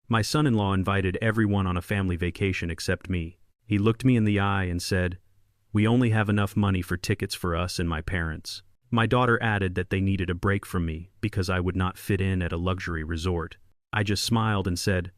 My son-in-law invited everyone on a family vacation except me. He looked me in the eye and said, "We only have enough money for tickets for us and my parents." My daughter added that they needed a break from me because I would not fit in at a luxury resort. I just smiled and said,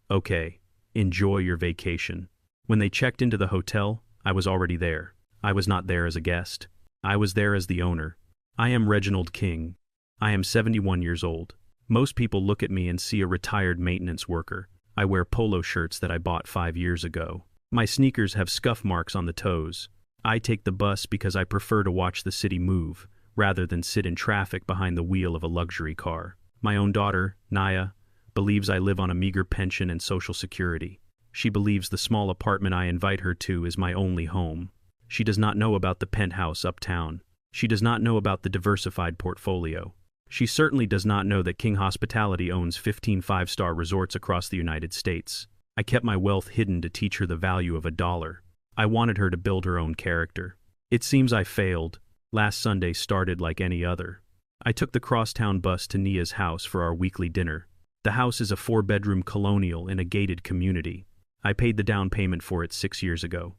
"Okay, enjoy your vacation." When they checked into the hotel, I was already there. I was not there as a guest. I was there as the owner. I am Reginald King. I am 71 years old. Most people look at me and see a retired maintenance worker. I wear polo shirts that I bought 5 years ago. My sneakers have scuff marks on the toes. I take the bus because I prefer to watch the city move, rather than sit in traffic behind the wheel of a luxury car. My own daughter, Naya, believes I live on a meager pension and Social Security. She believes the small apartment I invite her to is my only home. She does not know about the penthouse uptown. She does not know about the diversified portfolio. She certainly does not know that King Hospitality owns 15 five-star resorts across the United States. I kept my wealth hidden to teach her the value of $1. I wanted her to build her own character. It seems I failed. Last Sunday started like any other. I took the crosstown bus to Nia's house for our weekly dinner. The house is a 4-bedroom colonial in a gated community. I paid the down payment for it 6 years ago,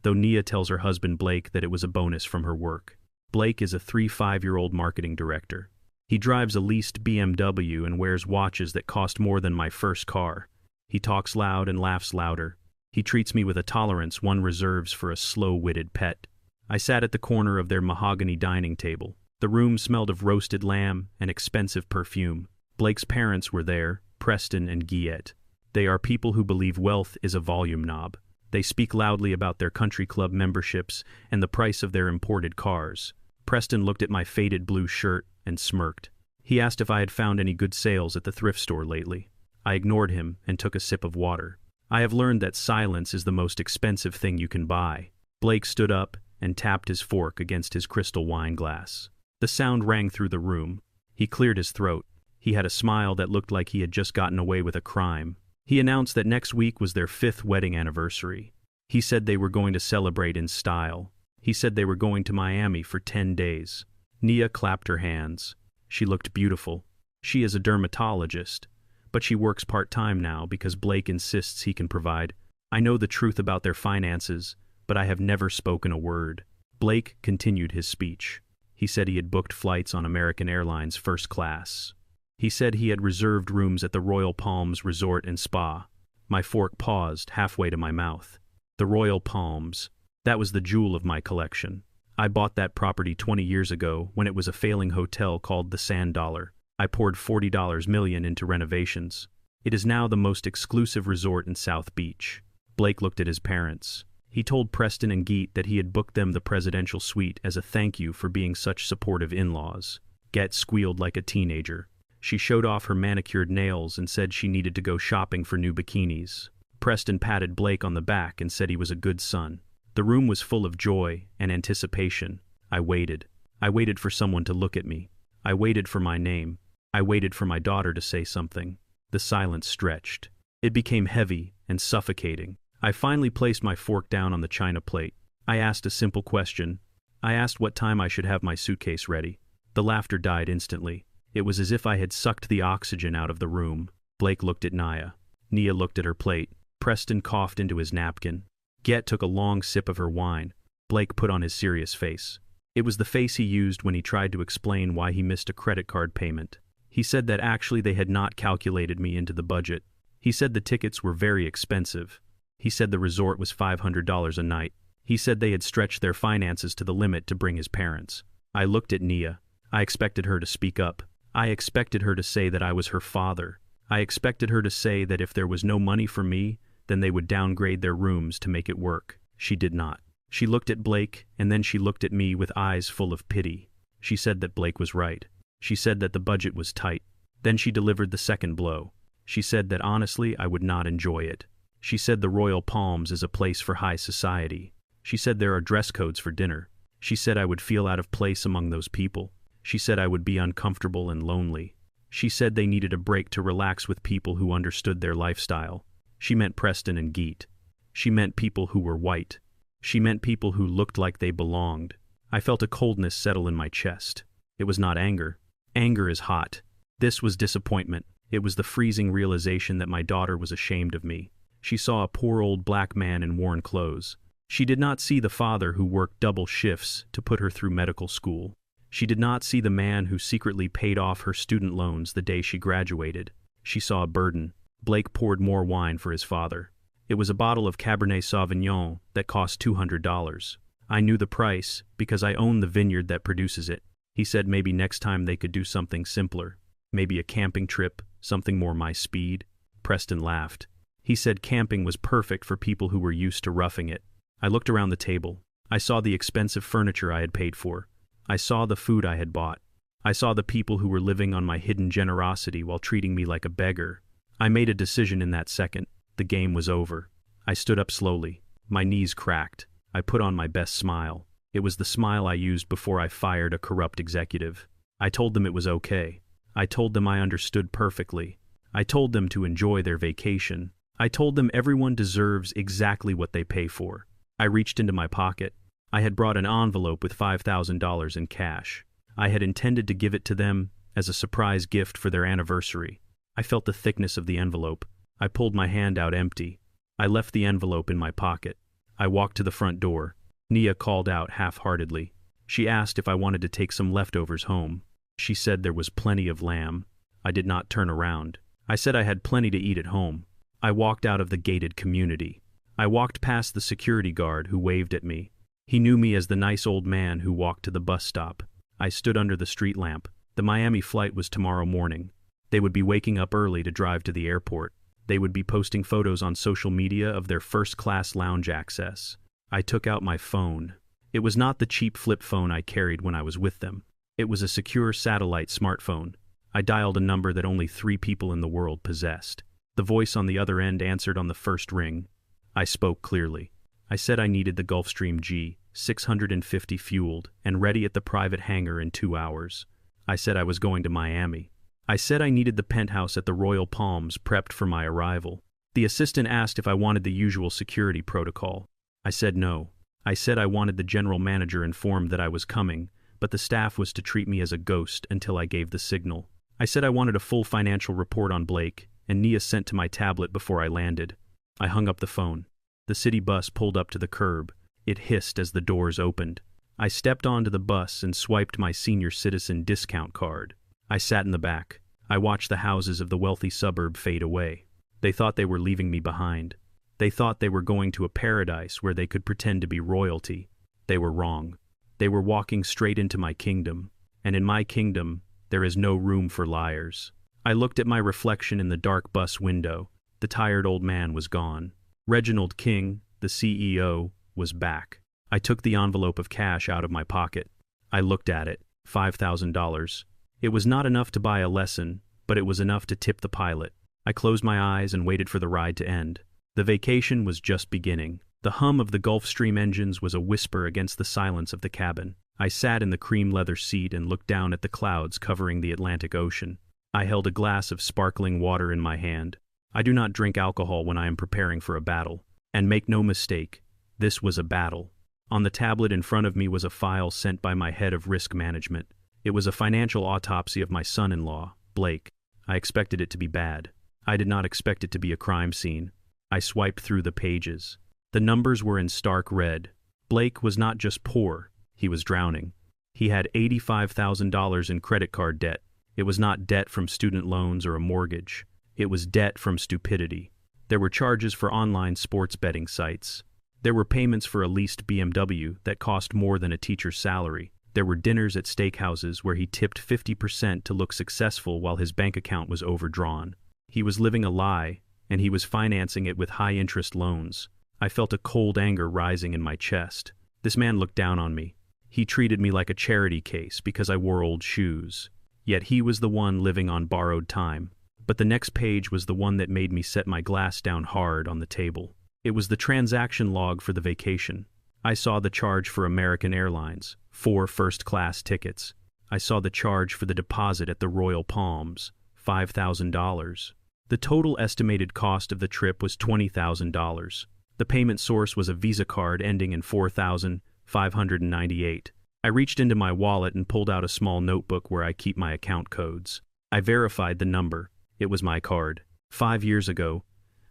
though Nia tells her husband Blake that it was a bonus from her work. Blake is a 5-year-old marketing director. He drives a leased BMW and wears watches that cost more than my first car. He talks loud and laughs louder. He treats me with a tolerance one reserves for a slow-witted pet. I sat at the corner of their mahogany dining table. The room smelled of roasted lamb and expensive perfume. Blake's parents were there, Preston and Guillette. They are people who believe wealth is a volume knob. They speak loudly about their country club memberships and the price of their imported cars. Preston looked at my faded blue shirt and smirked. He asked if I had found any good sales at the thrift store lately. I ignored him and took a sip of water. I have learned that silence is the most expensive thing you can buy. Blake stood up and tapped his fork against his crystal wine glass. The sound rang through the room. He cleared his throat. He had a smile that looked like he had just gotten away with a crime. He announced that next week was their 5th wedding anniversary. He said they were going to celebrate in style. He said they were going to Miami for 10 days. Nia clapped her hands. She looked beautiful. She is a dermatologist, but she works part-time now because Blake insists he can provide. I know the truth about their finances, but I have never spoken a word. Blake continued his speech. He said he had booked flights on American Airlines first class. He said he had reserved rooms at the Royal Palms Resort and Spa. My fork paused halfway to my mouth. The Royal Palms. That was the jewel of my collection. I bought that property 20 years ago when it was a failing hotel called the Sand Dollar. I poured $40 million into renovations. It is now the most exclusive resort in South Beach. Blake looked at his parents. He told Preston and Geet that he had booked them the presidential suite as a thank you for being such supportive in-laws. Get squealed like a teenager. She showed off her manicured nails and said she needed to go shopping for new bikinis. Preston patted Blake on the back and said he was a good son. The room was full of joy and anticipation. I waited. I waited for someone to look at me. I waited for my name. I waited for my daughter to say something. The silence stretched. It became heavy and suffocating. I finally placed my fork down on the china plate. I asked a simple question. I asked what time I should have my suitcase ready. The laughter died instantly. It was as if I had sucked the oxygen out of the room. Blake looked at Nia. Nia looked at her plate. Preston coughed into his napkin. Get took a long sip of her wine. Blake put on his serious face. It was the face he used when he tried to explain why he missed a credit card payment. He said that actually they had not calculated me into the budget. He said the tickets were very expensive. He said the resort was $500 a night. He said they had stretched their finances to the limit to bring his parents. I looked at Nia. I expected her to speak up. I expected her to say that I was her father. I expected her to say that if there was no money for me, then they would downgrade their rooms to make it work. She did not. She looked at Blake, and then she looked at me with eyes full of pity. She said that Blake was right. She said that the budget was tight. Then she delivered the second blow. She said that honestly I would not enjoy it. She said the Royal Palms is a place for high society. She said there are dress codes for dinner. She said I would feel out of place among those people. She said I would be uncomfortable and lonely. She said they needed a break to relax with people who understood their lifestyle. She meant Preston and Geet. She meant people who were white. She meant people who looked like they belonged. I felt a coldness settle in my chest. It was not anger. Anger is hot. This was disappointment. It was the freezing realization that my daughter was ashamed of me. She saw a poor old black man in worn clothes. She did not see the father who worked double shifts to put her through medical school. She did not see the man who secretly paid off her student loans the day she graduated. She saw a burden. Blake poured more wine for his father. It was a bottle of Cabernet Sauvignon that cost $200. I knew the price because I own the vineyard that produces it. He said maybe next time they could do something simpler. Maybe a camping trip, something more my speed. Preston laughed. He said camping was perfect for people who were used to roughing it. I looked around the table. I saw the expensive furniture I had paid for. I saw the food I had bought. I saw the people who were living on my hidden generosity while treating me like a beggar. I made a decision in that second. The game was over. I stood up slowly. My knees cracked. I put on my best smile. It was the smile I used before I fired a corrupt executive. I told them it was okay. I told them I understood perfectly. I told them to enjoy their vacation. I told them everyone deserves exactly what they pay for. I reached into my pocket. I had brought an envelope with $5,000 in cash. I had intended to give it to them as a surprise gift for their anniversary. I felt the thickness of the envelope. I pulled my hand out empty. I left the envelope in my pocket. I walked to the front door. Nia called out half-heartedly. She asked if I wanted to take some leftovers home. She said there was plenty of lamb. I did not turn around. I said I had plenty to eat at home. I walked out of the gated community. I walked past the security guard who waved at me. He knew me as the nice old man who walked to the bus stop. I stood under the street lamp. The Miami flight was tomorrow morning. They would be waking up early to drive to the airport. They would be posting photos on social media of their first-class lounge access. I took out my phone. It was not the cheap flip phone I carried when I was with them. It was a secure satellite smartphone. I dialed a number that only 3 people in the world possessed. The voice on the other end answered on the first ring. I spoke clearly. I said I needed the Gulfstream G, 650 fueled, and ready at the private hangar in 2 hours. I said I was going to Miami. I said I needed the penthouse at the Royal Palms prepped for my arrival. The assistant asked if I wanted the usual security protocol. I said no. I said I wanted the general manager informed that I was coming, but the staff was to treat me as a ghost until I gave the signal. I said I wanted a full financial report on Blake, and Nia sent to my tablet before I landed. I hung up the phone. The city bus pulled up to the curb. It hissed as the doors opened. I stepped onto the bus and swiped my senior citizen discount card. I sat in the back. I watched the houses of the wealthy suburb fade away. They thought they were leaving me behind. They thought they were going to a paradise where they could pretend to be royalty. They were wrong. They were walking straight into my kingdom, and in my kingdom, there is no room for liars. I looked at my reflection in the dark bus window. The tired old man was gone. Reginald King, the CEO, was back. I took the envelope of cash out of my pocket. I looked at it. $5,000. It was not enough to buy a lesson, but it was enough to tip the pilot. I closed my eyes and waited for the ride to end. The vacation was just beginning. The hum of the Gulfstream engines was a whisper against the silence of the cabin. I sat in the cream leather seat and looked down at the clouds covering the Atlantic Ocean. I held a glass of sparkling water in my hand. I do not drink alcohol when I am preparing for a battle. And make no mistake, this was a battle. On the tablet in front of me was a file sent by my head of risk management. It was a financial autopsy of my son-in-law, Blake. I expected it to be bad. I did not expect it to be a crime scene. I swiped through the pages. The numbers were in stark red. Blake was not just poor, he was drowning. He had $85,000 in credit card debt. It was not debt from student loans or a mortgage. It was debt from stupidity. There were charges for online sports betting sites. There were payments for a leased BMW that cost more than a teacher's salary. There were dinners at steakhouses where he tipped 50% to look successful while his bank account was overdrawn. He was living a lie, and he was financing it with high-interest loans. I felt a cold anger rising in my chest. This man looked down on me. He treated me like a charity case because I wore old shoes. Yet he was the one living on borrowed time. But the next page was the one that made me set my glass down hard on the table. It was the transaction log for the vacation. I saw the charge for American Airlines, 4 first-class tickets. I saw the charge for the deposit at the Royal Palms, $5,000. The total estimated cost of the trip was $20,000. The payment source was a Visa card ending in 4,598. I reached into my wallet and pulled out a small notebook where I keep my account codes. I verified the number. It was my card. 5 years ago,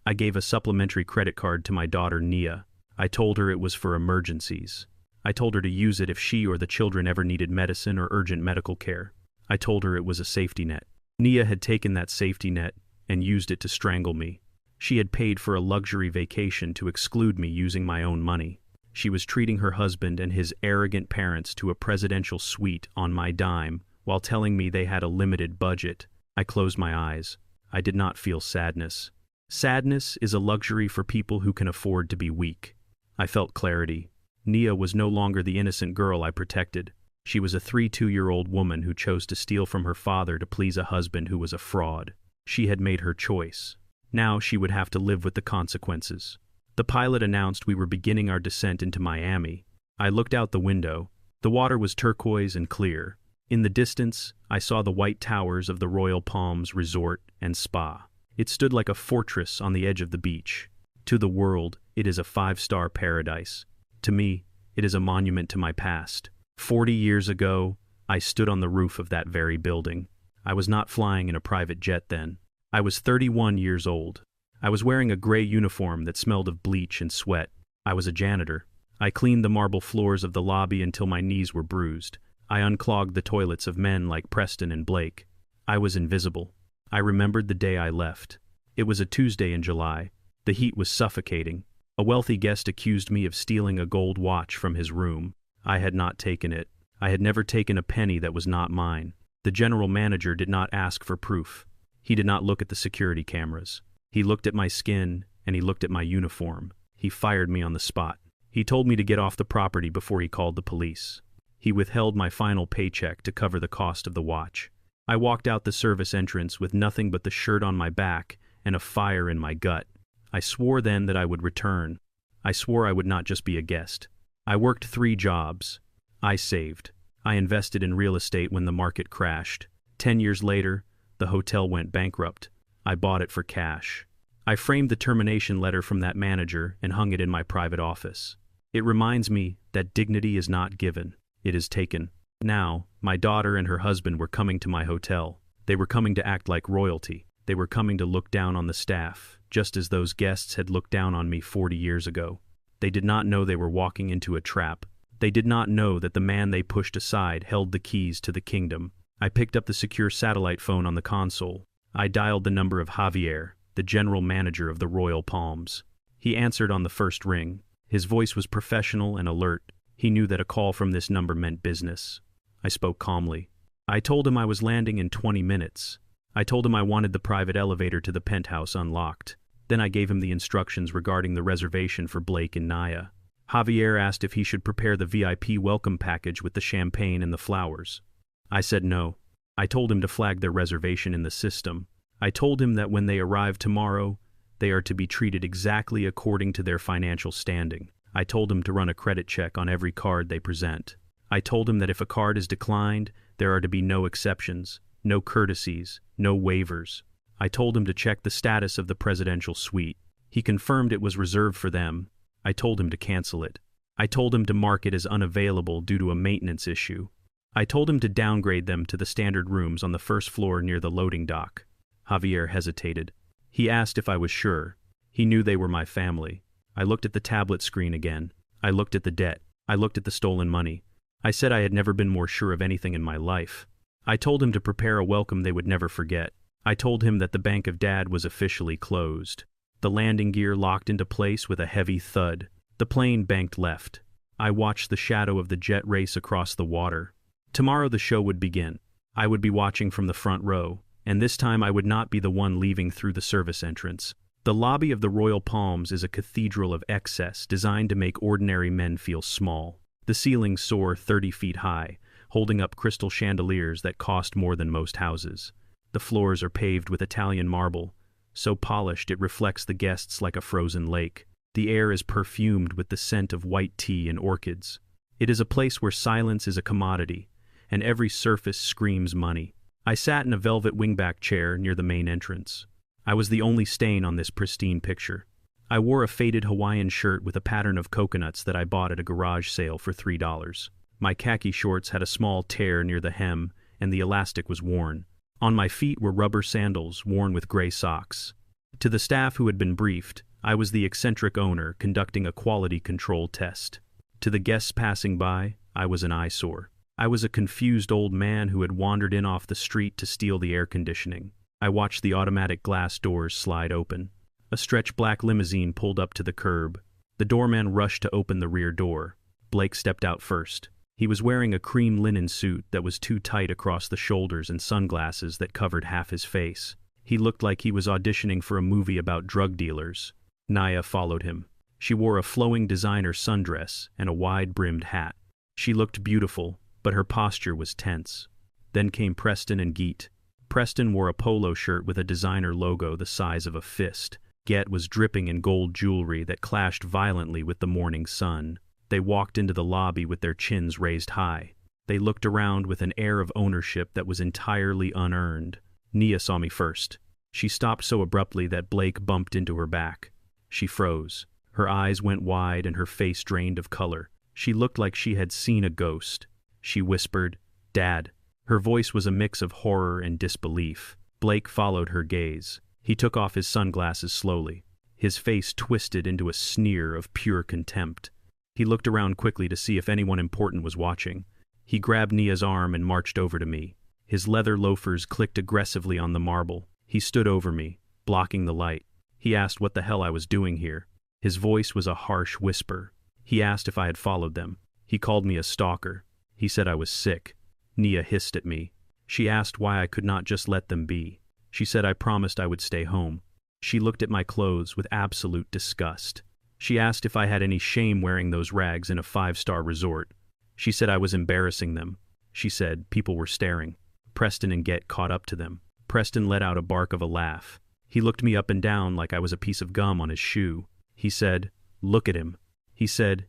I gave a supplementary credit card to my daughter Nia. I told her it was for emergencies. I told her to use it if she or the children ever needed medicine or urgent medical care. I told her it was a safety net. Nia had taken that safety net and used it to strangle me. She had paid for a luxury vacation to exclude me using my own money. She was treating her husband and his arrogant parents to a presidential suite on my dime while telling me they had a limited budget. I closed my eyes. I did not feel sadness. Sadness is a luxury for people who can afford to be weak. I felt clarity. Nia was no longer the innocent girl I protected. She was a 32-year-old woman who chose to steal from her father to please a husband who was a fraud. She had made her choice. Now she would have to live with the consequences. The pilot announced we were beginning our descent into Miami. I looked out the window. The water was turquoise and clear. In the distance, I saw the white towers of the Royal Palms Resort and Spa. It stood like a fortress on the edge of the beach. To the world, it is a 5-star paradise. To me, it is a monument to my past. 40 years ago, I stood on the roof of that very building. I was not flying in a private jet then. I was 31 years old. I was wearing a gray uniform that smelled of bleach and sweat. I was a janitor. I cleaned the marble floors of the lobby until my knees were bruised. I unclogged the toilets of men like Preston and Blake. I was invisible. I remembered the day I left. It was a Tuesday in July. The heat was suffocating. A wealthy guest accused me of stealing a gold watch from his room. I had not taken it. I had never taken a penny that was not mine. The general manager did not ask for proof. He did not look at the security cameras. He looked at my skin, and he looked at my uniform. He fired me on the spot. He told me to get off the property before he called the police. He withheld my final paycheck to cover the cost of the watch. I walked out the service entrance with nothing but the shirt on my back and a fire in my gut. I swore then that I would return. I swore I would not just be a guest. I worked 3 jobs. I saved. I invested in real estate when the market crashed. 10 years later, the hotel went bankrupt. I bought it for cash. I framed the termination letter from that manager and hung it in my private office. It reminds me that dignity is not given, it is taken. Now, my daughter and her husband were coming to my hotel. They were coming to act like royalty. They were coming to look down on the staff, just as those guests had looked down on me 40 years ago. They did not know they were walking into a trap. They did not know that the man they pushed aside held the keys to the kingdom. I picked up the secure satellite phone on the console. I dialed the number of Javier, the general manager of the Royal Palms. He answered on the first ring. His voice was professional and alert. He knew that a call from this number meant business. I spoke calmly. I told him I was landing in 20 minutes. I told him I wanted the private elevator to the penthouse unlocked. Then I gave him the instructions regarding the reservation for Blake and Naya. Javier asked if he should prepare the VIP welcome package with the champagne and the flowers. I said no. I told him to flag their reservation in the system. I told him that when they arrive tomorrow, they are to be treated exactly according to their financial standing. I told him to run a credit check on every card they present. I told him that if a card is declined, there are to be no exceptions, no courtesies, no waivers. I told him to check the status of the presidential suite. He confirmed it was reserved for them. I told him to cancel it. I told him to mark it as unavailable due to a maintenance issue. I told him to downgrade them to the standard rooms on the first floor near the loading dock. Javier hesitated. He asked if I was sure. He knew they were my family. I looked at the tablet screen again. I looked at the debt. I looked at the stolen money. I said I had never been more sure of anything in my life. I told him to prepare a welcome they would never forget. I told him that the Bank of Dad was officially closed. The landing gear locked into place with a heavy thud. The plane banked left. I watched the shadow of the jet race across the water. Tomorrow the show would begin. I would be watching from the front row, and this time I would not be the one leaving through the service entrance. The lobby of the Royal Palms is a cathedral of excess designed to make ordinary men feel small. The ceilings soar 30 feet high, holding up crystal chandeliers that cost more than most houses. The floors are paved with Italian marble, so polished it reflects the guests like a frozen lake. The air is perfumed with the scent of white tea and orchids. It is a place where silence is a commodity, and every surface screams money. I sat in a velvet wingback chair near the main entrance. I was the only stain on this pristine picture. I wore a faded Hawaiian shirt with a pattern of coconuts that I bought at a garage sale for $3. My khaki shorts had a small tear near the hem, and the elastic was worn. On my feet were rubber sandals worn with gray socks. To the staff who had been briefed, I was the eccentric owner conducting a quality control test. To the guests passing by, I was an eyesore. I was a confused old man who had wandered in off the street to steal the air conditioning. I watched the automatic glass doors slide open. A stretch black limousine pulled up to the curb. The doorman rushed to open the rear door. Blake stepped out first. He was wearing a cream linen suit that was too tight across the shoulders and sunglasses that covered half his face. He looked like he was auditioning for a movie about drug dealers. Nia followed him. She wore a flowing designer sundress and a wide-brimmed hat. She looked beautiful, but her posture was tense. Then came Preston and Geet. Preston wore a polo shirt with a designer logo the size of a fist. Geet was dripping in gold jewelry that clashed violently with the morning sun. They walked into the lobby with their chins raised high. They looked around with an air of ownership that was entirely unearned. Nia saw me first. She stopped so abruptly that Blake bumped into her back. She froze. Her eyes went wide and her face drained of color. She looked like she had seen a ghost. She whispered, "Dad." Her voice was a mix of horror and disbelief. Blake followed her gaze. He took off his sunglasses slowly. His face twisted into a sneer of pure contempt. He looked around quickly to see if anyone important was watching. He grabbed Nia's arm and marched over to me. His leather loafers clicked aggressively on the marble. He stood over me, blocking the light. He asked what the hell I was doing here. His voice was a harsh whisper. He asked if I had followed them. He called me a stalker. He said I was sick. Nia hissed at me. She asked why I could not just let them be. She said I promised I would stay home. She looked at my clothes with absolute disgust. She asked if I had any shame wearing those rags in a 5-star resort. She said I was embarrassing them. She said people were staring. Preston and Geet caught up to them. Preston let out a bark of a laugh. He looked me up and down like I was a piece of gum on his shoe. He said, "Look at him." He said,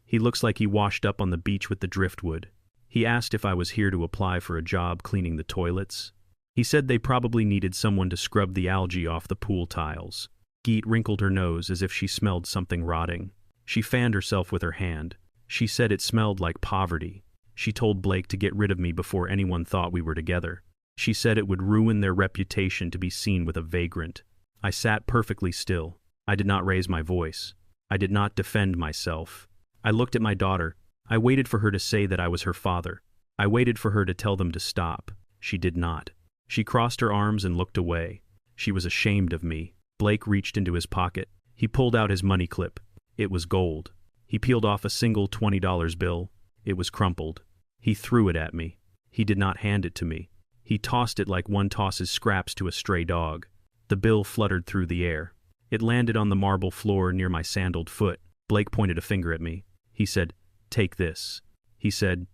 "He looks like he washed up on the beach with the driftwood." He asked if I was here to apply for a job cleaning the toilets. He said they probably needed someone to scrub the algae off the pool tiles. Geet wrinkled her nose as if she smelled something rotting. She fanned herself with her hand. She said it smelled like poverty. She told Blake to get rid of me before anyone thought we were together. She said it would ruin their reputation to be seen with a vagrant. I sat perfectly still. I did not raise my voice. I did not defend myself. I looked at my daughter. I waited for her to say that I was her father. I waited for her to tell them to stop. She did not. She crossed her arms and looked away. She was ashamed of me. Blake reached into his pocket. He pulled out his money clip. It was gold. He peeled off a single $20 bill. It was crumpled. He threw it at me. He did not hand it to me. He tossed it like one tosses scraps to a stray dog. The bill fluttered through the air. It landed on the marble floor near my sandaled foot. Blake pointed a finger at me. He said, "Take this." He said,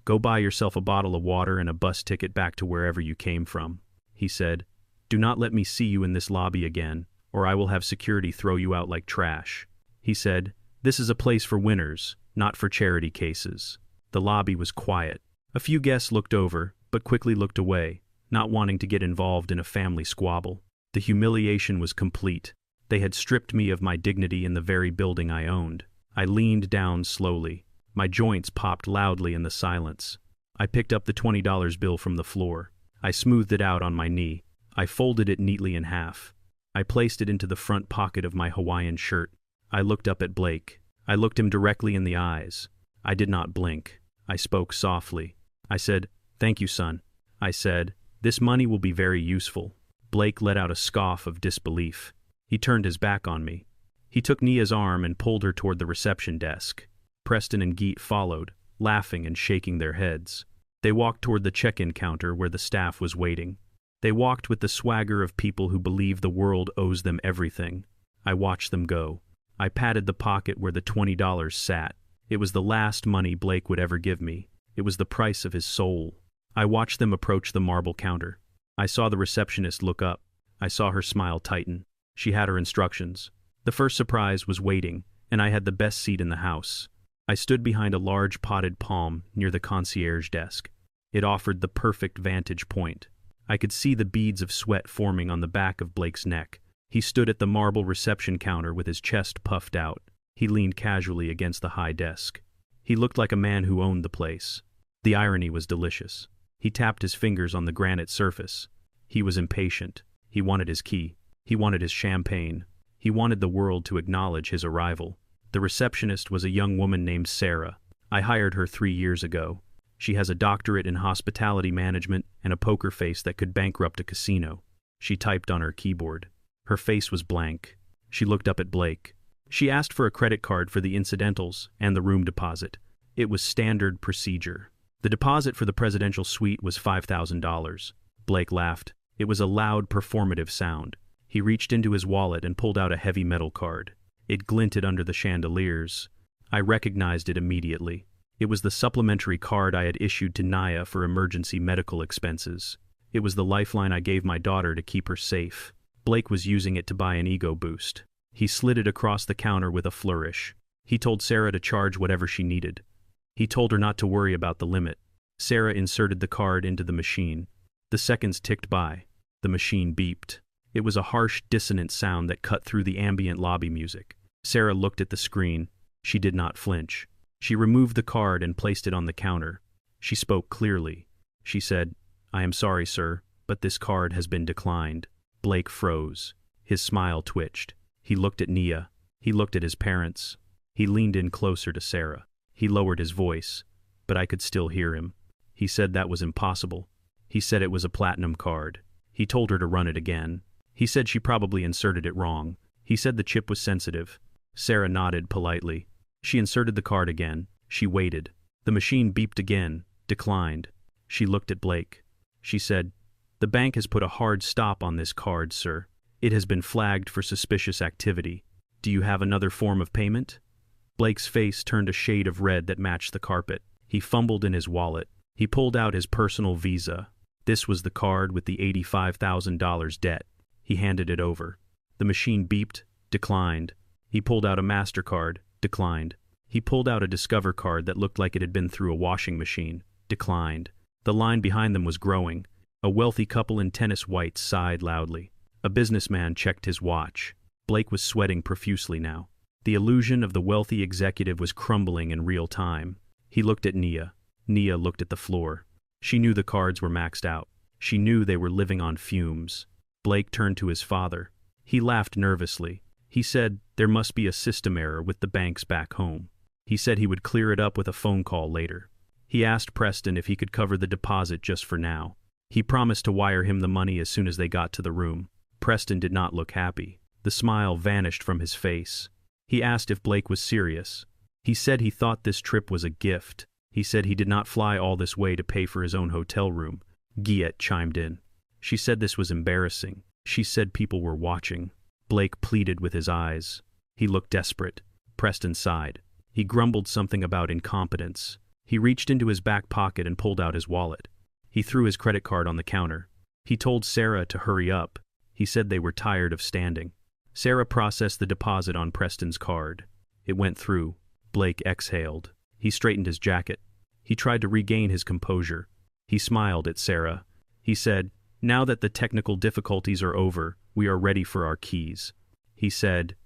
"Go buy yourself a bottle of water and a bus ticket back to wherever you came from." He said, "Do not let me see you in this lobby again, or I will have security throw you out like trash." He said, "This is a place for winners, not for charity cases." The lobby was quiet. A few guests looked over, but quickly looked away, not wanting to get involved in a family squabble. The humiliation was complete. They had stripped me of my dignity in the very building I owned. I leaned down slowly. My joints popped loudly in the silence. I picked up the $20 bill from the floor. I smoothed it out on my knee. I folded it neatly in half. I placed it into the front pocket of my Hawaiian shirt. I looked up at Blake. I looked him directly in the eyes. I did not blink. I spoke softly. I said, "Thank you, son." I said, "This money will be very useful." Blake let out a scoff of disbelief. He turned his back on me. He took Nia's arm and pulled her toward the reception desk. Preston and Geet followed, laughing and shaking their heads. They walked toward the check-in counter where the staff was waiting. They walked with the swagger of people who believe the world owes them everything. I watched them go. I patted the pocket where the $20 sat. It was the last money Blake would ever give me. It was the price of his soul. I watched them approach the marble counter. I saw the receptionist look up. I saw her smile tighten. She had her instructions. The first surprise was waiting, and I had the best seat in the house. I stood behind a large potted palm near the concierge desk. It offered the perfect vantage point. I could see the beads of sweat forming on the back of Blake's neck. He stood at the marble reception counter with his chest puffed out. He leaned casually against the high desk. He looked like a man who owned the place. The irony was delicious. He tapped his fingers on the granite surface. He was impatient. He wanted his key. He wanted his champagne. He wanted the world to acknowledge his arrival. The receptionist was a young woman named Sarah. I hired her 3 years ago. She has a doctorate in hospitality management and a poker face that could bankrupt a casino. She typed on her keyboard. Her face was blank. She looked up at Blake. She asked for a credit card for the incidentals and the room deposit. It was standard procedure. The deposit for the presidential suite was $5,000. Blake laughed. It was a loud, performative sound. He reached into his wallet and pulled out a heavy metal card. It glinted under the chandeliers. I recognized it immediately. It was the supplementary card I had issued to Naya for emergency medical expenses. It was the lifeline I gave my daughter to keep her safe. Blake was using it to buy an ego boost. He slid it across the counter with a flourish. He told Sarah to charge whatever she needed. He told her not to worry about the limit. Sarah inserted the card into the machine. The seconds ticked by. The machine beeped. It was a harsh, dissonant sound that cut through the ambient lobby music. Sarah looked at the screen. She did not flinch. She removed the card and placed it on the counter. She spoke clearly. She said, "I am sorry, sir, but this card has been declined." Blake froze. His smile twitched. He looked at Nia. He looked at his parents. He leaned in closer to Sarah. He lowered his voice, but I could still hear him. He said that was impossible. He said it was a platinum card. He told her to run it again. He said she probably inserted it wrong. He said the chip was sensitive. Sarah nodded politely. She inserted the card again. She waited. The machine beeped again, declined. She looked at Blake. She said, "The bank has put a hard stop on this card, sir. It has been flagged for suspicious activity. Do you have another form of payment?" Blake's face turned a shade of red that matched the carpet. He fumbled in his wallet. He pulled out his personal Visa. This was the card with the $85,000 debt. He handed it over. The machine beeped, declined. He pulled out a MasterCard, declined. He pulled out a Discover card that looked like it had been through a washing machine, declined. The line behind them was growing. A wealthy couple in tennis whites sighed loudly. A businessman checked his watch. Blake was sweating profusely now. The illusion of the wealthy executive was crumbling in real time. He looked at Nia. Nia looked at the floor. She knew the cards were maxed out. She knew they were living on fumes. Blake turned to his father. He laughed nervously. He said there must be a system error with the banks back home. He said he would clear it up with a phone call later. He asked Preston if he could cover the deposit just for now. He promised to wire him the money as soon as they got to the room. Preston did not look happy. The smile vanished from his face. He asked if Blake was serious. He said he thought this trip was a gift. He said he did not fly all this way to pay for his own hotel room. Guillette chimed in. She said this was embarrassing. She said people were watching. Blake pleaded with his eyes. He looked desperate. Preston sighed. He grumbled something about incompetence. He reached into his back pocket and pulled out his wallet. He threw his credit card on the counter. He told Sarah to hurry up. He said they were tired of standing. Sarah processed the deposit on Preston's card. It went through. Blake exhaled. He straightened his jacket. He tried to regain his composure. He smiled at Sarah. He said, "Now that the technical difficulties are over, we are ready for our keys." He said,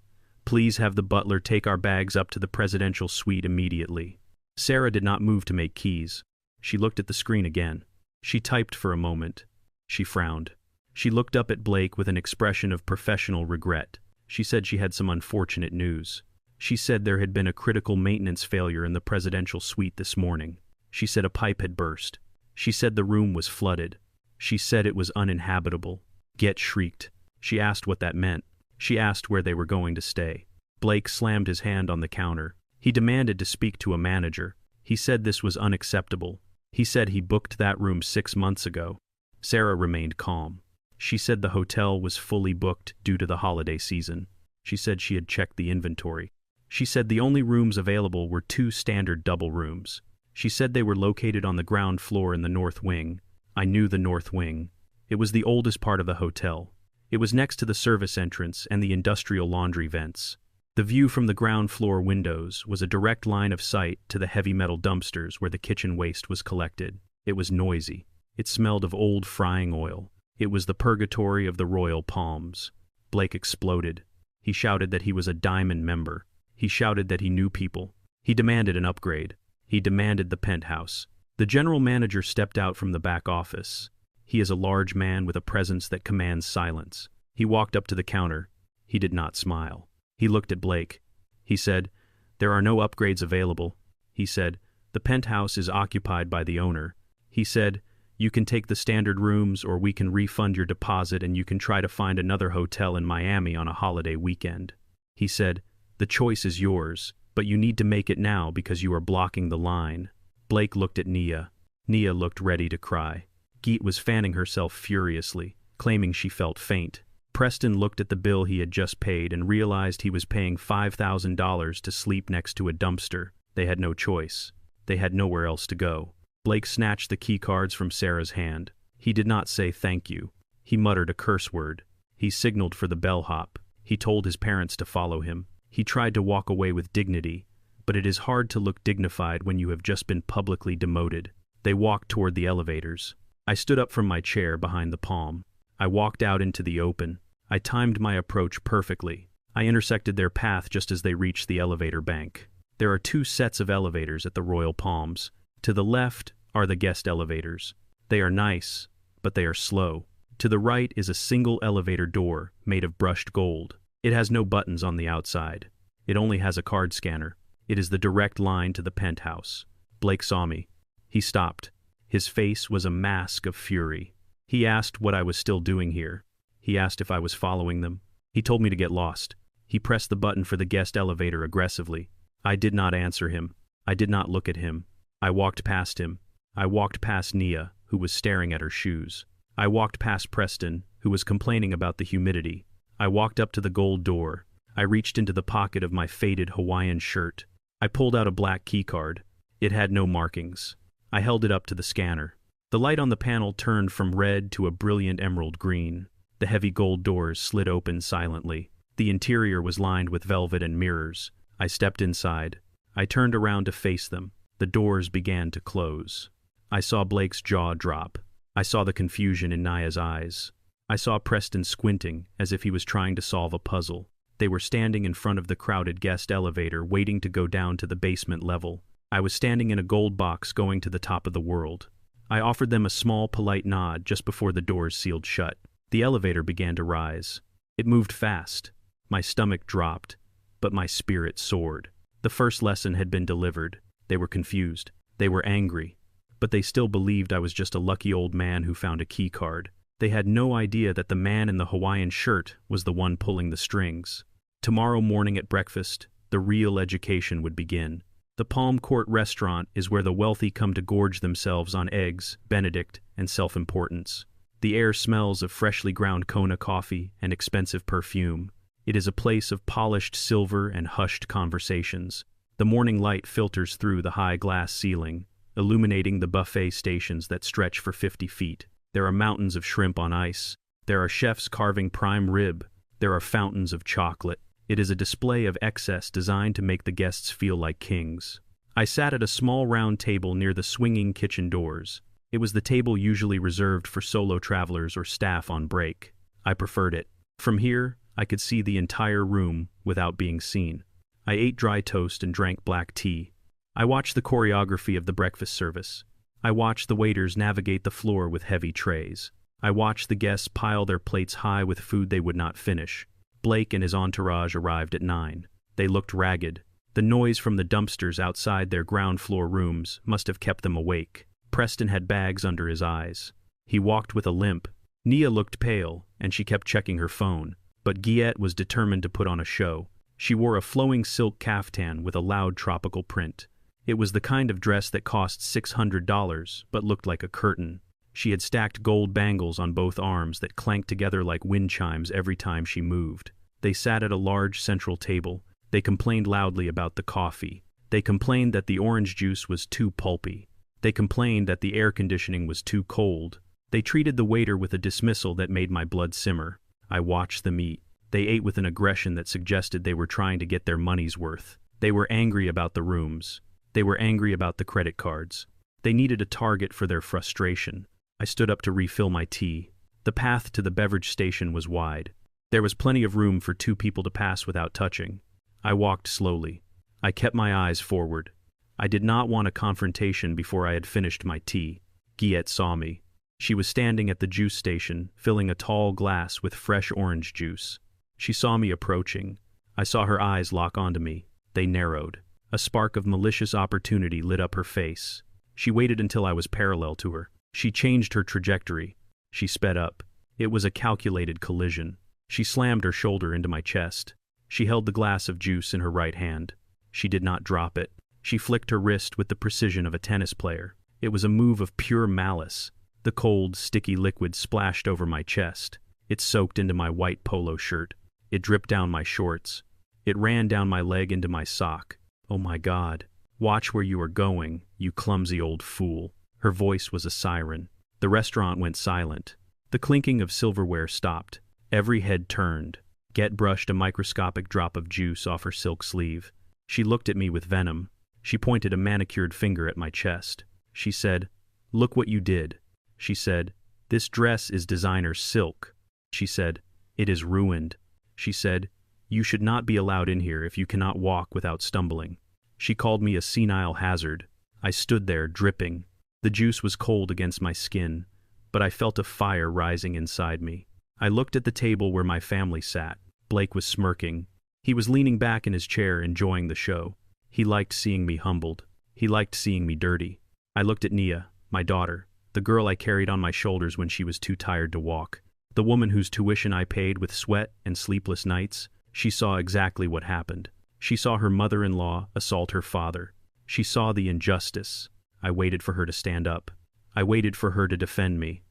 "Please have the butler take our bags up to the presidential suite immediately." Sarah did not move to make keys. She looked at the screen again. She typed for a moment. She frowned. She looked up at Blake with an expression of professional regret. She said she had some unfortunate news. She said there had been a critical maintenance failure in the presidential suite this morning. She said a pipe had burst. She said the room was flooded. She said it was uninhabitable. Guillette shrieked. She asked what that meant. She asked where they were going to stay. Blake slammed his hand on the counter. He demanded to speak to a manager. He said this was unacceptable. He said he booked that room 6 months ago. Sarah remained calm. She said the hotel was fully booked due to the holiday season. She said she had checked the inventory. She said the only rooms available were 2 standard double rooms. She said they were located on the ground floor in the north wing. I knew the north wing. It was the oldest part of the hotel. It was next to the service entrance and the industrial laundry vents. The view from the ground floor windows was a direct line of sight to the heavy metal dumpsters where the kitchen waste was collected. It was noisy. It smelled of old frying oil. It was the purgatory of the Royal Palms. Blake exploded. He shouted that he was a diamond member. He shouted that he knew people. He demanded an upgrade. He demanded the penthouse. The general manager stepped out from the back office. He is a large man with a presence that commands silence. He walked up to the counter. He did not smile. He looked at Blake. He said, "There are no upgrades available." He said, "The penthouse is occupied by the owner." He said, "You can take the standard rooms or we can refund your deposit and you can try to find another hotel in Miami on a holiday weekend." He said, "The choice is yours, but you need to make it now because you are blocking the line." Blake looked at Nia. Nia looked ready to cry. Geet was fanning herself furiously, claiming she felt faint. Preston looked at the bill he had just paid and realized he was paying $5,000 to sleep next to a dumpster. They had no choice. They had nowhere else to go. Blake snatched the key cards from Sarah's hand. He did not say thank you. He muttered a curse word. He signaled for the bellhop. He told his parents to follow him. He tried to walk away with dignity, but it is hard to look dignified when you have just been publicly demoted. They walked toward the elevators. I stood up from my chair behind the palm. I walked out into the open. I timed my approach perfectly. I intersected their path just as they reached the elevator bank. There are two sets of elevators at the Royal Palms. To the left are the guest elevators. They are nice, but they are slow. To the right is a single elevator door made of brushed gold. It has no buttons on the outside. It only has a card scanner. It is the direct line to the penthouse. Blake saw me. He stopped. His face was a mask of fury. He asked what I was still doing here. He asked if I was following them. He told me to get lost. He pressed the button for the guest elevator aggressively. I did not answer him. I did not look at him. I walked past him. I walked past Nia, who was staring at her shoes. I walked past Preston, who was complaining about the humidity. I walked up to the gold door. I reached into the pocket of my faded Hawaiian shirt. I pulled out a black keycard. It had no markings. I held it up to the scanner. The light on the panel turned from red to a brilliant emerald green. The heavy gold doors slid open silently. The interior was lined with velvet and mirrors. I stepped inside. I turned around to face them. The doors began to close. I saw Blake's jaw drop. I saw the confusion in Nia's eyes. I saw Preston squinting as if he was trying to solve a puzzle. They were standing in front of the crowded guest elevator waiting to go down to the basement level. I was standing in a gold box going to the top of the world. I offered them a small, polite nod just before the doors sealed shut. The elevator began to rise. It moved fast. My stomach dropped, but my spirit soared. The first lesson had been delivered. They were confused. They were angry. But they still believed I was just a lucky old man who found a key card. They had no idea that the man in the Hawaiian shirt was the one pulling the strings. Tomorrow morning at breakfast, the real education would begin. The Palm Court restaurant is where the wealthy come to gorge themselves on eggs, Benedict, and self-importance. The air smells of freshly ground Kona coffee and expensive perfume. It is a place of polished silver and hushed conversations. The morning light filters through the high glass ceiling, illuminating the buffet stations that stretch for 50 feet. There are mountains of shrimp on ice. There are chefs carving prime rib. There are fountains of chocolate. It is a display of excess designed to make the guests feel like kings. I sat at a small round table near the swinging kitchen doors. It was the table usually reserved for solo travelers or staff on break. I preferred it. From here, I could see the entire room without being seen. I ate dry toast and drank black tea. I watched the choreography of the breakfast service. I watched the waiters navigate the floor with heavy trays. I watched the guests pile their plates high with food they would not finish. Blake and his entourage arrived at 9. They looked ragged. The noise from the dumpsters outside their ground floor rooms must have kept them awake. Preston had bags under his eyes. He walked with a limp. Nia looked pale, and she kept checking her phone. But Giette was determined to put on a show. She wore a flowing silk caftan with a loud tropical print. It was the kind of dress that cost $600 but looked like a curtain. She had stacked gold bangles on both arms that clanked together like wind chimes every time she moved. They sat at a large central table. They complained loudly about the coffee. They complained that the orange juice was too pulpy. They complained that the air conditioning was too cold. They treated the waiter with a dismissal that made my blood simmer. I watched them eat. They ate with an aggression that suggested they were trying to get their money's worth. They were angry about the rooms. They were angry about the credit cards. They needed a target for their frustration. I stood up to refill my tea. The path to the beverage station was wide. There was plenty of room for 2 people to pass without touching. I walked slowly. I kept my eyes forward. I did not want a confrontation before I had finished my tea. Guillette saw me. She was standing at the juice station, filling a tall glass with fresh orange juice. She saw me approaching. I saw her eyes lock onto me. They narrowed. A spark of malicious opportunity lit up her face. She waited until I was parallel to her. She changed her trajectory. She sped up. It was a calculated collision. She slammed her shoulder into my chest. She held the glass of juice in her right hand. She did not drop it. She flicked her wrist with the precision of a tennis player. It was a move of pure malice. The cold, sticky liquid splashed over my chest. It soaked into my white polo shirt. It dripped down my shorts. It ran down my leg into my sock. Oh my God. Watch where you are going, you clumsy old fool. Her voice was a siren. The restaurant went silent. The clinking of silverware stopped. Every head turned. Get brushed a microscopic drop of juice off her silk sleeve. She looked at me with venom. She pointed a manicured finger at my chest. She said, "Look what you did." She said, "This dress is designer silk." She said, "It is ruined." She said, "You should not be allowed in here if you cannot walk without stumbling." She called me a senile hazard. I stood there, dripping. The juice was cold against my skin, but I felt a fire rising inside me. I looked at the table where my family sat. Blake was smirking. He was leaning back in his chair, enjoying the show. He liked seeing me humbled. He liked seeing me dirty. I looked at Nia, my daughter, the girl I carried on my shoulders when she was too tired to walk. The woman whose tuition I paid with sweat and sleepless nights. She saw exactly what happened. She saw her mother-in-law assault her father. She saw the injustice. I waited for her to stand up. I waited for her to defend me.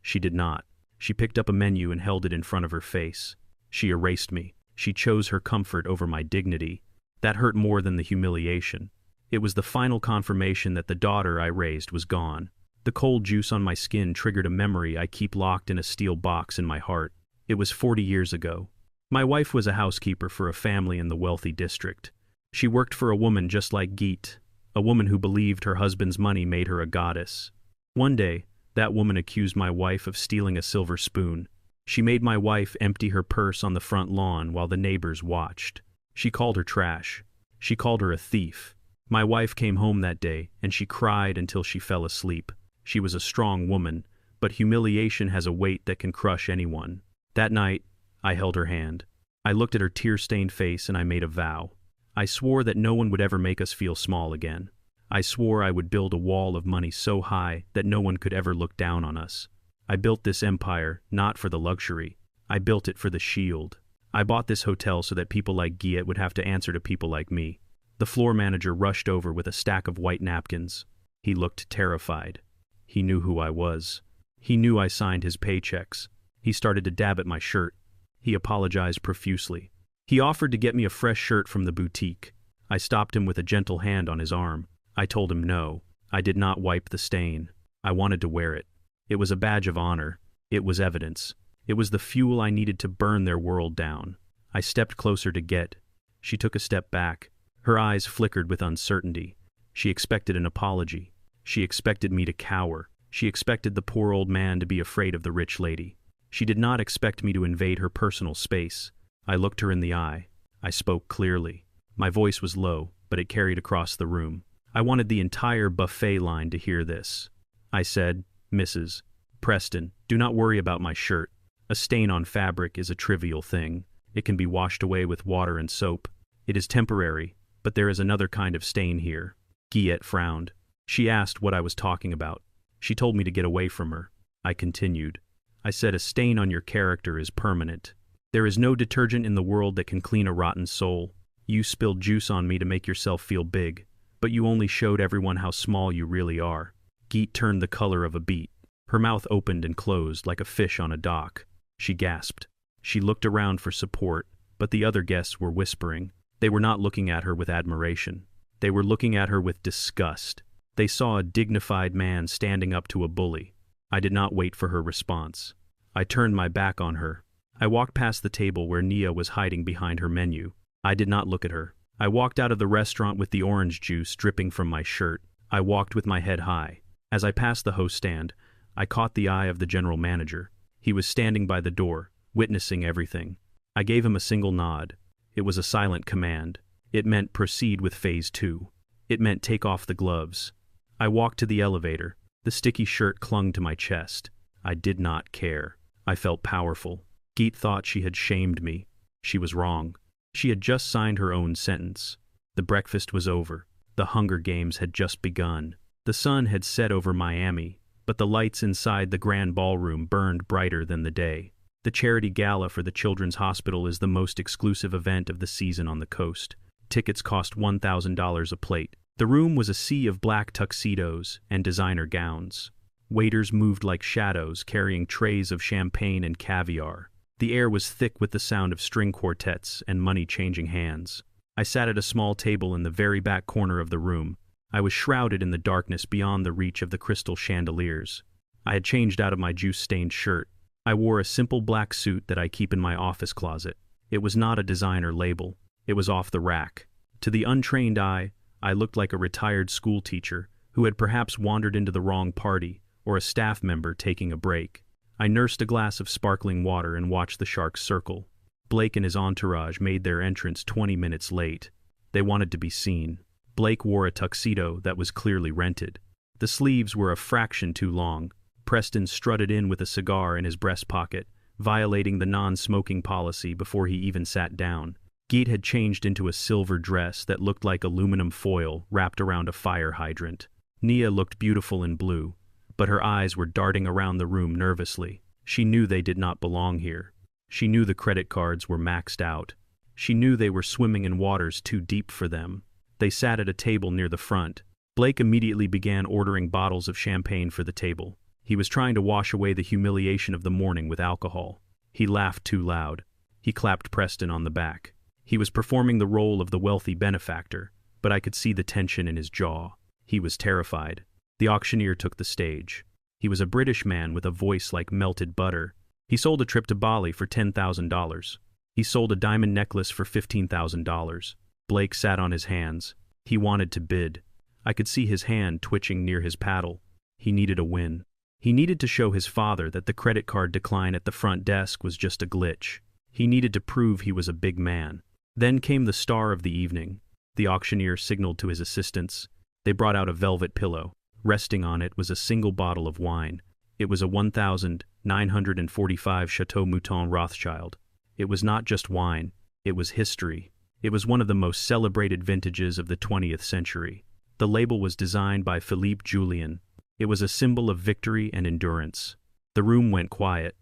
She did not. She picked up a menu and held it in front of her face. She erased me. She chose her comfort over my dignity. That hurt more than the humiliation. It was the final confirmation that the daughter I raised was gone. The cold juice on my skin triggered a memory I keep locked in a steel box in my heart. It was 40 years ago. My wife was a housekeeper for a family in the wealthy district. She worked for a woman just like Geet, a woman who believed her husband's money made her a goddess. One day, that woman accused my wife of stealing a silver spoon. She made my wife empty her purse on the front lawn while the neighbors watched. She called her trash. She called her a thief. My wife came home that day, and she cried until she fell asleep. She was a strong woman, but humiliation has a weight that can crush anyone. That night, I held her hand. I looked at her tear-stained face and I made a vow. I swore that no one would ever make us feel small again. I swore I would build a wall of money so high that no one could ever look down on us. I built this empire not for the luxury. I built it for the shield. I bought this hotel so that people like Guillette would have to answer to people like me. The floor manager rushed over with a stack of white napkins. He looked terrified. He knew who I was. He knew I signed his paychecks. He started to dab at my shirt. He apologized profusely. He offered to get me a fresh shirt from the boutique. I stopped him with a gentle hand on his arm. I told him no. I did not wipe the stain. I wanted to wear it. It was a badge of honor. It was evidence. It was the fuel I needed to burn their world down. I stepped closer to Get. She took a step back. Her eyes flickered with uncertainty. She expected an apology. She expected me to cower. She expected the poor old man to be afraid of the rich lady. She did not expect me to invade her personal space. I looked her in the eye. I spoke clearly. My voice was low, but it carried across the room. I wanted the entire buffet line to hear this. I said, "Mrs. Preston, do not worry about my shirt. A stain on fabric is a trivial thing. It can be washed away with water and soap. It is temporary, but there is another kind of stain here." Guillette frowned. She asked what I was talking about. She told me to get away from her. I continued. I said, "A stain on your character is permanent. There is no detergent in the world that can clean a rotten soul. You spilled juice on me to make yourself feel big, but you only showed everyone how small you really are." Geet turned the color of a beet. Her mouth opened and closed like a fish on a dock. She gasped. She looked around for support, but the other guests were whispering. They were not looking at her with admiration. They were looking at her with disgust. They saw a dignified man standing up to a bully. I did not wait for her response. I turned my back on her. I walked past the table where Nia was hiding behind her menu. I did not look at her. I walked out of the restaurant with the orange juice dripping from my shirt. I walked with my head high. As I passed the host stand, I caught the eye of the general manager. He was standing by the door, witnessing everything. I gave him a single nod. It was a silent command. It meant proceed with phase 2. It meant take off the gloves. I walked to the elevator. The sticky shirt clung to my chest. I did not care. I felt powerful. Geet thought she had shamed me. She was wrong. She had just signed her own sentence. The breakfast was over. The Hunger Games had just begun. The sun had set over Miami, but the lights inside the grand ballroom burned brighter than the day. The charity gala for the Children's Hospital is the most exclusive event of the season on the coast. Tickets cost $1,000 a plate. The room was a sea of black tuxedos and designer gowns. Waiters moved like shadows, carrying trays of champagne and caviar. The air was thick with the sound of string quartets and money changing hands. I sat at a small table in the very back corner of the room. I was shrouded in the darkness beyond the reach of the crystal chandeliers. I had changed out of my juice-stained shirt. I wore a simple black suit that I keep in my office closet. It was not a designer label. It was off the rack. To the untrained eye, I looked like a retired school teacher who had perhaps wandered into the wrong party, or a staff member taking a break. I nursed a glass of sparkling water and watched the sharks circle. Blake and his entourage made their entrance 20 minutes late. They wanted to be seen. Blake wore a tuxedo that was clearly rented. The sleeves were a fraction too long. Preston strutted in with a cigar in his breast pocket, violating the non-smoking policy before he even sat down. Geet had changed into a silver dress that looked like aluminum foil wrapped around a fire hydrant. Nia looked beautiful in blue, but her eyes were darting around the room nervously. She knew they did not belong here. She knew the credit cards were maxed out. She knew they were swimming in waters too deep for them. They sat at a table near the front. Blake immediately began ordering bottles of champagne for the table. He was trying to wash away the humiliation of the morning with alcohol. He laughed too loud. He clapped Preston on the back. He was performing the role of the wealthy benefactor, but I could see the tension in his jaw. He was terrified. The auctioneer took the stage. He was a British man with a voice like melted butter. He sold a trip to Bali for $10,000. He sold a diamond necklace for $15,000. Blake sat on his hands. He wanted to bid. I could see his hand twitching near his paddle. He needed a win. He needed to show his father that the credit card decline at the front desk was just a glitch. He needed to prove he was a big man. Then came the star of the evening. The auctioneer signaled to his assistants. They brought out a velvet pillow. Resting on it was a single bottle of wine. It was a 1945 Chateau Mouton Rothschild. It was not just wine. It was history. It was one of the most celebrated vintages of the 20th century. The label was designed by Philippe Julien. It was a symbol of victory and endurance. The room went quiet.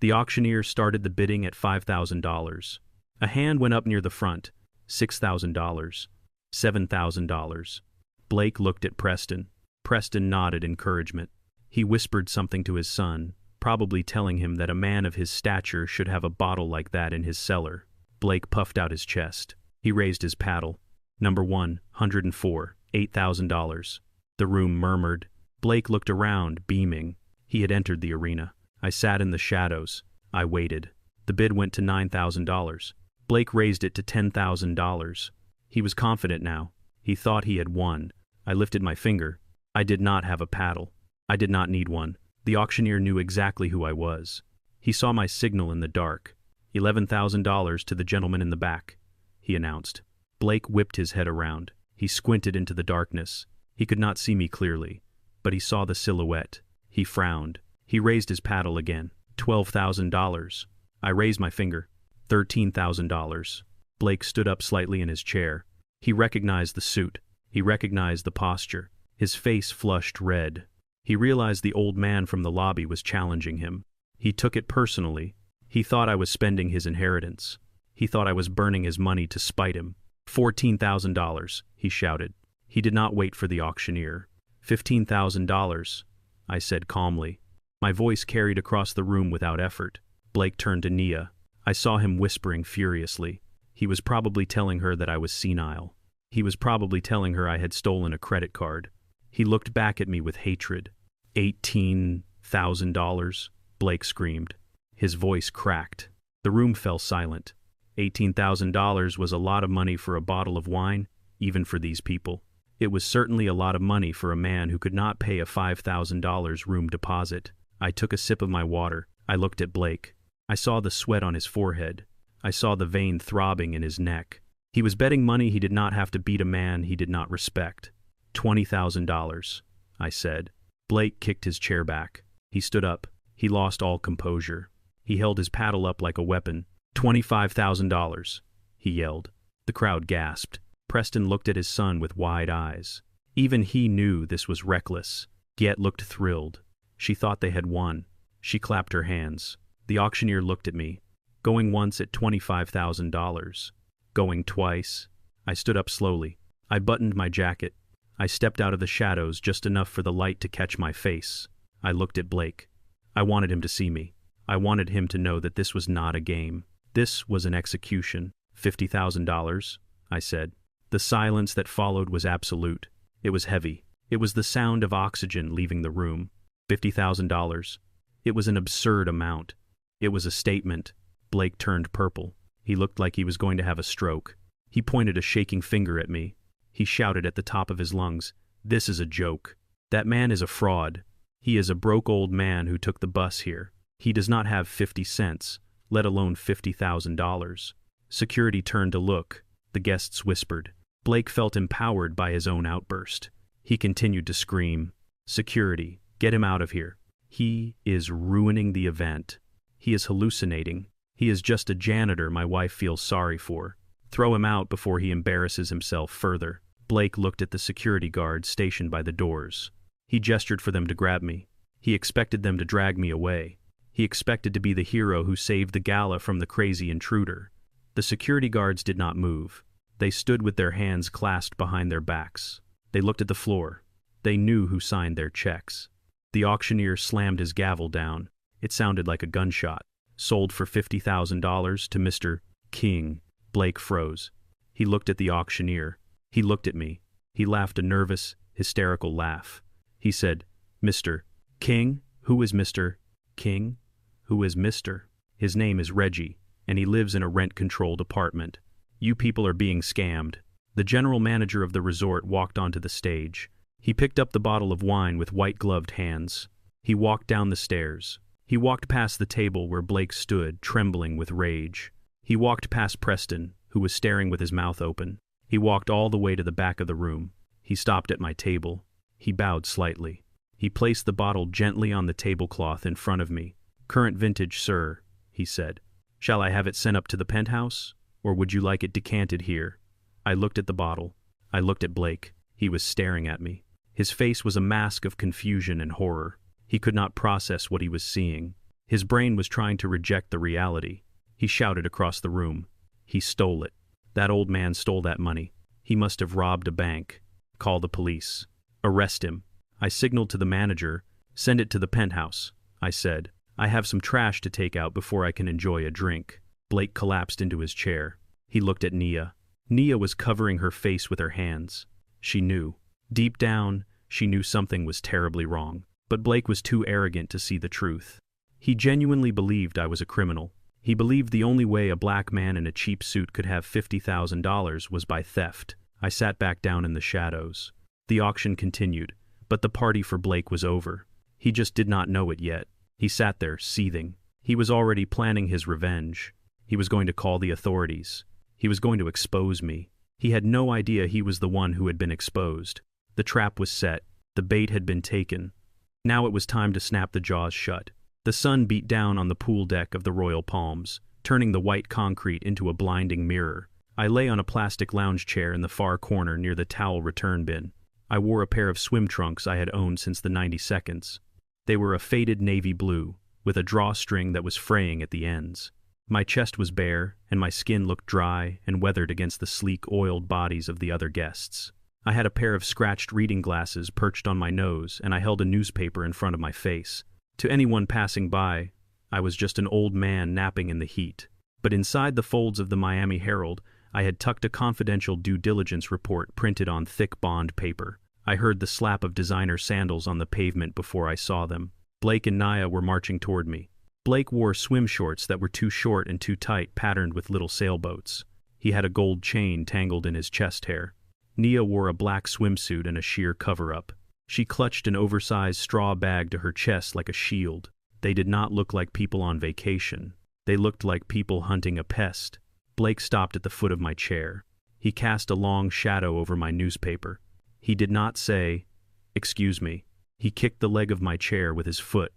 The auctioneer started the bidding at $5,000. A hand went up near the front. $6,000. $7,000. Blake looked at Preston. Preston nodded encouragement. He whispered something to his son, probably telling him that a man of his stature should have a bottle like that in his cellar. Blake puffed out his chest. He raised his paddle. Number 104, $8,000. The room murmured. Blake looked around, beaming. He had entered the arena. I sat in the shadows. I waited. The bid went to $9,000. Blake raised it to $10,000. He was confident now. He thought he had won. I lifted my finger. I did not have a paddle. I did not need one. The auctioneer knew exactly who I was. He saw my signal in the dark. $11,000 to the gentleman in the back, he announced. Blake whipped his head around. He squinted into the darkness. He could not see me clearly, but he saw the silhouette. He frowned. He raised his paddle again. $12,000. I raised my finger. $13,000. Blake stood up slightly in his chair. He recognized the suit. He recognized the posture. His face flushed red. He realized the old man from the lobby was challenging him. He took it personally. He thought I was spending his inheritance. He thought I was burning his money to spite him. $14,000, he shouted. He did not wait for the auctioneer. $15,000, I said calmly. My voice carried across the room without effort. Blake turned to Nia. I saw him whispering furiously. He was probably telling her that I was senile. He was probably telling her I had stolen a credit card. He looked back at me with hatred. $18,000, Blake screamed. His voice cracked. The room fell silent. $18,000 was a lot of money for a bottle of wine, even for these people. It was certainly a lot of money for a man who could not pay a $5,000 room deposit. I took a sip of my water. I looked at Blake. I saw the sweat on his forehead. I saw the vein throbbing in his neck. He was betting money he did not have to beat a man he did not respect. $20,000, I said. Blake kicked his chair back. He stood up. He lost all composure. He held his paddle up like a weapon. $25,000, he yelled. The crowd gasped. Preston looked at his son with wide eyes. Even he knew this was reckless, yet looked thrilled. She thought they had won. She clapped her hands. The auctioneer looked at me. Going once at $25,000. Going twice. I stood up slowly. I buttoned my jacket. I stepped out of the shadows just enough for the light to catch my face. I looked at Blake. I wanted him to see me. I wanted him to know that this was not a game. This was an execution. $50,000, I said. The silence that followed was absolute. It was heavy. It was the sound of oxygen leaving the room. $50,000. It was an absurd amount. It was a statement. Blake turned purple. He looked like he was going to have a stroke. He pointed a shaking finger at me. He shouted at the top of his lungs, "This is a joke. That man is a fraud. He is a broke old man who took the bus here. He does not have 50 cents, let alone $50,000. Security turned to look. The guests whispered. Blake felt empowered by his own outburst. He continued to scream, "Security, get him out of here. He is ruining the event. He is hallucinating. He is just a janitor my wife feels sorry for. Throw him out before he embarrasses himself further." Blake looked at the security guards stationed by the doors. He gestured for them to grab me. He expected them to drag me away. He expected to be the hero who saved the gala from the crazy intruder. The security guards did not move. They stood with their hands clasped behind their backs. They looked at the floor. They knew who signed their checks. The auctioneer slammed his gavel down. It sounded like a gunshot. Sold for $50,000 to Mr. King. Blake froze. He looked at the auctioneer. He looked at me. He laughed a nervous, hysterical laugh. He said, "Mr. King? Who is Mr. King? Who is Mr.? His name is Reggie, and he lives in a rent-controlled apartment. You people are being scammed." The general manager of the resort walked onto the stage. He picked up the bottle of wine with white-gloved hands. He walked down the stairs. He walked past the table where Blake stood, trembling with rage. He walked past Preston, who was staring with his mouth open. He walked all the way to the back of the room. He stopped at my table. He bowed slightly. He placed the bottle gently on the tablecloth in front of me. "Current vintage, sir," he said. "Shall I have it sent up to the penthouse, or would you like it decanted here?" I looked at the bottle. I looked at Blake. He was staring at me. His face was a mask of confusion and horror. He could not process what he was seeing. His brain was trying to reject the reality. He shouted across the room. "He stole it. That old man stole that money. He must have robbed a bank. Call the police. Arrest him." I signaled to the manager. "Send it to the penthouse," I said. "I have some trash to take out before I can enjoy a drink." Blake collapsed into his chair. He looked at Nia. Nia was covering her face with her hands. She knew. Deep down, she knew something was terribly wrong. But Blake was too arrogant to see the truth. He genuinely believed I was a criminal. He believed the only way a black man in a cheap suit could have $50,000 was by theft. I sat back down in the shadows. The auction continued, but the party for Blake was over. He just did not know it yet. He sat there, seething. He was already planning his revenge. He was going to call the authorities. He was going to expose me. He had no idea he was the one who had been exposed. The trap was set. The bait had been taken. Now it was time to snap the jaws shut. The sun beat down on the pool deck of the Royal Palms, turning the white concrete into a blinding mirror. I lay on a plastic lounge chair in the far corner near the towel return bin. I wore a pair of swim trunks I had owned since the 90 seconds. They were a faded navy blue, with a drawstring that was fraying at the ends. My chest was bare, and my skin looked dry and weathered against the sleek, oiled bodies of the other guests. I had a pair of scratched reading glasses perched on my nose, and I held a newspaper in front of my face. To anyone passing by, I was just an old man napping in the heat. But inside the folds of the Miami Herald, I had tucked a confidential due diligence report printed on thick bond paper. I heard the slap of designer sandals on the pavement before I saw them. Blake and Nia were marching toward me. Blake wore swim shorts that were too short and too tight, patterned with little sailboats. He had a gold chain tangled in his chest hair. Nia wore a black swimsuit and a sheer cover-up. She clutched an oversized straw bag to her chest like a shield. They did not look like people on vacation. They looked like people hunting a pest. Blake stopped at the foot of my chair. He cast a long shadow over my newspaper. He did not say, "Excuse me." He kicked the leg of my chair with his foot.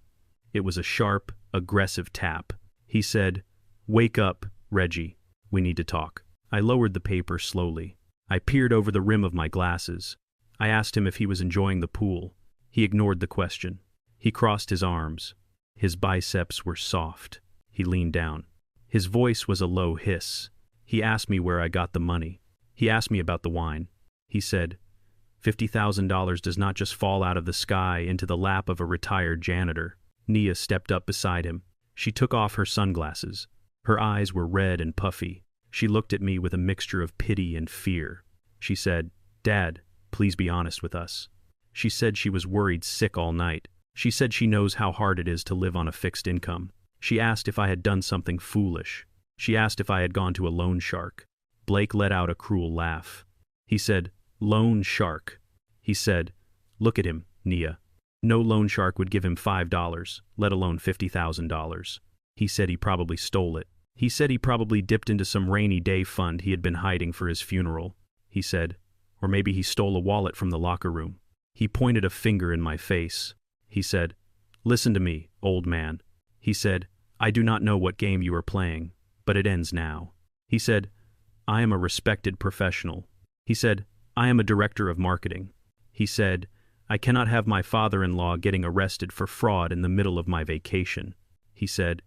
It was a sharp, aggressive tap. He said, "Wake up, Reggie. We need to talk." I lowered the paper slowly. I peered over the rim of my glasses. I asked him if he was enjoying the pool. He ignored the question. He crossed his arms. His biceps were soft. He leaned down. His voice was a low hiss. He asked me where I got the money. He asked me about the wine. He said, $50,000 does not just fall out of the sky into the lap of a retired janitor. Nia stepped up beside him. She took off her sunglasses. Her eyes were red and puffy. She looked at me with a mixture of pity and fear. She said, "Dad, please be honest with us." She said she was worried sick all night. She said she knows how hard it is to live on a fixed income. She asked if I had done something foolish. She asked if I had gone to a loan shark. Blake let out a cruel laugh. He said, "Loan shark." He said, "Look at him, Nia. No loan shark would give him $5, let alone $50,000. He said he probably stole it. He said he probably dipped into some rainy day fund he had been hiding for his funeral. He said, or maybe he stole a wallet from the locker room." He pointed a finger in my face. He said, "Listen to me, old man." He said, "I do not know what game you are playing, but it ends now." He said, "I am a respected professional." He said, "I am a director of marketing." He said, "I cannot have my father-in-law getting arrested for fraud in the middle of my vacation." He said,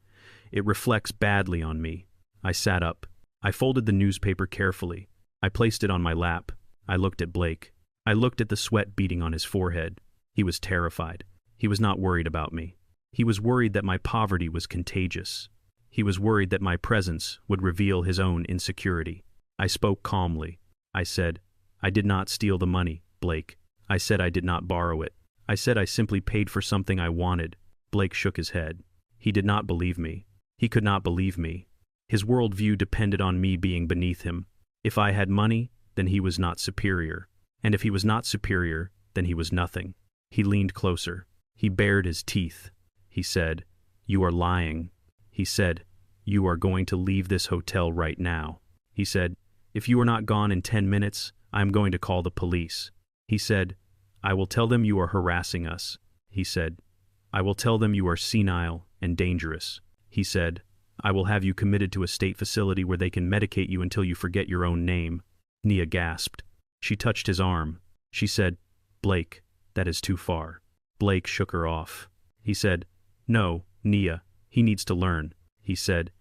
"It reflects badly on me." I sat up. I folded the newspaper carefully. I placed it on my lap. I looked at Blake. I looked at the sweat beading on his forehead. He was terrified. He was not worried about me. He was worried that my poverty was contagious. He was worried that my presence would reveal his own insecurity. I spoke calmly. I said, "I did not steal the money, Blake. I said I did not borrow it. I said I simply paid for something I wanted." Blake shook his head. He did not believe me. He could not believe me. His worldview depended on me being beneath him. If I had money, then he was not superior. And if he was not superior, then he was nothing. He leaned closer. He bared his teeth. He said, "You are lying." He said, "You are going to leave this hotel right now." He said, "If you are not gone in 10 minutes, I am going to call the police." He said, "I will tell them you are harassing us." He said, "I will tell them you are senile and dangerous." He said, "I will have you committed to a state facility where they can medicate you until you forget your own name." Nia gasped. She touched his arm. She said, "Blake, that is too far." Blake shook her off. He said, "No, Nia, he needs to learn." He said,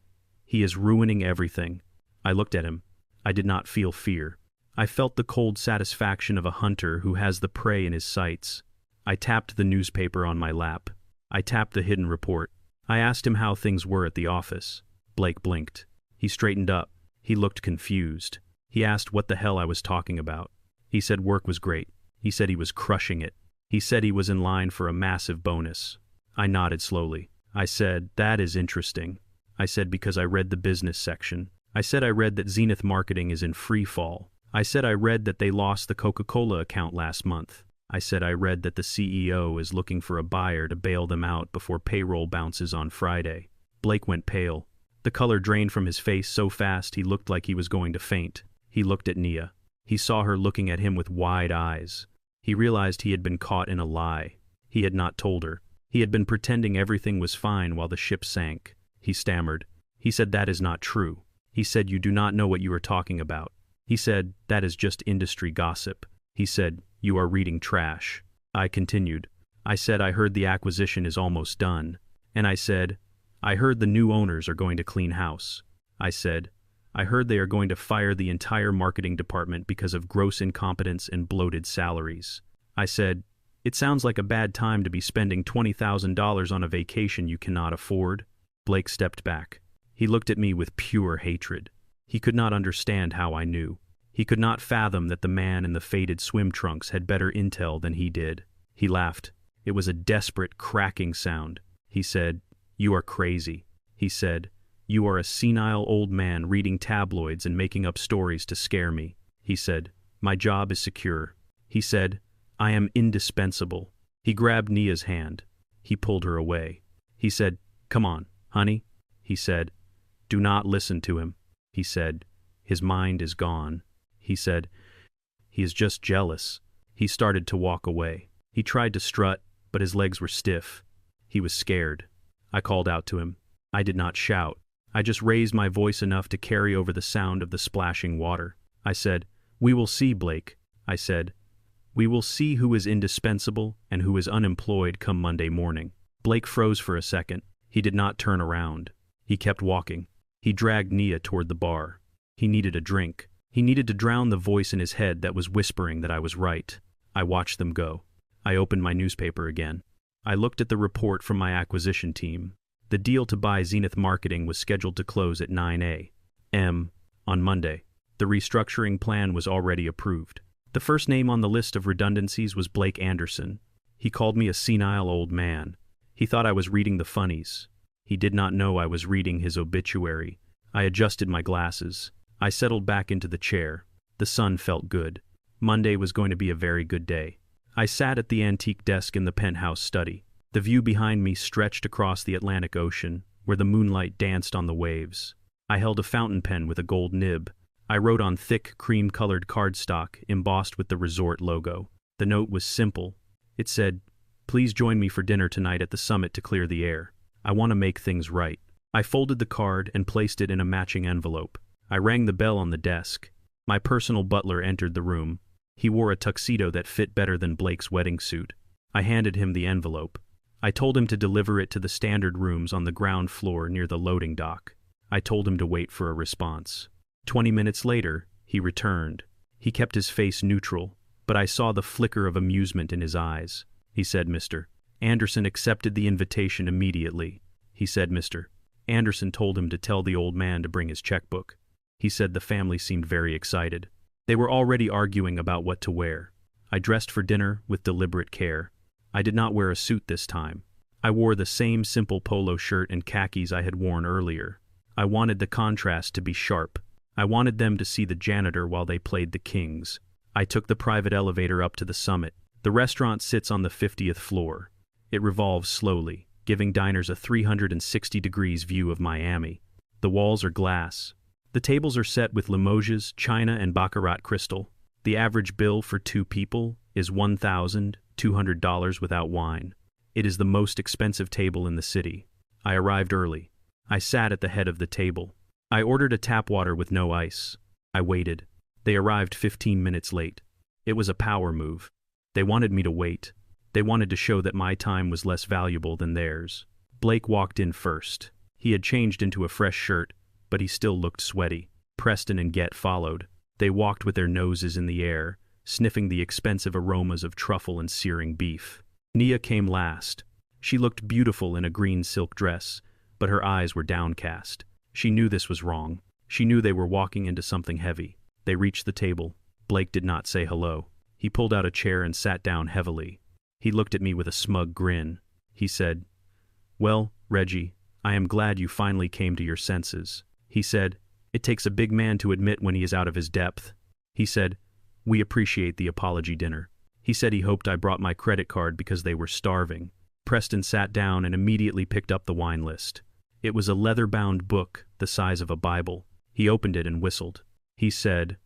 "He is ruining everything." I looked at him. I did not feel fear. I felt the cold satisfaction of a hunter who has the prey in his sights. I tapped the newspaper on my lap. I tapped the hidden report. I asked him how things were at the office. Blake blinked. He straightened up. He looked confused. He asked what the hell I was talking about. He said work was great. He said he was crushing it. He said he was in line for a massive bonus. I nodded slowly. I said, "That is interesting." I said because I read the business section. I said I read that Zenith Marketing is in free fall. I said I read that they lost the Coca-Cola account last month. I said I read that the CEO is looking for a buyer to bail them out before payroll bounces on Friday. Blake went pale. The color drained from his face so fast he looked like he was going to faint. He looked at Nia. He saw her looking at him with wide eyes. He realized he had been caught in a lie. He had not told her. He had been pretending everything was fine while the ship sank. He stammered. He said, "That is not true." He said, "You do not know what you are talking about." He said, "That is just industry gossip." He said, "You are reading trash." I continued. I said, "I heard the acquisition is almost done." And I said, "I heard the new owners are going to clean house." I said, "I heard they are going to fire the entire marketing department because of gross incompetence and bloated salaries." I said, "It sounds like a bad time to be spending $20,000 on a vacation you cannot afford." Blake stepped back. He looked at me with pure hatred. He could not understand how I knew. He could not fathom that the man in the faded swim trunks had better intel than he did. He laughed. It was a desperate, cracking sound. He said, "You are crazy." He said, "You are a senile old man reading tabloids and making up stories to scare me." He said, "My job is secure." He said, "I am indispensable." He grabbed Nia's hand. He pulled her away. He said, "Come on, honey." He said, "Do not listen to him." He said, "His mind is gone." he said. He is just jealous. He started to walk away. He tried to strut, but his legs were stiff. He was scared. I called out to him. I did not shout. I just raised my voice enough to carry over the sound of the splashing water. I said, "We will see, Blake," I said. "We will see who is indispensable and who is unemployed come Monday morning." Blake froze for a second. He did not turn around. He kept walking. He dragged Nia toward the bar. He needed a drink. He needed to drown the voice in his head that was whispering that I was right. I watched them go. I opened my newspaper again. I looked at the report from my acquisition team. The deal to buy Zenith Marketing was scheduled to close at 9 a.m. on Monday. The restructuring plan was already approved. The first name on the list of redundancies was Blake Anderson. He called me a senile old man. He thought I was reading the funnies. He did not know I was reading his obituary. I adjusted my glasses. I settled back into the chair. The sun felt good. Monday was going to be a very good day. I sat at the antique desk in the penthouse study. The view behind me stretched across the Atlantic Ocean, where the moonlight danced on the waves. I held a fountain pen with a gold nib. I wrote on thick, cream-colored cardstock embossed with the resort logo. The note was simple. It said, "Please join me for dinner tonight at the summit to clear the air. I want to make things right." I folded the card and placed it in a matching envelope. I rang the bell on the desk. My personal butler entered the room. He wore a tuxedo that fit better than Blake's wedding suit. I handed him the envelope. I told him to deliver it to the standard rooms on the ground floor near the loading dock. I told him to wait for a response. 20 minutes later, he returned. He kept his face neutral, but I saw the flicker of amusement in his eyes. He said, "Mr. Anderson accepted the invitation immediately." He said, "Mr. Anderson told him to tell the old man to bring his checkbook." He said the family seemed very excited. They were already arguing about what to wear. I dressed for dinner with deliberate care. I did not wear a suit this time. I wore the same simple polo shirt and khakis I had worn earlier. I wanted the contrast to be sharp. I wanted them to see the janitor while they played the kings. I took the private elevator up to the summit. The restaurant sits on the 50th floor. It revolves slowly, giving diners a 360 degrees view of Miami. The walls are glass. The tables are set with Limoges, china, and baccarat crystal. The average bill for 2 people is $1,200 without wine. It is the most expensive table in the city. I arrived early. I sat at the head of the table. I ordered a tap water with no ice. I waited. They arrived 15 minutes late. It was a power move. They wanted me to wait. They wanted to show that my time was less valuable than theirs. Blake walked in first. He had changed into a fresh shirt, but he still looked sweaty. Preston and Get followed. They walked with their noses in the air, sniffing the expensive aromas of truffle and searing beef. Nia came last. She looked beautiful in a green silk dress, but her eyes were downcast. She knew this was wrong. She knew they were walking into something heavy. They reached the table. Blake did not say hello. He pulled out a chair and sat down heavily. He looked at me with a smug grin. He said, "Well, Reggie, I am glad you finally came to your senses." He said, "It takes a big man to admit when he is out of his depth." He said, "We appreciate the apology dinner." He said he hoped I brought my credit card because they were starving. Preston sat down and immediately picked up the wine list. It was a leather-bound book the size of a Bible. He opened it and whistled. He said,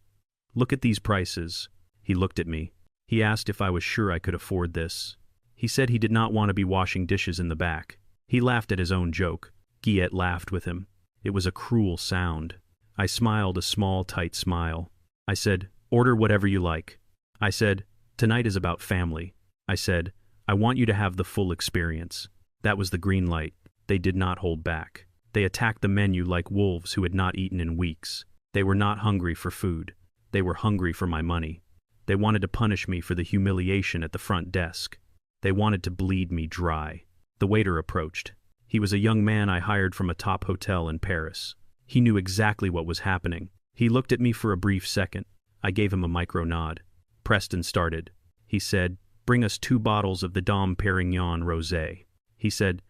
"Look at these prices." He looked at me. He asked if I was sure I could afford this. He said he did not want to be washing dishes in the back. He laughed at his own joke. Guillette laughed with him. It was a cruel sound. I smiled a small, tight smile. I said, "Order whatever you like." I said, "Tonight is about family." I said, "I want you to have the full experience." That was the green light. They did not hold back. They attacked the menu like wolves who had not eaten in weeks. They were not hungry for food. They were hungry for my money. They wanted to punish me for the humiliation at the front desk. They wanted to bleed me dry. The waiter approached. He was a young man I hired from a top hotel in Paris. He knew exactly what was happening. He looked at me for a brief second. I gave him a micro nod. Preston started. He said, "Bring us 2 bottles of the Dom Perignon Rosé." He said,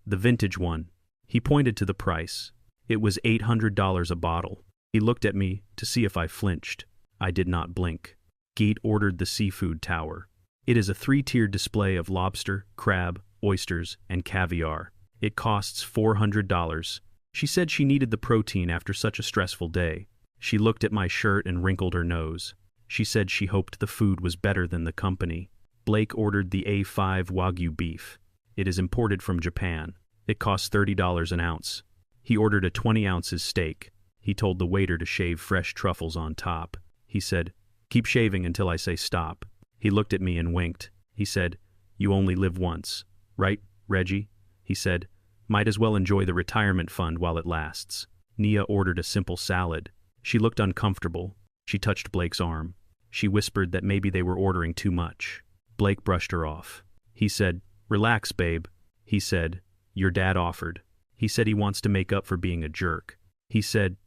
"The vintage one." He pointed to the price. It was $800 a bottle. He looked at me to see if I flinched. I did not blink. Geet ordered the seafood tower. It is a 3-tiered display of lobster, crab, oysters, and caviar. It costs $400. She said she needed the protein after such a stressful day. She looked at my shirt and wrinkled her nose. She said she hoped the food was better than the company. Blake ordered the A5 Wagyu beef. It is imported from Japan. It costs $30 an ounce. He ordered a 20 ounces steak. He told the waiter to shave fresh truffles on top. He said, "Keep shaving until I say stop." He looked at me and winked. He said, "You only live once. Right, Reggie?" He said, "Might as well enjoy the retirement fund while it lasts." Nia ordered a simple salad. She looked uncomfortable. She touched Blake's arm. She whispered that maybe they were ordering too much. Blake brushed her off. He said, "Relax, babe." He said, "Your dad offered." He said he wants to make up for being a jerk. He said,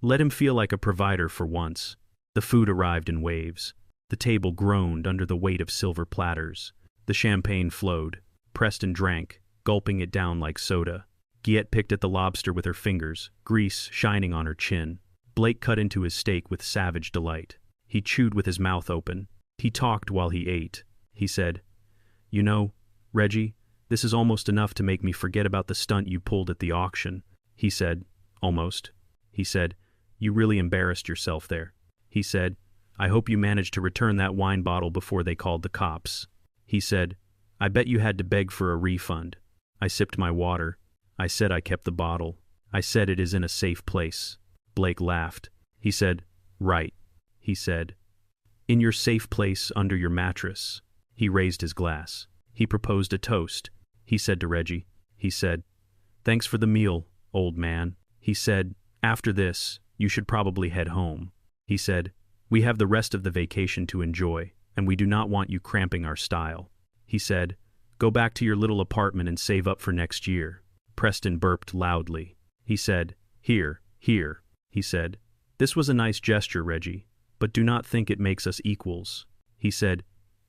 "Let him feel like a provider for once." The food arrived in waves. The table groaned under the weight of silver platters. The champagne flowed. Preston drank, gulping it down like soda. Giette picked at the lobster with her fingers, grease shining on her chin. Blake cut into his steak with savage delight. He chewed with his mouth open. He talked while he ate. He said, "You know, Reggie, this is almost enough to make me forget about the stunt you pulled at the auction." He said, "Almost." He said, "You really embarrassed yourself there." He said, "I hope you managed to return that wine bottle before they called the cops." He said, "I bet you had to beg for a refund." I sipped my water. I said I kept the bottle. I said it is in a safe place. Blake laughed. He said, "Right." He said, "In your safe place under your mattress." He raised his glass. He proposed a toast. He said to Reggie, he said, "Thanks for the meal, old man." He said, "After this, you should probably head home." He said, "We have the rest of the vacation to enjoy, and we do not want you cramping our style." He said, "Go back to your little apartment and save up for next year." Preston burped loudly. He said, "Here, here." He said, "This was a nice gesture, Reggie, but do not think it makes us equals." He said,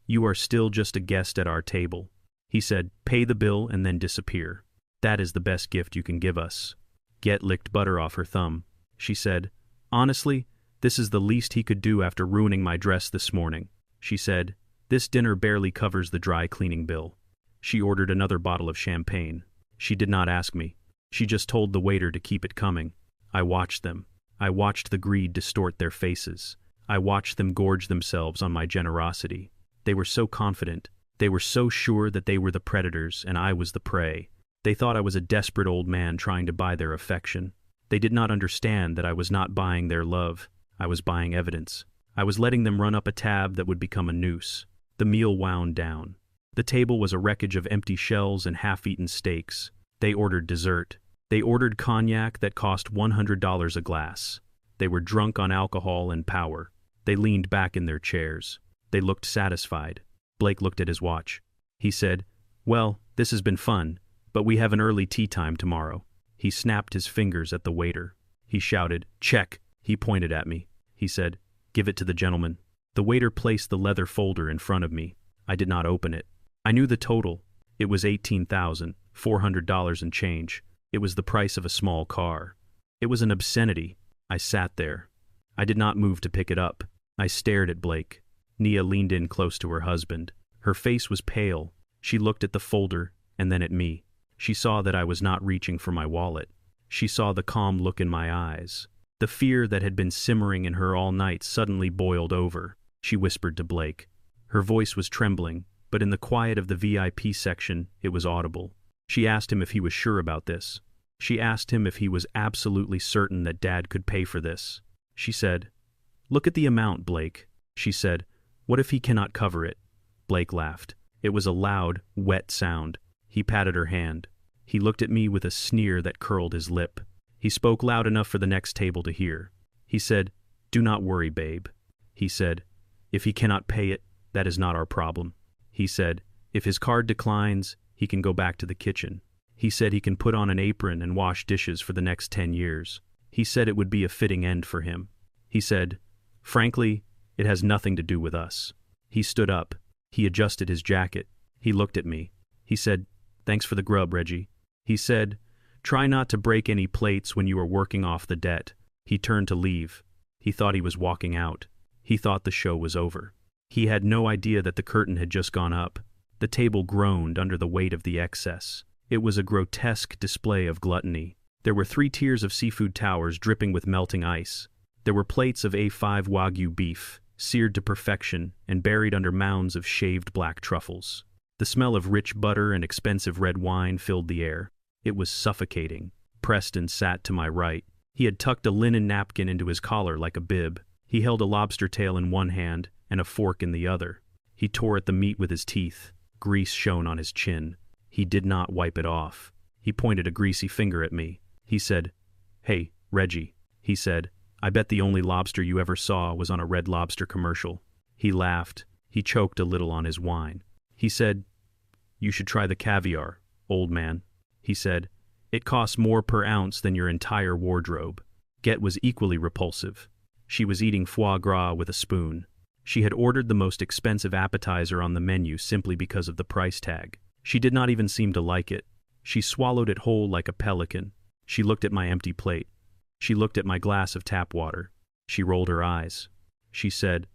"You are still just a guest at our table." He said, "Pay the bill and then disappear. That is the best gift you can give us." Giette licked butter off her thumb. She said, "Honestly, this is the least he could do after ruining my dress this morning." She said, "This dinner barely covers the dry cleaning bill." She ordered another bottle of champagne. She did not ask me. She just told the waiter to keep it coming. I watched them. I watched the greed distort their faces. I watched them gorge themselves on my generosity. They were so confident. They were so sure that they were the predators and I was the prey. They thought I was a desperate old man trying to buy their affection. They did not understand that I was not buying their love. I was buying evidence. I was letting them run up a tab that would become a noose. The meal wound down. The table was a wreckage of empty shells and half-eaten steaks. They ordered dessert. They ordered cognac that cost $100 a glass. They were drunk on alcohol and power. They leaned back in their chairs. They looked satisfied. Blake looked at his watch. He said, "Well, this has been fun, but we have an early tea time tomorrow." He snapped his fingers at the waiter. He shouted, "Check!" He pointed at me. He said, "Give it to the gentleman." The waiter placed the leather folder in front of me. I did not open it. I knew the total. It was $18,400 and change. It was the price of a small car. It was an obscenity. I sat there. I did not move to pick it up. I stared at Blake. Nia leaned in close to her husband. Her face was pale. She looked at the folder and then at me. She saw that I was not reaching for my wallet. She saw the calm look in my eyes. The fear that had been simmering in her all night suddenly boiled over. She whispered to Blake. Her voice was trembling, but in the quiet of the VIP section, it was audible. She asked him if he was sure about this. She asked him if he was absolutely certain that Dad could pay for this. She said, "Look at the amount, Blake." She said, "What if he cannot cover it?" Blake laughed. It was a loud, wet sound. He patted her hand. He looked at me with a sneer that curled his lip. He spoke loud enough for the next table to hear. He said, "Do not worry, babe." He said, "If he cannot pay it, that is not our problem." He said, "If his card declines, he can go back to the kitchen." He said he can put on an apron and wash dishes for the next 10 years. He said it would be a fitting end for him. He said, "Frankly, it has nothing to do with us." He stood up. He adjusted his jacket. He looked at me. He said, "Thanks for the grub, Reggie." He said, "Try not to break any plates when you are working off the debt." He turned to leave. He thought he was walking out. He thought the show was over. He had no idea that the curtain had just gone up. The table groaned under the weight of the excess. It was a grotesque display of gluttony. There were 3 tiers of seafood towers dripping with melting ice. There were plates of A5 Wagyu beef, seared to perfection and buried under mounds of shaved black truffles. The smell of rich butter and expensive red wine filled the air. It was suffocating. Preston sat to my right. He had tucked a linen napkin into his collar like a bib. He held a lobster tail in one hand and a fork in the other. He tore at the meat with his teeth. Grease shone on his chin. He did not wipe it off. He pointed a greasy finger at me. He said, "Hey, Reggie," he said, "I bet the only lobster you ever saw was on a Red Lobster commercial." He laughed. He choked a little on his wine. He said, "You should try the caviar, old man." He said, "It costs more per ounce than your entire wardrobe." Get was equally repulsive. She was eating foie gras with a spoon. She had ordered the most expensive appetizer on the menu simply because of the price tag. She did not even seem to like it. She swallowed it whole like a pelican. She looked at my empty plate. She looked at my glass of tap water. She rolled her eyes. She said,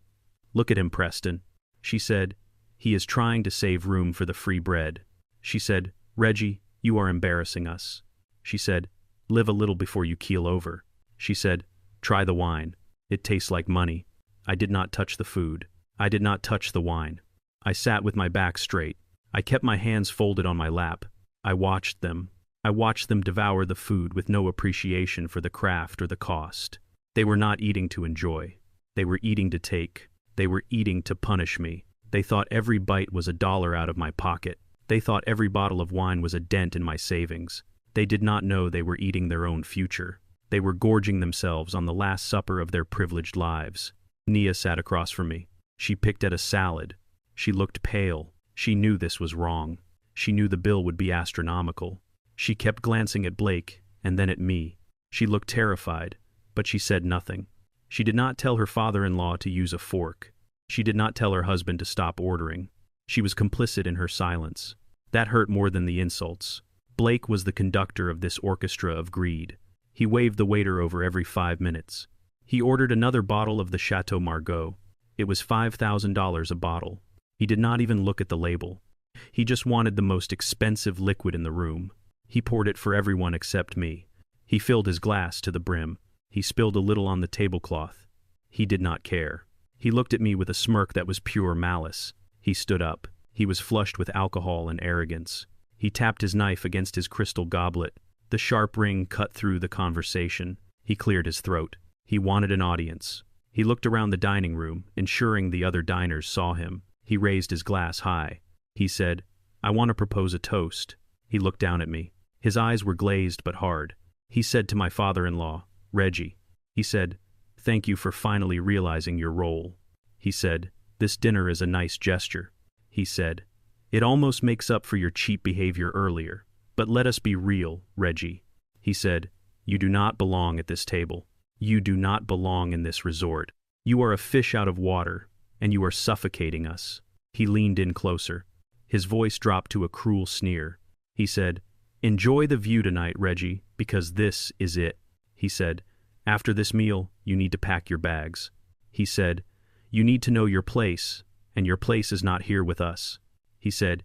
"Look at him, Preston." She said, "He is trying to save room for the free bread." She said, "Reggie, you are embarrassing us." She said, "Live a little before you keel over." She said, "Try the wine. It tastes like money." I did not touch the food. I did not touch the wine. I sat with my back straight. I kept my hands folded on my lap. I watched them. I watched them devour the food with no appreciation for the craft or the cost. They were not eating to enjoy. They were eating to take. They were eating to punish me. They thought every bite was $1 out of my pocket. They thought every bottle of wine was a dent in my savings. They did not know they were eating their own future. They were gorging themselves on the last supper of their privileged lives. Nia sat across from me. She picked at a salad. She looked pale. She knew this was wrong. She knew the bill would be astronomical. She kept glancing at Blake and then at me. She looked terrified, but she said nothing. She did not tell her father-in-law to use a fork. She did not tell her husband to stop ordering. She was complicit in her silence. That hurt more than the insults. Blake was the conductor of this orchestra of greed. He waved the waiter over every 5 minutes. He ordered another bottle of the Chateau Margaux. It was $5,000 a bottle. He did not even look at the label. He just wanted the most expensive liquid in the room. He poured it for everyone except me. He filled his glass to the brim. He spilled a little on the tablecloth. He did not care. He looked at me with a smirk that was pure malice. He stood up. He was flushed with alcohol and arrogance. He tapped his knife against his crystal goblet. The sharp ring cut through the conversation. He cleared his throat. He wanted an audience. He looked around the dining room, ensuring the other diners saw him. He raised his glass high. He said, "I want to propose a toast." He looked down at me. His eyes were glazed but hard. He said to my father-in-law, "Reggie," he said, "thank you for finally realizing your role." He said, "This dinner is a nice gesture." He said, "It almost makes up for your cheap behavior earlier. But let us be real, Reggie." He said, "You do not belong at this table. You do not belong in this resort. You are a fish out of water, and you are suffocating us." He leaned in closer. His voice dropped to a cruel sneer. He said, "Enjoy the view tonight, Reggie, because this is it." He said, "After this meal, you need to pack your bags." He said, "You need to know your place, and your place is not here with us." He said,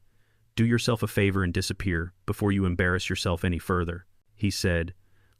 "Do yourself a favor and disappear before you embarrass yourself any further." He said,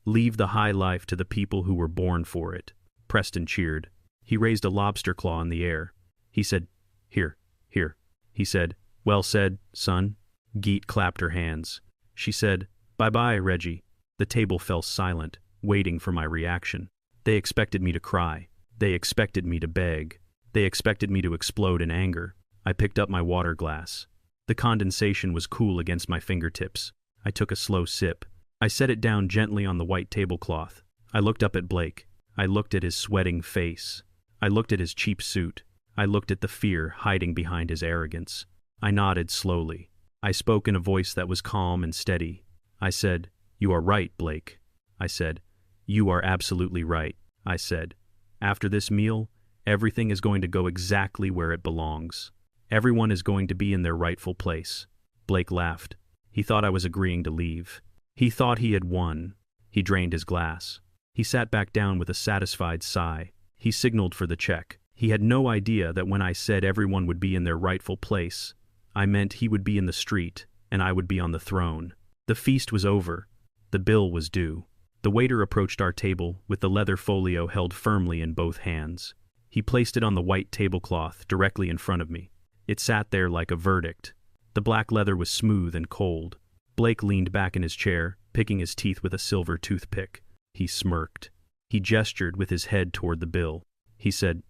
"Leave the high life to the people who were born for it." Preston cheered. He raised a lobster claw in the air. He said, "Here, here." He said, "Well said, son." Geet clapped her hands. She said, "Bye-bye, Reggie." The table fell silent, waiting for my reaction. They expected me to cry. They expected me to beg. They expected me to explode in anger. I picked up my water glass. The condensation was cool against my fingertips. I took a slow sip. I set it down gently on the white tablecloth. I looked up at Blake. I looked at his sweating face. I looked at his cheap suit. I looked at the fear hiding behind his arrogance. I nodded slowly. I spoke in a voice that was calm and steady. I said, "You are right, Blake." I said, "You are absolutely right." I said, "After this meal, everything is going to go exactly where it belongs. Everyone is going to be in their rightful place." Blake laughed. He thought I was agreeing to leave. He thought he had won. He drained his glass. He sat back down with a satisfied sigh. He signaled for the check. He had no idea that when I said everyone would be in their rightful place, I meant he would be in the street and I would be on the throne. The feast was over. The bill was due. The waiter approached our table with the leather folio held firmly in both hands. He placed it on the white tablecloth directly in front of me. It sat there like a verdict. The black leather was smooth and cold. Blake leaned back in his chair, picking his teeth with a silver toothpick. He smirked. He gestured with his head toward the bill. He said,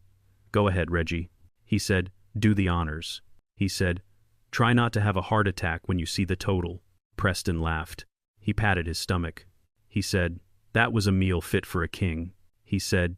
"Go ahead, Reggie." He said, "Do the honors." He said, "Try not to have a heart attack when you see the total." Preston laughed. He patted his stomach. He said, "That was a meal fit for a king." He said,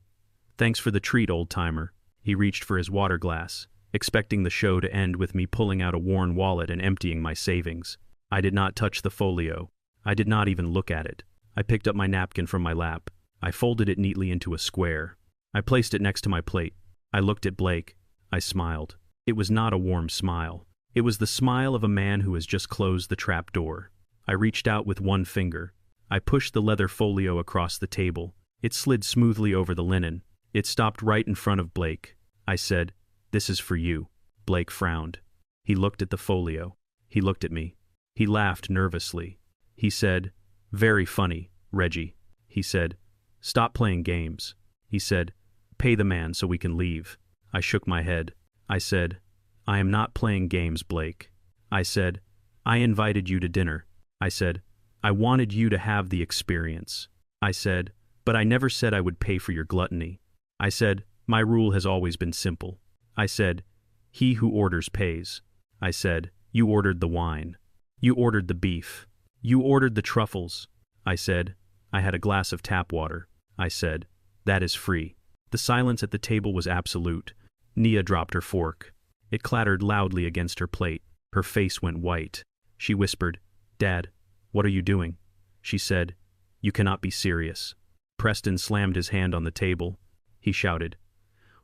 "Thanks for the treat, old-timer." He reached for his water glass, expecting the show to end with me pulling out a worn wallet and emptying my savings. I did not touch the folio. I did not even look at it. I picked up my napkin from my lap. I folded it neatly into a square. I placed it next to my plate. I looked at Blake. I smiled. It was not a warm smile. It was the smile of a man who has just closed the trap door. I reached out with one finger. I pushed the leather folio across the table. It slid smoothly over the linen. It stopped right in front of Blake. I said, "This is for you." Blake frowned. He looked at the folio. He looked at me. He laughed nervously. He said, "Very funny, Reggie." He said, "Stop playing games." He said, "Pay the man so we can leave." I shook my head. I said, "I am not playing games, Blake." I said, "I invited you to dinner." I said, "I wanted you to have the experience." I said, "But I never said I would pay for your gluttony." I said, "My rule has always been simple." I said, "He who orders pays." I said, "You ordered the wine. You ordered the beef. You ordered the truffles." I said, "I had a glass of tap water." I said, "That is free." The silence at the table was absolute. Nia dropped her fork. It clattered loudly against her plate. Her face went white. She whispered, "Dad, what are you doing?" She said, "You cannot be serious." Preston slammed his hand on the table. He shouted,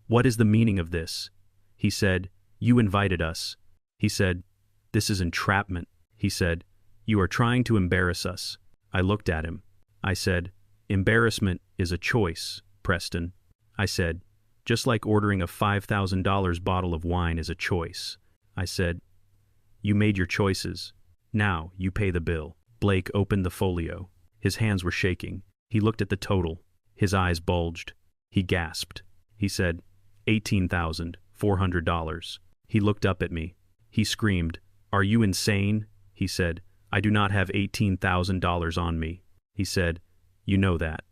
"What is the meaning of this?" He said, "You invited us." He said, "This is entrapment." He said, "You are trying to embarrass us." I looked at him. I said, "Embarrassment is a choice, Preston." I said, "Just like ordering a $5,000 bottle of wine is a choice." I said, "You made your choices. Now you pay the bill." Blake opened the folio. His hands were shaking. He looked at the total. His eyes bulged. He gasped. He said, $18,400. He looked up at me. He screamed, "Are you insane?" He said, "I do not have $18,000 on me." He said, "You know that."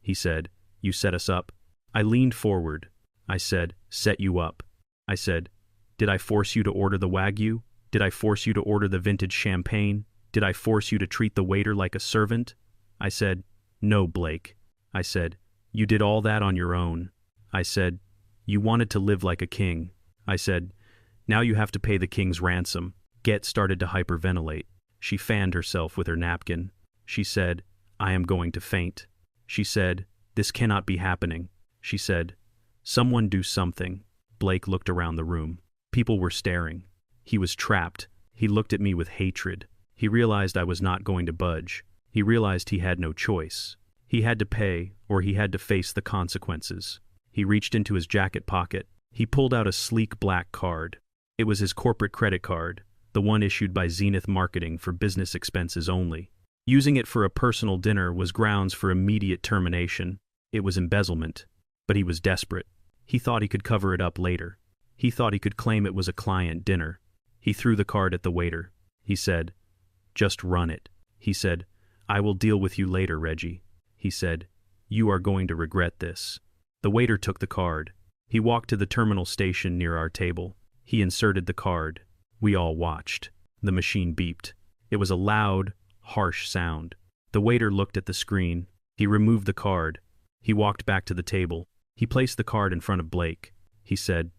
He said, "You set us up." I leaned forward. I said, "Set you up." I said, "Did I force you to order the Wagyu? Did I force you to order the vintage champagne? Did I force you to treat the waiter like a servant?" I said, "No, Blake." I said, "You did all that on your own." I said, "You wanted to live like a king." I said, "Now you have to pay the king's ransom." Get started to hyperventilate. She fanned herself with her napkin. She said, "I am going to faint." She said, "This cannot be happening." She said, "Someone do something." Blake looked around the room. People were staring. He was trapped. He looked at me with hatred. He realized I was not going to budge. He realized he had no choice. He had to pay, or he had to face the consequences. He reached into his jacket pocket. He pulled out a sleek black card. It was his corporate credit card, the one issued by Zenith Marketing for business expenses only. Using it for a personal dinner was grounds for immediate termination. It was embezzlement. But he was desperate. He thought he could cover it up later. He thought he could claim it was a client dinner. He threw the card at the waiter. He said, "Just run it." He said, "I will deal with you later, Reggie." He said, "You are going to regret this." The waiter took the card. He walked to the terminal station near our table. He inserted the card. We all watched. The machine beeped. It was a loud, harsh sound. The waiter looked at the screen. He removed the card. He walked back to the table. He placed the card in front of Blake. He said,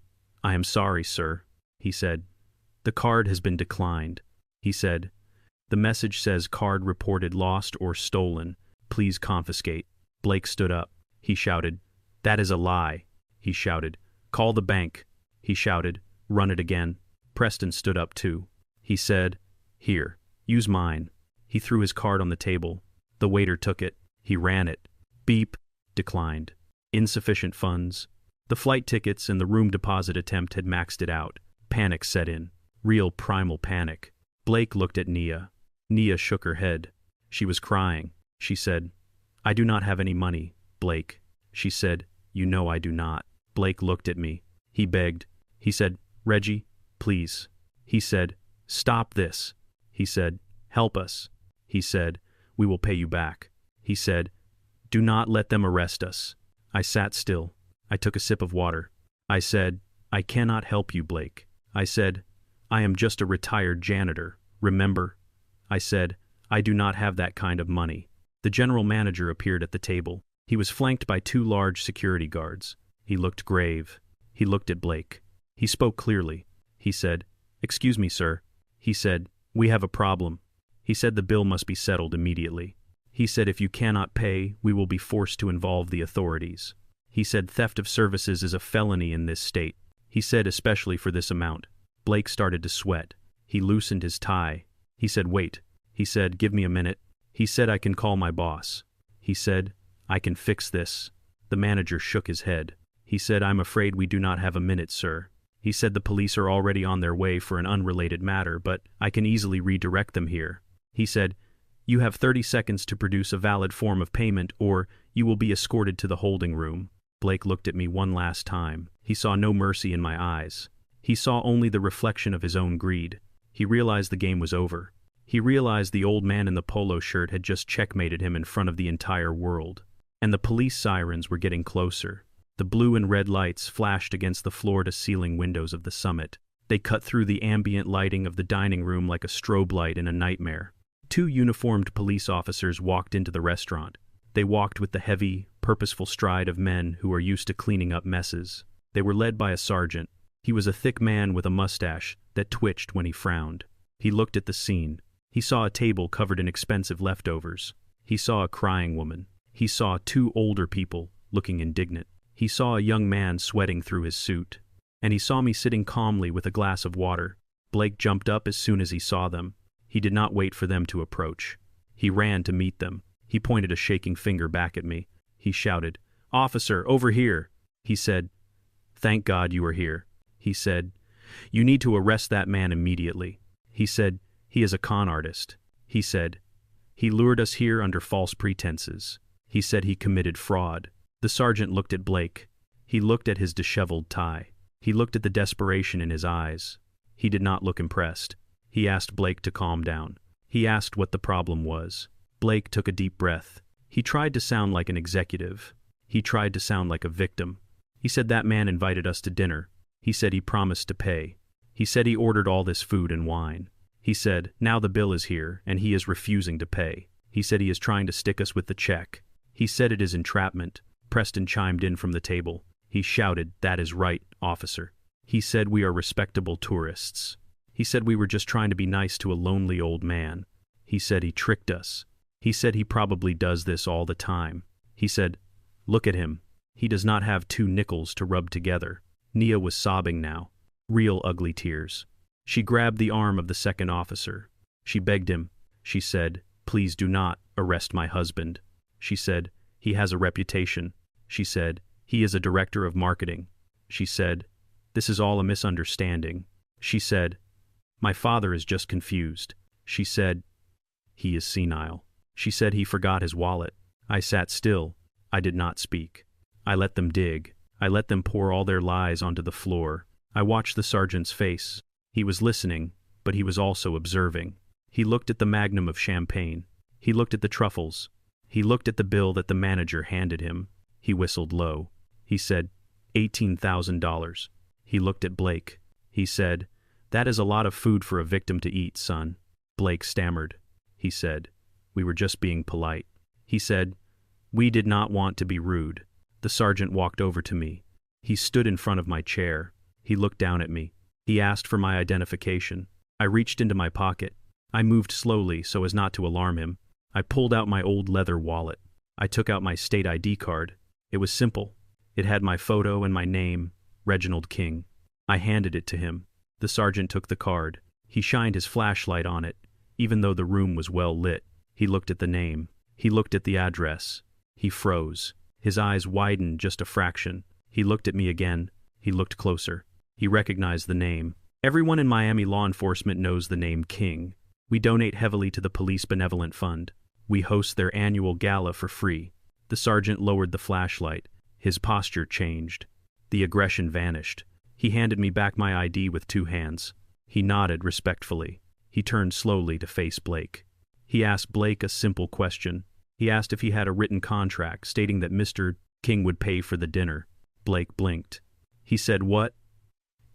"I am sorry, sir." He said, "The card has been declined." He said, "The message says card reported lost or stolen. Please confiscate." Blake stood up. He shouted, "That is a lie." He shouted, "Call the bank." He shouted, "Run it again." Preston stood up too. He said, "Here, use mine." He threw his card on the table. The waiter took it. He ran it. Beep. Declined. Insufficient funds. The flight tickets and the room deposit attempt had maxed it out. Panic set in. Real primal panic. Blake looked at Nia. Nia shook her head. She was crying. She said, I do not have any money, Blake. She said, you know I do not. Blake looked at me. He begged. He said, Reggie, please. He said, stop this. He said, help us. He said, we will pay you back. He said, do not let them arrest us. I sat still. I took a sip of water. I said, I cannot help you, Blake. I said, I am just a retired janitor, remember? I said, I do not have that kind of money. The general manager appeared at the table. He was flanked by 2 large security guards. He looked grave. He looked at Blake. He spoke clearly. He said, excuse me, sir. He said, we have a problem. He said the bill must be settled immediately. He said if you cannot pay, we will be forced to involve the authorities. He said theft of services is a felony in this state. He said especially for this amount. Blake started to sweat. He loosened his tie. He said wait. He said give me a minute. He said I can call my boss. He said I can fix this. The manager shook his head. He said I'm afraid we do not have a minute, sir. He said the police are already on their way for an unrelated matter, but I can easily redirect them here. He said, you have 30 seconds to produce a valid form of payment or you will be escorted to the holding room. Blake looked at me one last time. He saw no mercy in my eyes. He saw only the reflection of his own greed. He realized the game was over. He realized the old man in the polo shirt had just checkmated him in front of the entire world. And the police sirens were getting closer. The blue and red lights flashed against the floor-to-ceiling windows of the summit. They cut through the ambient lighting of the dining room like a strobe light in a nightmare. 2 uniformed police officers walked into the restaurant. They walked with the heavy, purposeful stride of men who are used to cleaning up messes. They were led by a sergeant. He was a thick man with a mustache that twitched when he frowned. He looked at the scene. He saw a table covered in expensive leftovers. He saw a crying woman. He saw 2 older people looking indignant. He saw a young man sweating through his suit. And he saw me sitting calmly with a glass of water. Blake jumped up as soon as he saw them. He did not wait for them to approach. He ran to meet them. He pointed a shaking finger back at me. He shouted, "Officer, over here!" He said, "Thank God you are here." He said, "You need to arrest that man immediately." He said, "He is a con artist." He said, "He lured us here under false pretenses." He said he committed fraud. The sergeant looked at Blake. He looked at his disheveled tie. He looked at the desperation in his eyes. He did not look impressed. He asked Blake to calm down. He asked what the problem was. Blake took a deep breath. He tried to sound like an executive. He tried to sound like a victim. He said that man invited us to dinner. He said he promised to pay. He said he ordered all this food and wine. He said, now the bill is here, and he is refusing to pay. He said he is trying to stick us with the check. He said it is entrapment. Preston chimed in from the table. He shouted, "That is right, officer." He said we are respectable tourists. He said we were just trying to be nice to a lonely old man. He said he tricked us. He said he probably does this all the time. He said, "Look at him. He does not have 2 nickels to rub together." Nia was sobbing now. Real ugly tears. She grabbed the arm of the second officer. She begged him. She said, "Please do not arrest my husband." She said, "He has a reputation." She said, "He is a director of marketing." She said, "This is all a misunderstanding." She said, "My father is just confused." She said, "He is senile." She said he forgot his wallet. I sat still. I did not speak. I let them dig. I let them pour all their lies onto the floor. I watched the sergeant's face. He was listening, but he was also observing. He looked at the magnum of champagne. He looked at the truffles. He looked at the bill that the manager handed him. He whistled low. He said, $18,000. He looked at Blake. He said, "That is a lot of food for a victim to eat, son." Blake stammered. He said, "We were just being polite." He said, "We did not want to be rude." The sergeant walked over to me. He stood in front of my chair. He looked down at me. He asked for my identification. I reached into my pocket. I moved slowly so as not to alarm him. I pulled out my old leather wallet. I took out my state ID card. It was simple. It had my photo and my name, Reginald King. I handed it to him. The sergeant took the card. He shined his flashlight on it, even though the room was well lit. He looked at the name. He looked at the address. He froze. His eyes widened just a fraction. He looked at me again. He looked closer. He recognized the name. Everyone in Miami law enforcement knows the name King. We donate heavily to the Police Benevolent Fund. We host their annual gala for free. The sergeant lowered the flashlight. His posture changed. The aggression vanished. He handed me back my ID with 2 hands. He nodded respectfully. He turned slowly to face Blake. He asked Blake a simple question. He asked if he had a written contract stating that Mr. King would pay for the dinner. Blake blinked. He said, "What?"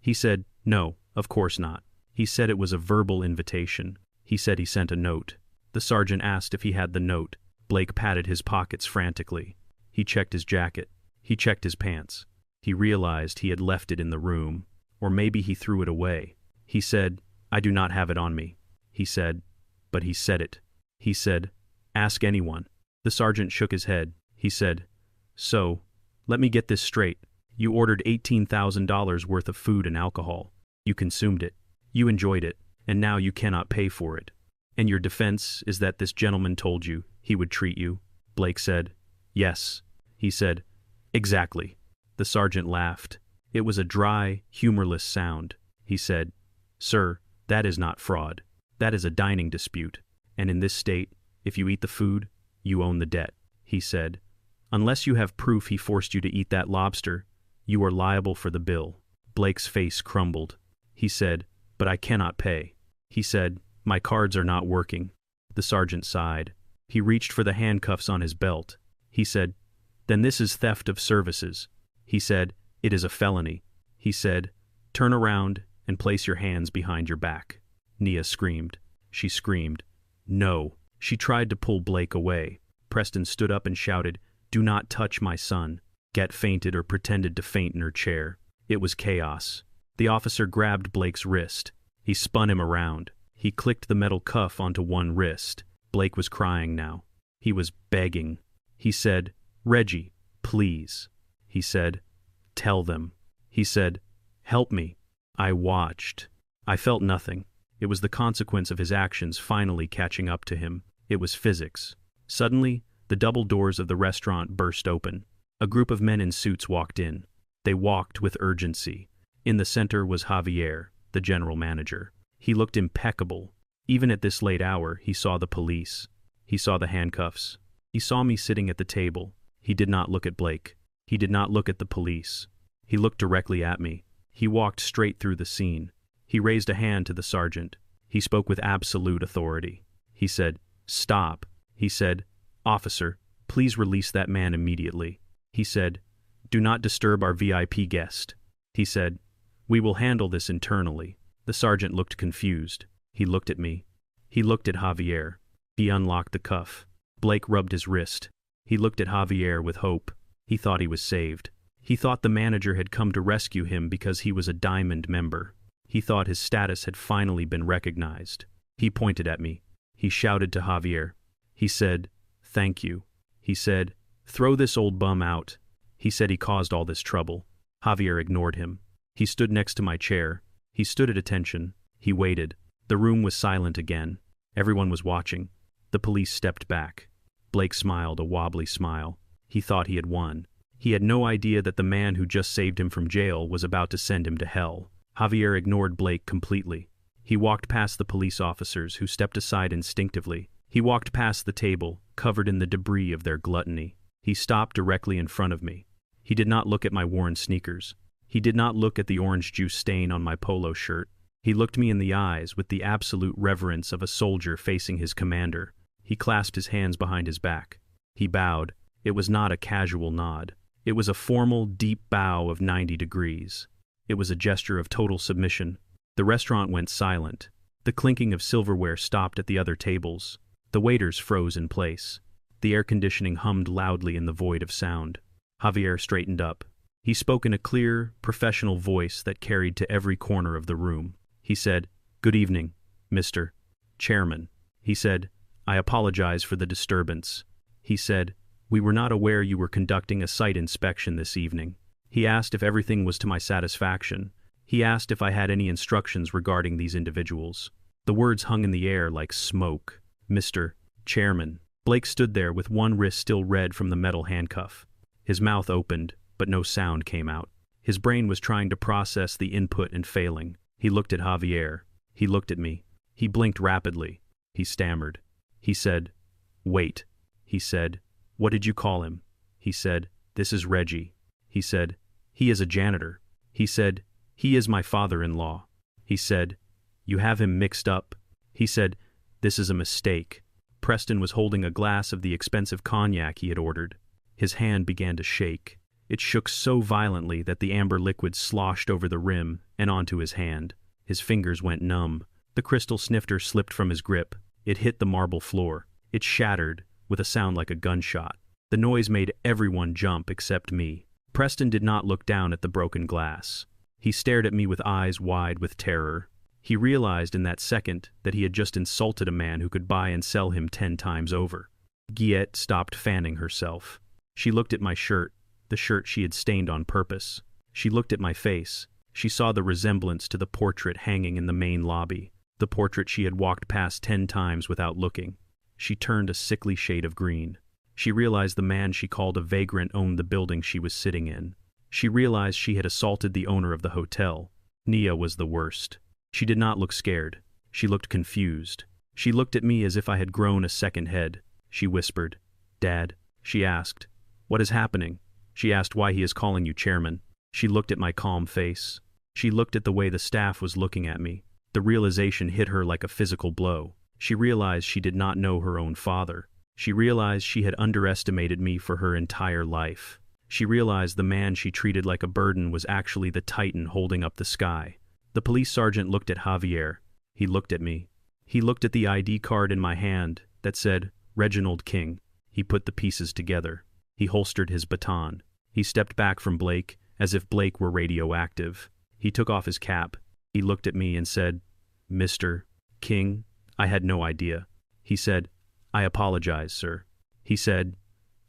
He said, "No, of course not." He said it was a verbal invitation. He said he sent a note. The sergeant asked if he had the note. Blake patted his pockets frantically. He checked his jacket. He checked his pants. He realized he had left it in the room. Or maybe he threw it away. He said, "I do not have it on me." He said, but he said it. He said, "Ask anyone." The sergeant shook his head. He said, "So, let me get this straight. You ordered $18,000 worth of food and alcohol. You consumed it. You enjoyed it. And now you cannot pay for it. And your defense is that this gentleman told you he would treat you?" Blake said, "Yes." He said, "Exactly." The sergeant laughed. It was a dry, humorless sound. He said, "Sir, that is not fraud. That is a dining dispute. And in this state, if you eat the food, you own the debt." He said, "Unless you have proof he forced you to eat that lobster, you are liable for the bill." Blake's face crumbled. He said, "But I cannot pay." He said, "My cards are not working." The sergeant sighed. He reached for the handcuffs on his belt. He said, "Then this is theft of services." He said, "It is a felony." He said, "Turn around and place your hands behind your back." Nia screamed. She screamed, "No." She tried to pull Blake away. Preston stood up and shouted, "Do not touch my son." Get fainted or pretended to faint in her chair. It was chaos. The officer grabbed Blake's wrist. He spun him around. He clicked the metal cuff onto one wrist. Blake was crying now. He was begging. He said, "Reggie, please." He said, "Tell them." He said, "Help me." I watched. I felt nothing. It was the consequence of his actions finally catching up to him. It was physics. Suddenly, the double doors of the restaurant burst open. A group of men in suits walked in. They walked with urgency. In the center was Javier, the general manager. He looked impeccable. Even at this late hour, he saw the police. He saw the handcuffs. He saw me sitting at the table. He did not look at Blake. He did not look at the police. He looked directly at me. He walked straight through the scene. He raised a hand to the sergeant. He spoke with absolute authority. He said, "Stop." He said, "Officer, please release that man immediately." He said, "Do not disturb our VIP guest." He said, "We will handle this internally." The sergeant looked confused. He looked at me. He looked at Javier. He unlocked the cuff. Blake rubbed his wrist. He looked at Javier with hope. He thought he was saved. He thought the manager had come to rescue him because he was a diamond member. He thought his status had finally been recognized. He pointed at me. He shouted to Javier. He said, "Thank you." He said, "Throw this old bum out." He said he caused all this trouble. Javier ignored him. He stood next to my chair. He stood at attention. He waited. The room was silent again. Everyone was watching. The police stepped back. Blake smiled a wobbly smile. He thought he had won. He had no idea that the man who just saved him from jail was about to send him to hell. Javier ignored Blake completely. He walked past the police officers, who stepped aside instinctively. He walked past the table, covered in the debris of their gluttony. He stopped directly in front of me. He did not look at my worn sneakers. He did not look at the orange juice stain on my polo shirt. He looked me in the eyes with the absolute reverence of a soldier facing his commander. He clasped his hands behind his back. He bowed. It was not a casual nod. It was a formal, deep bow of 90 degrees. It was a gesture of total submission. The restaurant went silent. The clinking of silverware stopped at the other tables. The waiters froze in place. The air conditioning hummed loudly in the void of sound. Javier straightened up. He spoke in a clear, professional voice that carried to every corner of the room. He said, "Good evening, Mr. Chairman." He said, "I apologize for the disturbance." He said, "We were not aware you were conducting a site inspection this evening." He asked if everything was to my satisfaction. He asked if I had any instructions regarding these individuals. The words hung in the air like smoke. "Mr. Chairman." Blake stood there with one wrist still red from the metal handcuff. His mouth opened, but no sound came out. His brain was trying to process the input and failing. He looked at Javier. He looked at me. He blinked rapidly. He stammered. He said, Wait, he said. What did you call him? He said, this is Reggie. He said, he is a janitor. He said, he is my father-in-law. He said, you have him mixed up. He said, this is a mistake. Preston was holding a glass of the expensive cognac he had ordered. His hand began to shake. It shook so violently that the amber liquid sloshed over the rim and onto his hand. His fingers went numb. The crystal snifter slipped from his grip. It hit the marble floor. It shattered with a sound like a gunshot. The noise made everyone jump except me. Preston did not look down at the broken glass. He stared at me with eyes wide with terror. He realized in that second that he had just insulted a man who could buy and sell him 10 times over. Guillette stopped fanning herself. She looked at my shirt, the shirt she had stained on purpose. She looked at my face. She saw the resemblance to the portrait hanging in the main lobby, the portrait she had walked past 10 times without looking. She turned a sickly shade of green. She realized the man she called a vagrant owned the building she was sitting in. She realized she had assaulted the owner of the hotel. Nia was the worst. She did not look scared. She looked confused. She looked at me as if I had grown a second head. She whispered, Dad. She asked, what is happening? She asked why he is calling you chairman. She looked at my calm face. She looked at the way the staff was looking at me. The realization hit her like a physical blow. She realized she did not know her own father. She realized she had underestimated me for her entire life. She realized the man she treated like a burden was actually the titan holding up the sky. The police sergeant looked at Javier. He looked at me. He looked at the ID card in my hand that said, Reginald King. He put the pieces together. He holstered his baton. He stepped back from Blake, as if Blake were radioactive. He took off his cap. He looked at me and said, Mr. King? I had no idea. He said, I apologize, sir. He said,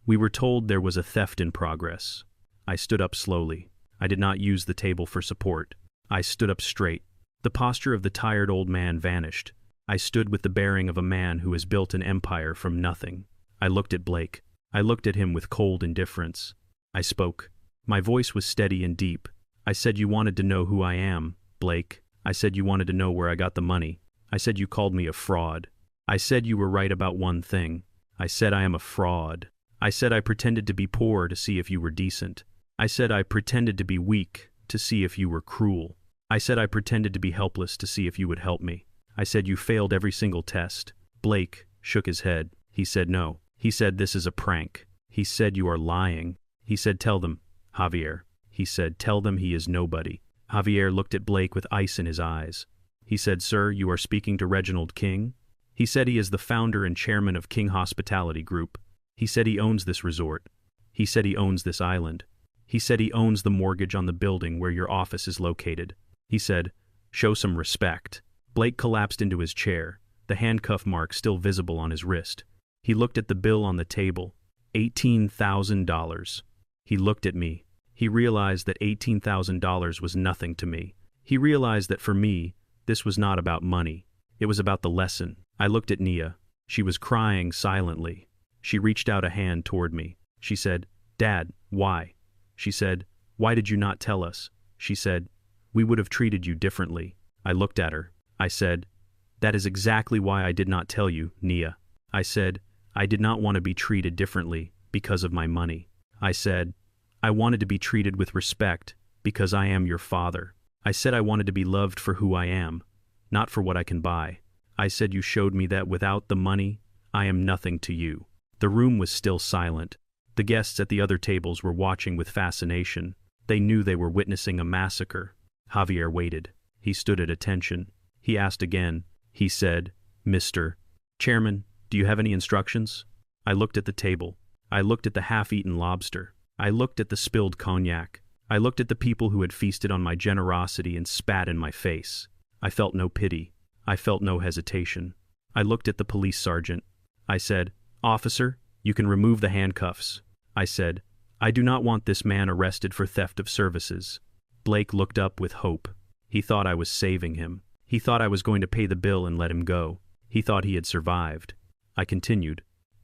we were told there was a theft in progress. I stood up slowly. I did not use the table for support. I stood up straight. The posture of the tired old man vanished. I stood with the bearing of a man who has built an empire from nothing. I looked at Blake. I looked at him with cold indifference. I spoke. My voice was steady and deep. I said you wanted to know who I am, Blake. I said you wanted to know where I got the money. I said you called me a fraud. I said you were right about one thing. I said I am a fraud. I said I pretended to be poor to see if you were decent. I said I pretended to be weak to see if you were cruel. I said I pretended to be helpless to see if you would help me. I said you failed every single test. Blake shook his head. He said no. He said this is a prank. He said you are lying. He said tell them, Javier. He said tell them he is nobody. Javier looked at Blake with ice in his eyes. He said, sir, you are speaking to Reginald King? He said he is the founder and chairman of King Hospitality Group. He said he owns this resort. He said he owns this island. He said he owns the mortgage on the building where your office is located. He said, show some respect. Blake collapsed into his chair, the handcuff mark still visible on his wrist. He looked at the bill on the table. $18,000. He looked at me. He realized that $18,000 was nothing to me. He realized that for me, this was not about money. It was about the lesson. I looked at Nia. She was crying silently. She reached out a hand toward me. She said, Dad, why? She said, why did you not tell us? She said, we would have treated you differently. I looked at her. I said, that is exactly why I did not tell you, Nia. I said, I did not want to be treated differently because of my money. I said, I wanted to be treated with respect because I am your father. I said I wanted to be loved for who I am, not for what I can buy. I said you showed me that without the money, I am nothing to you. The room was still silent. The guests at the other tables were watching with fascination. They knew they were witnessing a massacre. Javier waited. He stood at attention. He asked again. He said, Mr. Chairman, do you have any instructions? I looked at the table. I looked at the half-eaten lobster. I looked at the spilled cognac. I looked at the people who had feasted on my generosity and spat in my face. I felt no pity. I felt no hesitation. I looked at the police sergeant. I said, Officer, you can remove the handcuffs. I said, I do not want this man arrested for theft of services. Blake looked up with hope. He thought I was saving him. He thought I was going to pay the bill and let him go. He thought he had survived. I continued.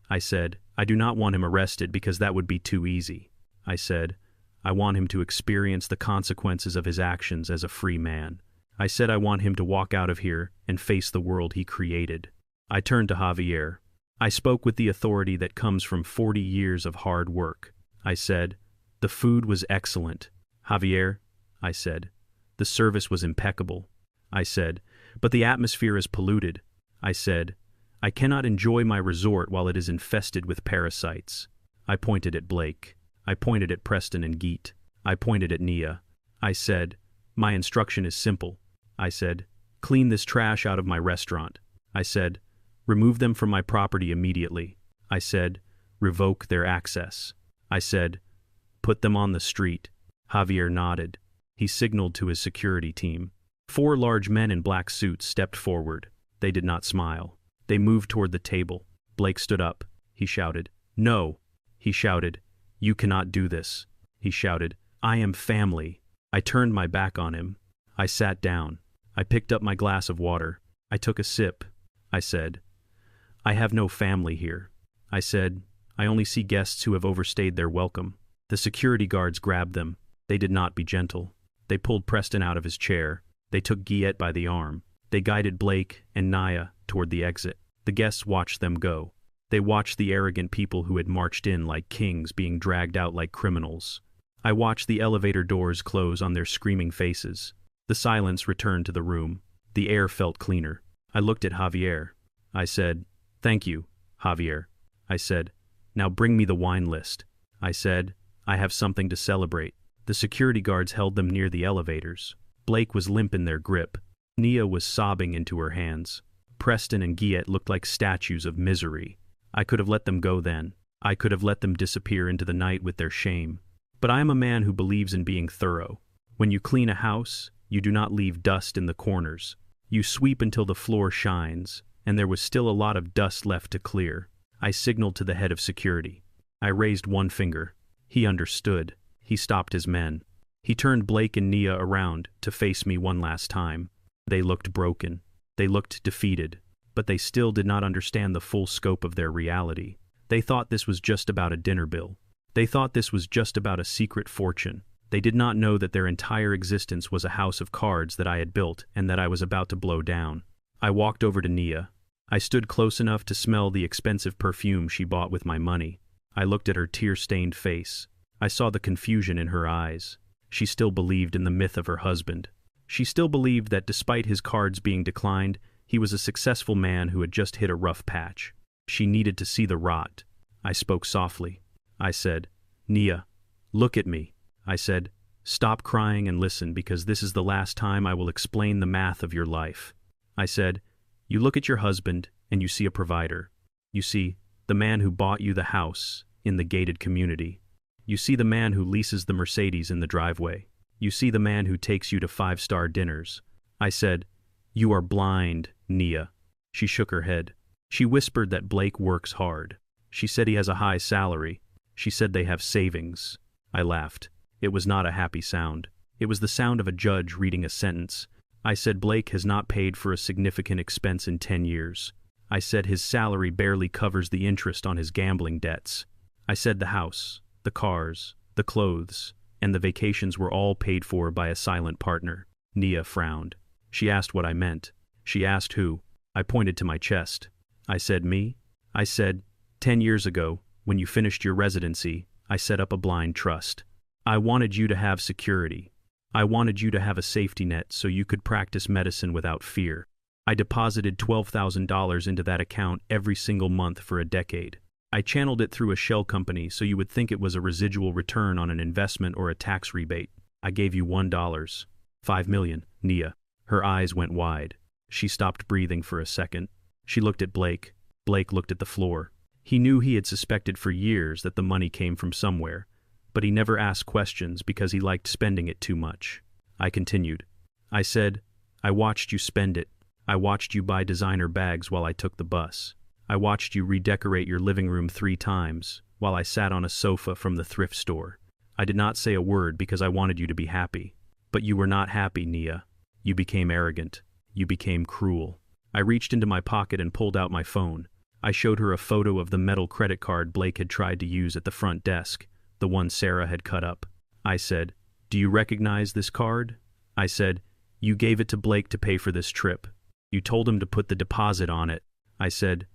I said, I do not want him arrested because that would be too easy. I said, I want him to experience the consequences of his actions as a free man. I said I want him to walk out of here and face the world he created. I turned to Javier. I spoke with the authority that comes from 40 years of hard work. I said, "The food was excellent." "Javier," I said, "the service was impeccable." I said, "But the atmosphere is polluted." I said, "I cannot enjoy my resort while it is infested with parasites." I pointed at Blake. I pointed at Preston and Geet. I pointed at Nia. I said, "My instruction is simple." I said, "Clean this trash out of my restaurant." I said, "Remove them from my property immediately." I said, "Revoke their access." I said, "Put them on the street." Javier nodded. He signaled to his security team. 4 large men in black suits stepped forward. They did not smile. They moved toward the table. Blake stood up. He shouted, "No!" He shouted, "You cannot do this." He shouted, "I am family." I turned my back on him. I sat down. I picked up my glass of water. I took a sip. I said, "I have no family here." I said, "I only see guests who have overstayed their welcome." The security guards grabbed them. They did not be gentle. They pulled Preston out of his chair. They took Guillet by the arm. They guided Blake and Nia toward the exit. The guests watched them go. They watched the arrogant people who had marched in like kings being dragged out like criminals. I watched the elevator doors close on their screaming faces. The silence returned to the room. The air felt cleaner. I looked at Javier. I said, "Thank you, Javier." I said, "Now bring me the wine list." I said, "I have something to celebrate." The security guards held them near the elevators. Blake was limp in their grip. Nia was sobbing into her hands. Preston and Guillet looked like statues of misery. I could have let them go then. I could have let them disappear into the night with their shame. But I am a man who believes in being thorough. When you clean a house, you do not leave dust in the corners. You sweep until the floor shines, and there was still a lot of dust left to clear. I signaled to the head of security. I raised one finger. He understood. He stopped his men. He turned Blake and Nia around to face me one last time. They looked broken. They looked defeated. But they still did not understand the full scope of their reality. They thought this was just about a dinner bill. They thought this was just about a secret fortune. They did not know that their entire existence was a house of cards that I had built and that I was about to blow down. I walked over to Nia. I stood close enough to smell the expensive perfume she bought with my money. I looked at her tear-stained face. I saw the confusion in her eyes. She still believed in the myth of her husband. She still believed that despite his cards being declined, he was a successful man who had just hit a rough patch. She needed to see the rot. I spoke softly. I said, "Nia, look at me." I said, "Stop crying and listen, because this is the last time I will explain the math of your life." I said, "You look at your husband and you see a provider. You see the man who bought you the house in the gated community. You see the man who leases the Mercedes in the driveway. You see the man who takes you to 5-star dinners." I said, "You are blind, Nia." She shook her head. She whispered that Blake works hard. She said he has a high salary. She said they have savings. I laughed. It was not a happy sound. It was the sound of a judge reading a sentence. I said Blake has not paid for a significant expense in 10 years. I said his salary barely covers the interest on his gambling debts. I said the house, the cars, the clothes, and the vacations were all paid for by a silent partner. Nia frowned. She asked what I meant. She asked who. I pointed to my chest. I said, "Me?" I said, 10 years ago, when you finished your residency, I set up a blind trust. I wanted you to have security. I wanted you to have a safety net so you could practice medicine without fear. I deposited $12,000 into that account every single month for a decade. I channeled it through a shell company so you would think it was a residual return on an investment or a tax rebate. I gave you $1. 5 million, Nia. Her eyes went wide. She stopped breathing for a second. She looked at Blake. Blake looked at the floor. He knew he had suspected for years that the money came from somewhere, but he never asked questions because he liked spending it too much. I continued. I said, "I watched you spend it. I watched you buy designer bags while I took the bus. I watched you redecorate your living room 3 times while I sat on a sofa from the thrift store. I did not say a word because I wanted you to be happy. But you were not happy, Nia. You became arrogant. You became cruel." I reached into my pocket and pulled out my phone. I showed her a photo of the metal credit card Blake had tried to use at the front desk, the one Sarah had cut up. I said, "Do you recognize this card?" I said, "You gave it to Blake to pay for this trip. You told him to put the deposit on it." I said,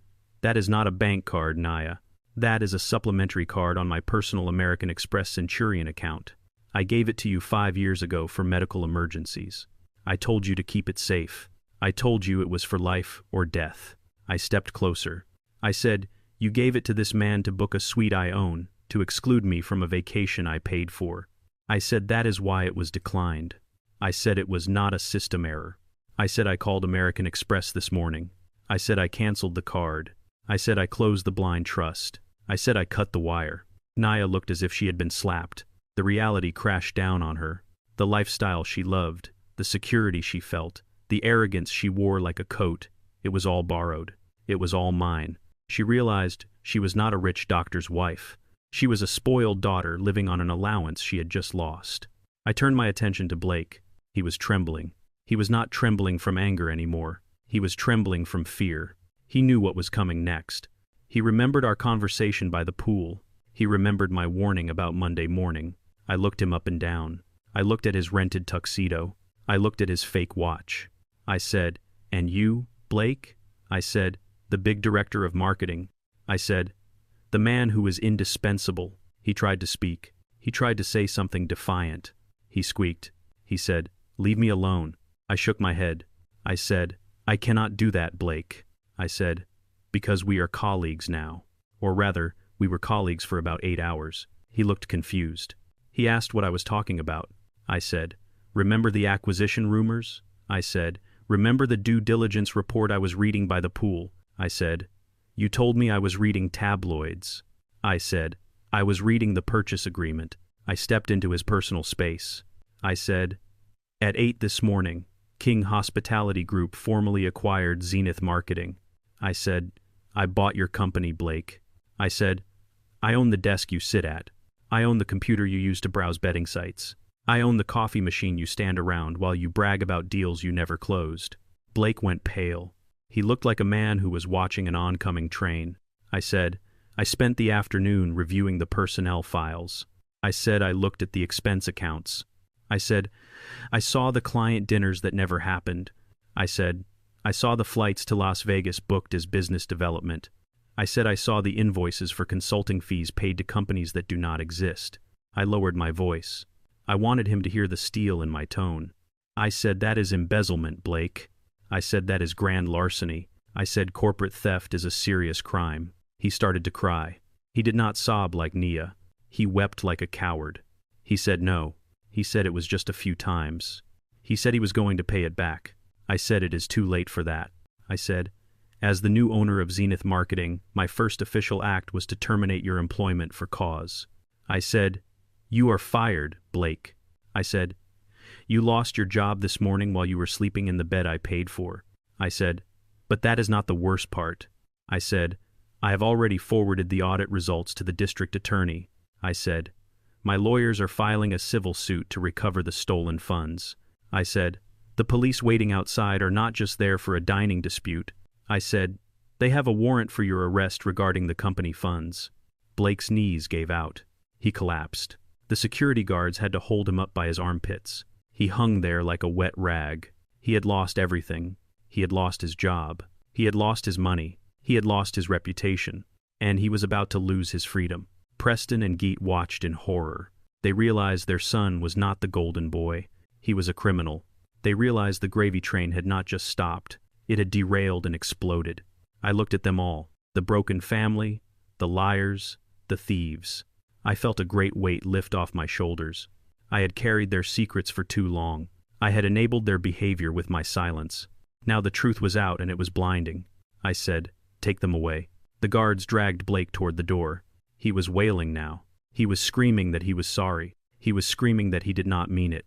That is not a bank card, Naya. That is a supplementary card on my personal American Express Centurion account. I gave it to you 5 years ago for medical emergencies. I told you to keep it safe. I told you it was for life or death. I stepped closer. I said, you gave it to this man to book a suite I own, to exclude me from a vacation I paid for. I said that is why it was declined. I said it was not a system error. I said I called American Express this morning. I said I canceled the card. I said I closed the blind trust. I said I cut the wire. Naya looked as if she had been slapped. The reality crashed down on her. The lifestyle she loved, the security she felt, the arrogance she wore like a coat, it was all borrowed. It was all mine. She realized she was not a rich doctor's wife. She was a spoiled daughter living on an allowance she had just lost. I turned my attention to Blake. He was trembling. He was not trembling from anger anymore. He was trembling from fear. He knew what was coming next. He remembered our conversation by the pool. He remembered my warning about Monday morning. I looked him up and down. I looked at his rented tuxedo. I looked at his fake watch. I said, "And you, Blake?" I said, "The big director of marketing." I said, "The man who is indispensable." He tried to speak. He tried to say something defiant. He squeaked. He said, "Leave me alone." I shook my head. I said, "I cannot do that, Blake." I said, "Because we are colleagues now." Or rather, we were colleagues for about 8 hours. He looked confused. He asked what I was talking about. I said, "Remember the acquisition rumors?" I said, "Remember the due diligence report I was reading by the pool?" I said, "You told me I was reading tabloids." I said, "I was reading the purchase agreement." I stepped into his personal space. I said, "At 8 this morning, King Hospitality Group formally acquired Zenith Marketing." I said, "I bought your company, Blake." I said, "I own the desk you sit at. I own the computer you use to browse betting sites. I own the coffee machine you stand around while you brag about deals you never closed." Blake went pale. He looked like a man who was watching an oncoming train. I said, "I spent the afternoon reviewing the personnel files." I said I looked at the expense accounts. I said, "I saw the client dinners that never happened." I said, "I saw the flights to Las Vegas booked as business development." I said I saw the invoices for consulting fees paid to companies that do not exist. I lowered my voice. I wanted him to hear the steel in my tone. I said that is embezzlement, Blake. I said that is grand larceny. I said corporate theft is a serious crime. He started to cry. He did not sob like Nia. He wept like a coward. He said no. He said it was just a few times. He said he was going to pay it back. I said it is too late for that. I said, "As the new owner of Zenith Marketing, my first official act was to terminate your employment for cause." I said, "You are fired, Blake." I said, "You lost your job this morning while you were sleeping in the bed I paid for." I said, "But that is not the worst part." I said, "I have already forwarded the audit results to the district attorney." I said, "My lawyers are filing a civil suit to recover the stolen funds." I said, "The police waiting outside are not just there for a dining dispute." I said, "They have a warrant for your arrest regarding the company funds." Blake's knees gave out. He collapsed. The security guards had to hold him up by his armpits. He hung there like a wet rag. He had lost everything. He had lost his job. He had lost his money. He had lost his reputation. And he was about to lose his freedom. Preston and Geet watched in horror. They realized their son was not the golden boy. He was a criminal. They realized the gravy train had not just stopped. It had derailed and exploded. I looked at them all, the broken family, the liars, the thieves. I felt a great weight lift off my shoulders. I had carried their secrets for too long. I had enabled their behavior with my silence. Now the truth was out and it was blinding. I said, "Take them away." The guards dragged Blake toward the door. He was wailing now. He was screaming that he was sorry. He was screaming that he did not mean it.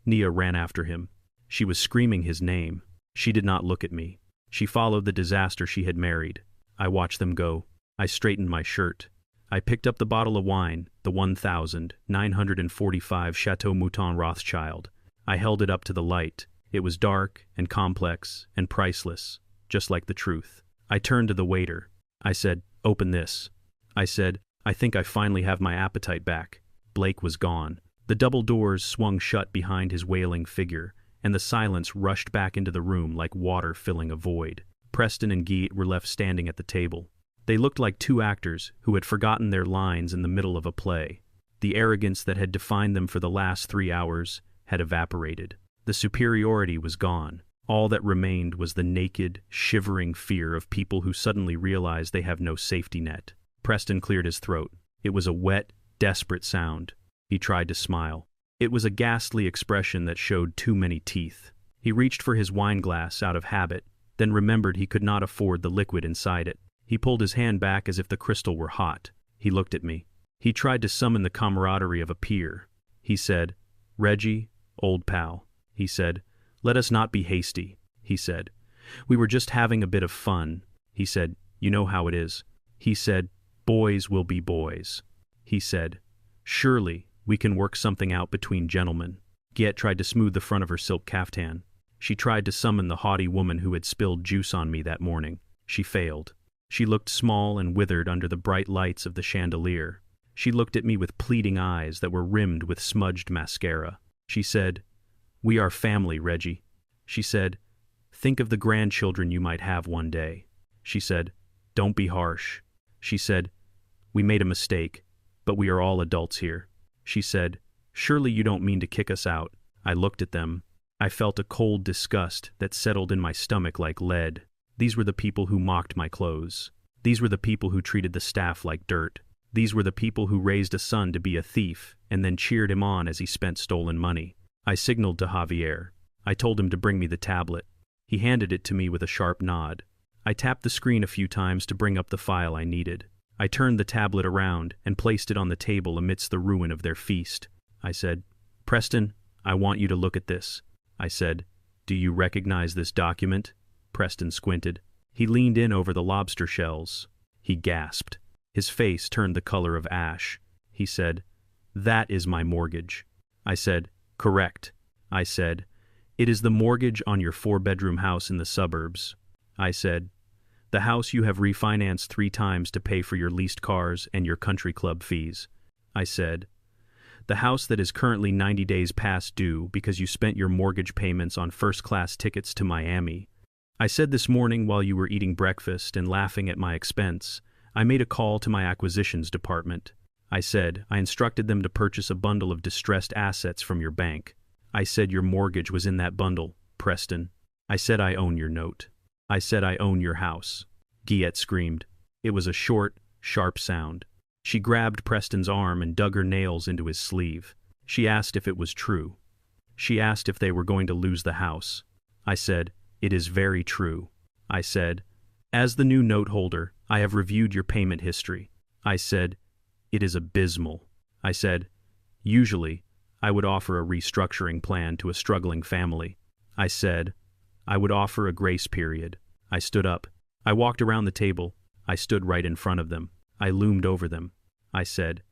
Nia ran after him. She was screaming his name. She did not look at me. She followed the disaster she had married. I watched them go. I straightened my shirt. I picked up the bottle of wine, the 1945 Chateau Mouton Rothschild. I held it up to the light. It was dark and complex and priceless, just like the truth. I turned to the waiter. I said, "Open this." I said, "I think I finally have my appetite back." Blake was gone. The double doors swung shut behind his wailing figure, and the silence rushed back into the room like water filling a void. Preston and Guy were left standing at the table. They looked like two actors who had forgotten their lines in the middle of a play. The arrogance that had defined them for the last 3 hours had evaporated. The superiority was gone. All that remained was the naked, shivering fear of people who suddenly realize they have no safety net. Preston cleared his throat. It was a wet, desperate sound. He tried to smile. It was a ghastly expression that showed too many teeth. He reached for his wine glass out of habit, then remembered he could not afford the liquid inside it. He pulled his hand back as if the crystal were hot. He looked at me. He tried to summon the camaraderie of a peer. He said, "Reggie, old pal," he said, "let us not be hasty," he said. "We were just having a bit of fun," he said. "You know how it is." He said, "Boys will be boys." He said, "Surely we can work something out between gentlemen." Giet tried to smooth the front of her silk caftan. She tried to summon the haughty woman who had spilled juice on me that morning. She failed. She looked small and withered under the bright lights of the chandelier. She looked at me with pleading eyes that were rimmed with smudged mascara. She said, "We are family, Reggie." She said, "Think of the grandchildren you might have one day." She said, "Don't be harsh." She said, "We made a mistake, but we are all adults here." She said, "Surely you don't mean to kick us out." I looked at them. I felt a cold disgust that settled in my stomach like lead. These were the people who mocked my clothes. These were the people who treated the staff like dirt. These were the people who raised a son to be a thief and then cheered him on as he spent stolen money. I signaled to Javier. I told him to bring me the tablet. He handed it to me with a sharp nod. I tapped the screen a few times to bring up the file I needed. I turned the tablet around and placed it on the table amidst the ruin of their feast. I said, "Preston, I want you to look at this." I said, "Do you recognize this document?" Preston squinted. He leaned in over the lobster shells. He gasped. His face turned the color of ash. He said, "That is my mortgage." I said, "Correct." I said, "It is the mortgage on your 4-bedroom house in the suburbs." I said, "The house you have refinanced 3 times to pay for your leased cars and your country club fees." I said, "The house that is currently 90 days past due because you spent your mortgage payments on first-class tickets to Miami." I said, "This morning while you were eating breakfast and laughing at my expense, I made a call to my acquisitions department." I said, "I instructed them to purchase a bundle of distressed assets from your bank." I said, "Your mortgage was in that bundle, Preston." I said, "I own your note." I said, "I own your house." Guillette screamed. It was a short, sharp sound. She grabbed Preston's arm and dug her nails into his sleeve. She asked if it was true. She asked if they were going to lose the house. I said, "It is very true." I said, "As the new note holder, I have reviewed your payment history." I said, "It is abysmal." I said, "Usually, I would offer a restructuring plan to a struggling family." I said, "I would offer a grace period." I stood up. I walked around the table. I stood right in front of them. I loomed over them. I said,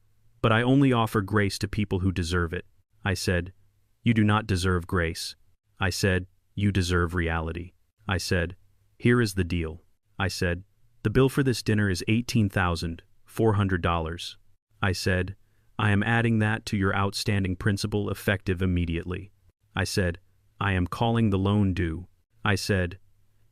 "But I only offer grace to people who deserve it." I said, "You do not deserve grace." I said, "You deserve reality." I said, "Here is the deal." I said, "The bill for this dinner is $18,400. I said, "I am adding that to your outstanding principal effective immediately." I said, "I am calling the loan due." I said,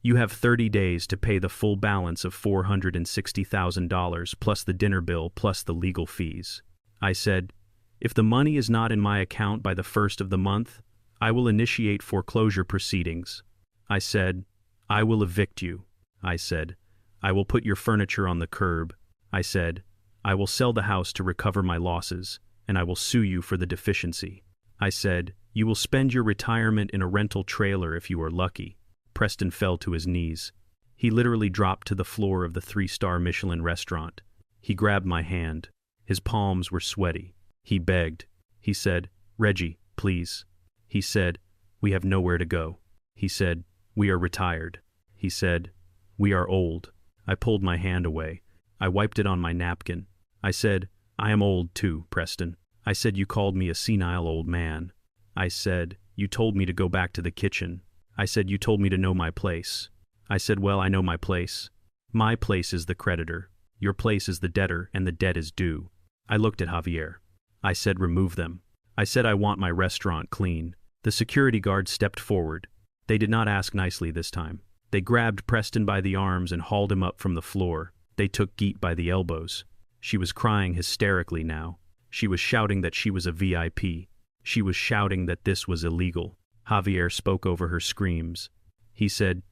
"You have 30 days to pay the full balance of $460,000 plus the dinner bill plus the legal fees." I said, "If the money is not in my account by the 1st of the month, I will initiate foreclosure proceedings." I said, "I will evict you." I said, "I will put your furniture on the curb." I said, "I will sell the house to recover my losses, and I will sue you for the deficiency." I said, "You will spend your retirement in a rental trailer if you are lucky." Preston fell to his knees. He literally dropped to the floor of the 3-star Michelin restaurant. He grabbed my hand. His palms were sweaty. He begged. He said, "Reggie, please." He said, "We have nowhere to go." He said, "We are retired." He said, "We are old." I pulled my hand away. I wiped it on my napkin. I said, "I am old too, Preston." I said, "You called me a senile old man." I said, "You told me to go back to the kitchen." I said, "You told me to know my place." I said, "Well, I know my place. My place is the creditor. Your place is the debtor, and the debt is due." I looked at Javier. I said, "Remove them." I said, "I want my restaurant clean." The security guard stepped forward. They did not ask nicely this time. They grabbed Preston by the arms and hauled him up from the floor. They took Geet by the elbows. She was crying hysterically now. She was shouting that she was a VIP. She was shouting that this was illegal. Javier spoke over her screams. He said,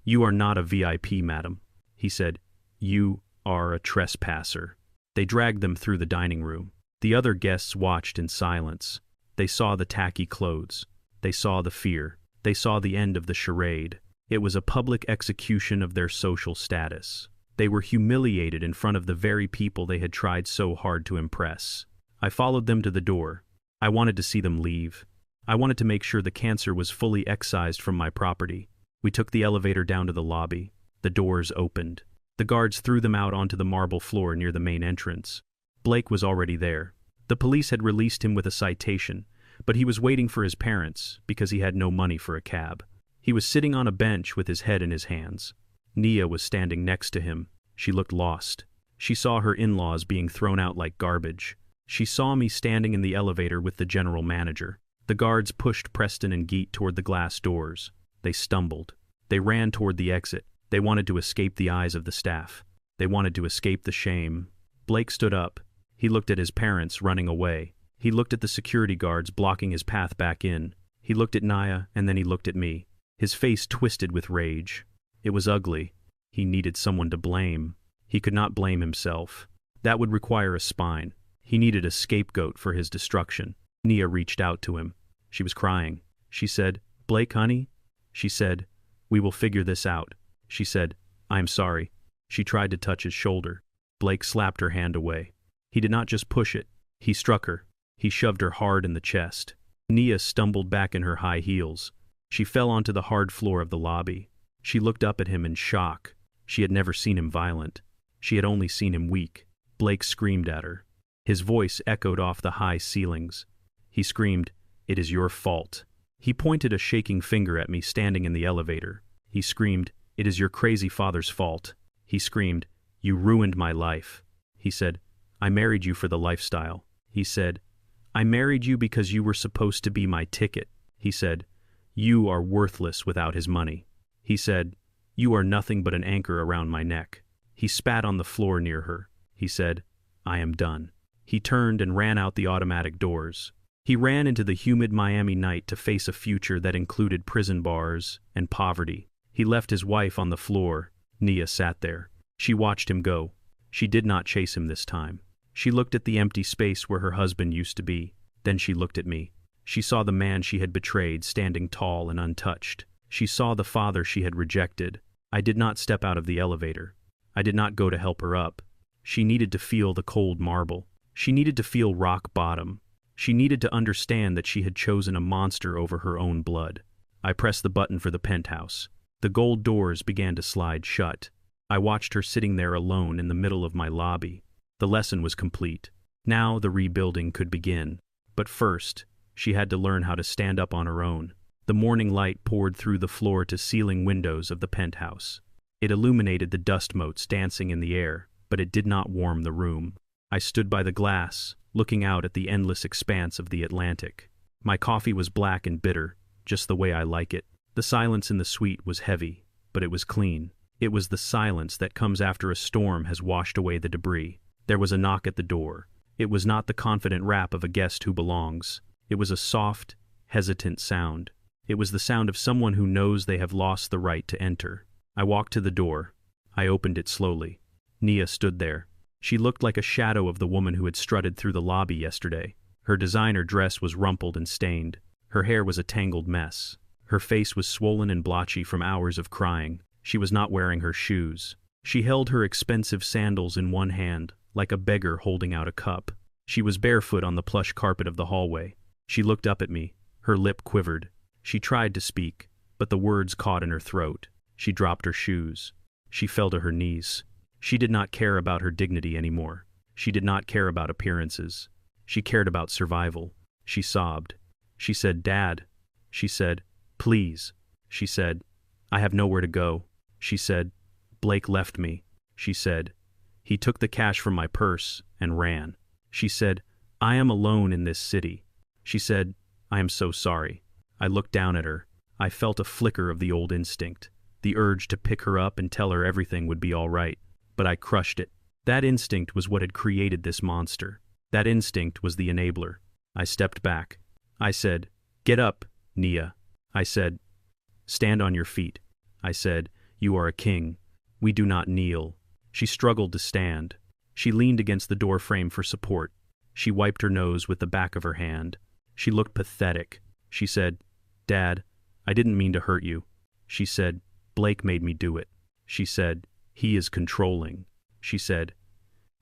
"You are not a VIP, madam." He said, "You are a trespasser." They dragged them through the dining room. The other guests watched in silence. They saw the tacky clothes. They saw the fear. They saw the end of the charade. It was a public execution of their social status. They were humiliated in front of the very people they had tried so hard to impress. I followed them to the door. I wanted to see them leave. I wanted to make sure the cancer was fully excised from my property. We took the elevator down to the lobby. The doors opened. The guards threw them out onto the marble floor near the main entrance. Blake was already there. The police had released him with a citation, but he was waiting for his parents because he had no money for a cab. He was sitting on a bench with his head in his hands. Nia was standing next to him. She looked lost. She saw her in-laws being thrown out like garbage. She saw me standing in the elevator with the general manager. The guards pushed Preston and Geet toward the glass doors. They stumbled. They ran toward the exit. They wanted to escape the eyes of the staff. They wanted to escape the shame. Blake stood up. He looked at his parents running away. He looked at the security guards blocking his path back in. He looked at Nia, and then he looked at me. His face twisted with rage. It was ugly. He needed someone to blame. He could not blame himself. That would require a spine. He needed a scapegoat for his destruction. Nia reached out to him. She was crying. She said, "Blake, honey?" She said, "We will figure this out." She said, "I'm sorry." She tried to touch his shoulder. Blake slapped her hand away. He did not just push it. He struck her. He shoved her hard in the chest. Nia stumbled back in her high heels. She fell onto the hard floor of the lobby. She looked up at him in shock. She had never seen him violent. She had only seen him weak. Blake screamed at her. His voice echoed off the high ceilings. He screamed, "It is your fault." He pointed a shaking finger at me standing in the elevator. He screamed, "It is your crazy father's fault." He screamed, "You ruined my life." He said, "I married you for the lifestyle." He said, "I married you because you were supposed to be my ticket." He said, "You are worthless without his money." He said, "You are nothing but an anchor around my neck." He spat on the floor near her. He said, "I am done." He turned and ran out the automatic doors. He ran into the humid Miami night to face a future that included prison bars and poverty. He left his wife on the floor. Nia sat there. She watched him go. She did not chase him this time. She looked at the empty space where her husband used to be. Then she looked at me. She saw the man she had betrayed standing tall and untouched. She saw the father she had rejected. I did not step out of the elevator. I did not go to help her up. She needed to feel the cold marble. She needed to feel rock bottom. She needed to understand that she had chosen a monster over her own blood. I pressed the button for the penthouse. The gold doors began to slide shut. I watched her sitting there alone in the middle of my lobby. The lesson was complete. Now the rebuilding could begin. But first, she had to learn how to stand up on her own. The morning light poured through the floor-to-ceiling windows of the penthouse. It illuminated the dust motes dancing in the air, but it did not warm the room. I stood by the glass, looking out at the endless expanse of the Atlantic. My coffee was black and bitter, just the way I like it. The silence in the suite was heavy, but it was clean. It was the silence that comes after a storm has washed away the debris. There was a knock at the door. It was not the confident rap of a guest who belongs. It was a soft, hesitant sound. It was the sound of someone who knows they have lost the right to enter. I walked to the door. I opened it slowly. Nia stood there. She looked like a shadow of the woman who had strutted through the lobby yesterday. Her designer dress was rumpled and stained. Her hair was a tangled mess. Her face was swollen and blotchy from hours of crying. She was not wearing her shoes. She held her expensive sandals in one hand, like a beggar holding out a cup. She was barefoot on the plush carpet of the hallway. She looked up at me. Her lip quivered. She tried to speak, but the words caught in her throat. She dropped her shoes. She fell to her knees. She did not care about her dignity anymore. She did not care about appearances. She cared about survival. She sobbed. She said, "Dad." She said, "Please." She said, "I have nowhere to go." She said, "Blake left me." She said, "He took the cash from my purse and ran." She said, "I am alone in this city." She said, "I am so sorry." I looked down at her. I felt a flicker of the old instinct, the urge to pick her up and tell her everything would be all right. But I crushed it. That instinct was what had created this monster. That instinct was the enabler. I stepped back. I said, "Get up, Nia." I said, "Stand on your feet." I said, "You are a king. We do not kneel." She struggled to stand. She leaned against the door frame for support. She wiped her nose with the back of her hand. She looked pathetic. She said, "Dad, I didn't mean to hurt you." She said, "Blake made me do it." She said, "He is controlling." She said,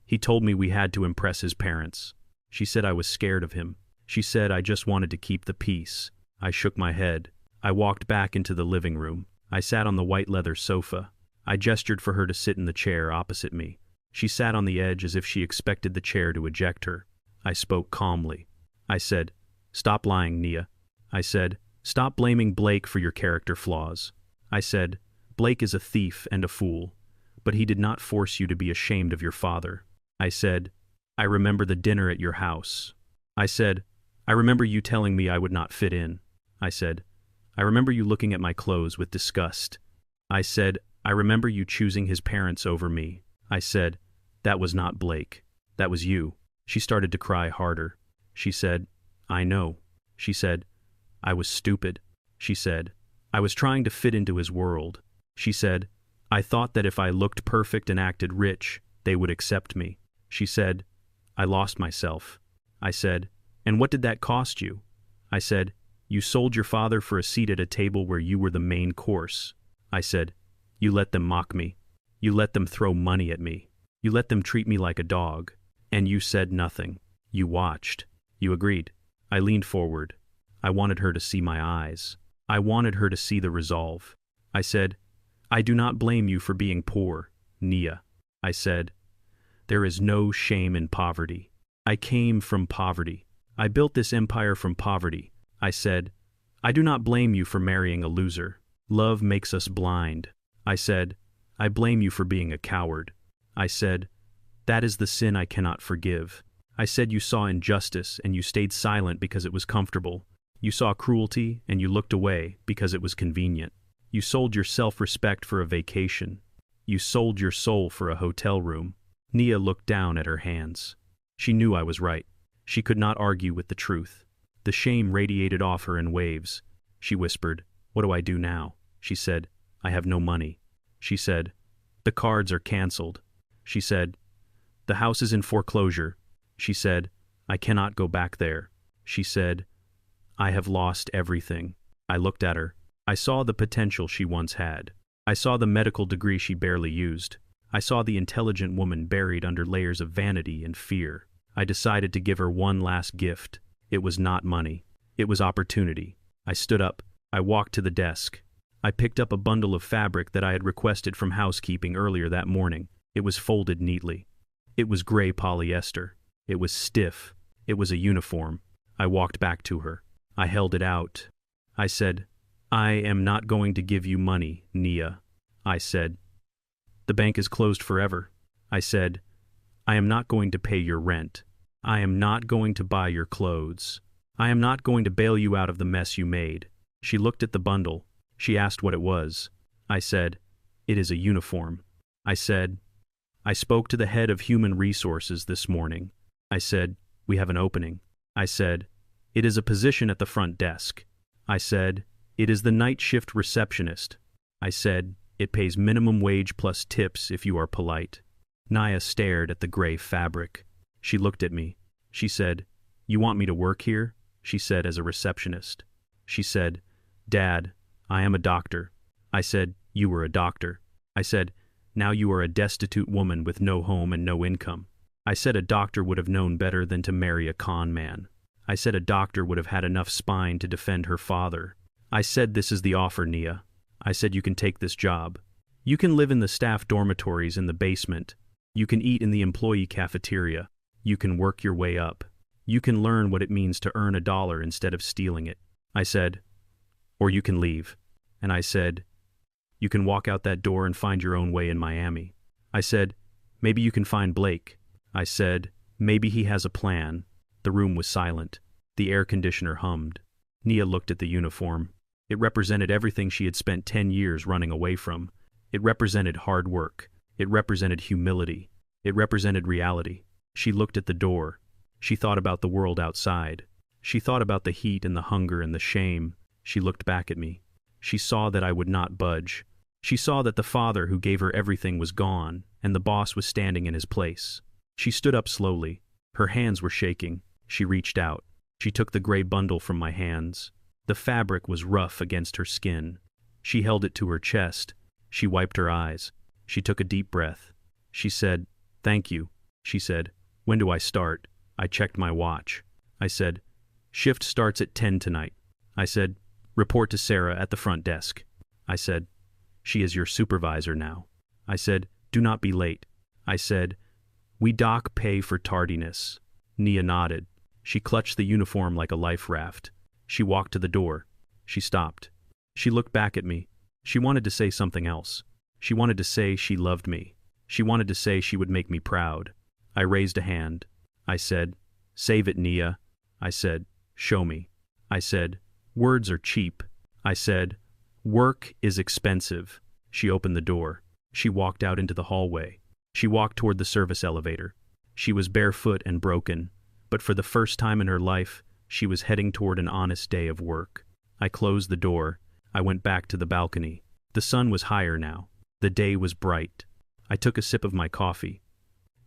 "He told me we had to impress his parents." She said I was scared of him. She said I just wanted to keep the peace. I shook my head. I walked back into the living room. I sat on the white leather sofa. I gestured for her to sit in the chair opposite me. She sat on the edge as if she expected the chair to eject her. I spoke calmly. I said, "Stop lying, Nia." I said, "Stop blaming Blake for your character flaws." I said, "Blake is a thief and a fool, but he did not force you to be ashamed of your father." I said, "I remember the dinner at your house." I said, "I remember you telling me I would not fit in." I said, "I remember you looking at my clothes with disgust." I said, "I remember you choosing his parents over me." I said, "That was not Blake. That was you." She started to cry harder. She said, "I know." She said, "I was stupid." She said, "I was trying to fit into his world." She said, "I thought that if I looked perfect and acted rich, they would accept me." She said, "I lost myself." I said, "And what did that cost you?" I said, "You sold your father for a seat at a table where you were the main course." I said, "You let them mock me. You let them throw money at me. You let them treat me like a dog. And you said nothing. You watched. You agreed." I leaned forward. I wanted her to see my eyes. I wanted her to see the resolve. I said, "I do not blame you for being poor, Nia." I said, "There is no shame in poverty. I came from poverty. I built this empire from poverty." I said, "I do not blame you for marrying a loser. Love makes us blind." I said, "I blame you for being a coward." I said, "That is the sin I cannot forgive." I said you saw injustice and you stayed silent because it was comfortable. You saw cruelty and you looked away because it was convenient. You sold your self-respect for a vacation. You sold your soul for a hotel room. Nia looked down at her hands. She knew I was right. She could not argue with the truth. The shame radiated off her in waves. She whispered, "What do I do now?" She said, "I have no money." She said, "The cards are canceled." She said, "The house is in foreclosure." She said, "I cannot go back there." She said, "I have lost everything." I looked at her. I saw the potential she once had. I saw the medical degree she barely used. I saw the intelligent woman buried under layers of vanity and fear. I decided to give her one last gift. It was not money. It was opportunity. I stood up. I walked to the desk. I picked up a bundle of fabric that I had requested from housekeeping earlier that morning. It was folded neatly. It was gray polyester. It was stiff. It was a uniform. I walked back to her. I held it out. I said, "I am not going to give you money, Nia." I said, "The bank is closed forever." I said, "I am not going to pay your rent. I am not going to buy your clothes. I am not going to bail you out of the mess you made." She looked at the bundle. She asked what it was. I said, "It is a uniform." I said, "I spoke to the head of human resources this morning." I said, "We have an opening." I said, "It is a position at the front desk." I said, "It is the night shift receptionist." I said, "It pays minimum wage plus tips if you are polite." Nia stared at the gray fabric. She looked at me. She said, "You want me to work here?" She said as a receptionist. She said, "Dad, I am a doctor." I said, "You were a doctor." I said, "Now you are a destitute woman with no home and no income." I said a doctor would have known better than to marry a con man. I said a doctor would have had enough spine to defend her father. I said, "This is the offer, Nia." I said, "You can take this job. You can live in the staff dormitories in the basement. You can eat in the employee cafeteria. You can work your way up. You can learn what it means to earn $1 instead of stealing it." I said, "Or you can leave." And I said, "You can walk out that door and find your own way in Miami." I said, "Maybe you can find Blake." I said, "Maybe he has a plan." The room was silent. The air conditioner hummed. Nia looked at the uniform. It represented everything she had spent 10 years running away from. It represented hard work. It represented humility. It represented reality. She looked at the door. She thought about the world outside. She thought about the heat and the hunger and the shame. She looked back at me. She saw that I would not budge. She saw that the father who gave her everything was gone, and the boss was standing in his place. She stood up slowly. Her hands were shaking. She reached out. She took the gray bundle from my hands. The fabric was rough against her skin. She held it to her chest. She wiped her eyes. She took a deep breath. She said, "Thank you." She said, "When do I start?" I checked my watch. I said, "Shift starts at 10 tonight." I said, "Report to Sarah at the front desk." I said, "She is your supervisor now." I said, "Do not be late." I said, "We dock pay for tardiness." Nia nodded. She clutched the uniform like a life raft. She walked to the door. She stopped. She looked back at me. She wanted to say something else. She wanted to say she loved me. She wanted to say she would make me proud. I raised a hand. I said, "Save it, Nia." I said, "Show me." I said, "Words are cheap." I said, "Work is expensive." She opened the door. She walked out into the hallway. She walked toward the service elevator. She was barefoot and broken, but for the first time in her life, she was heading toward an honest day of work. I closed the door. I went back to the balcony. The sun was higher now. The day was bright. I took a sip of my coffee.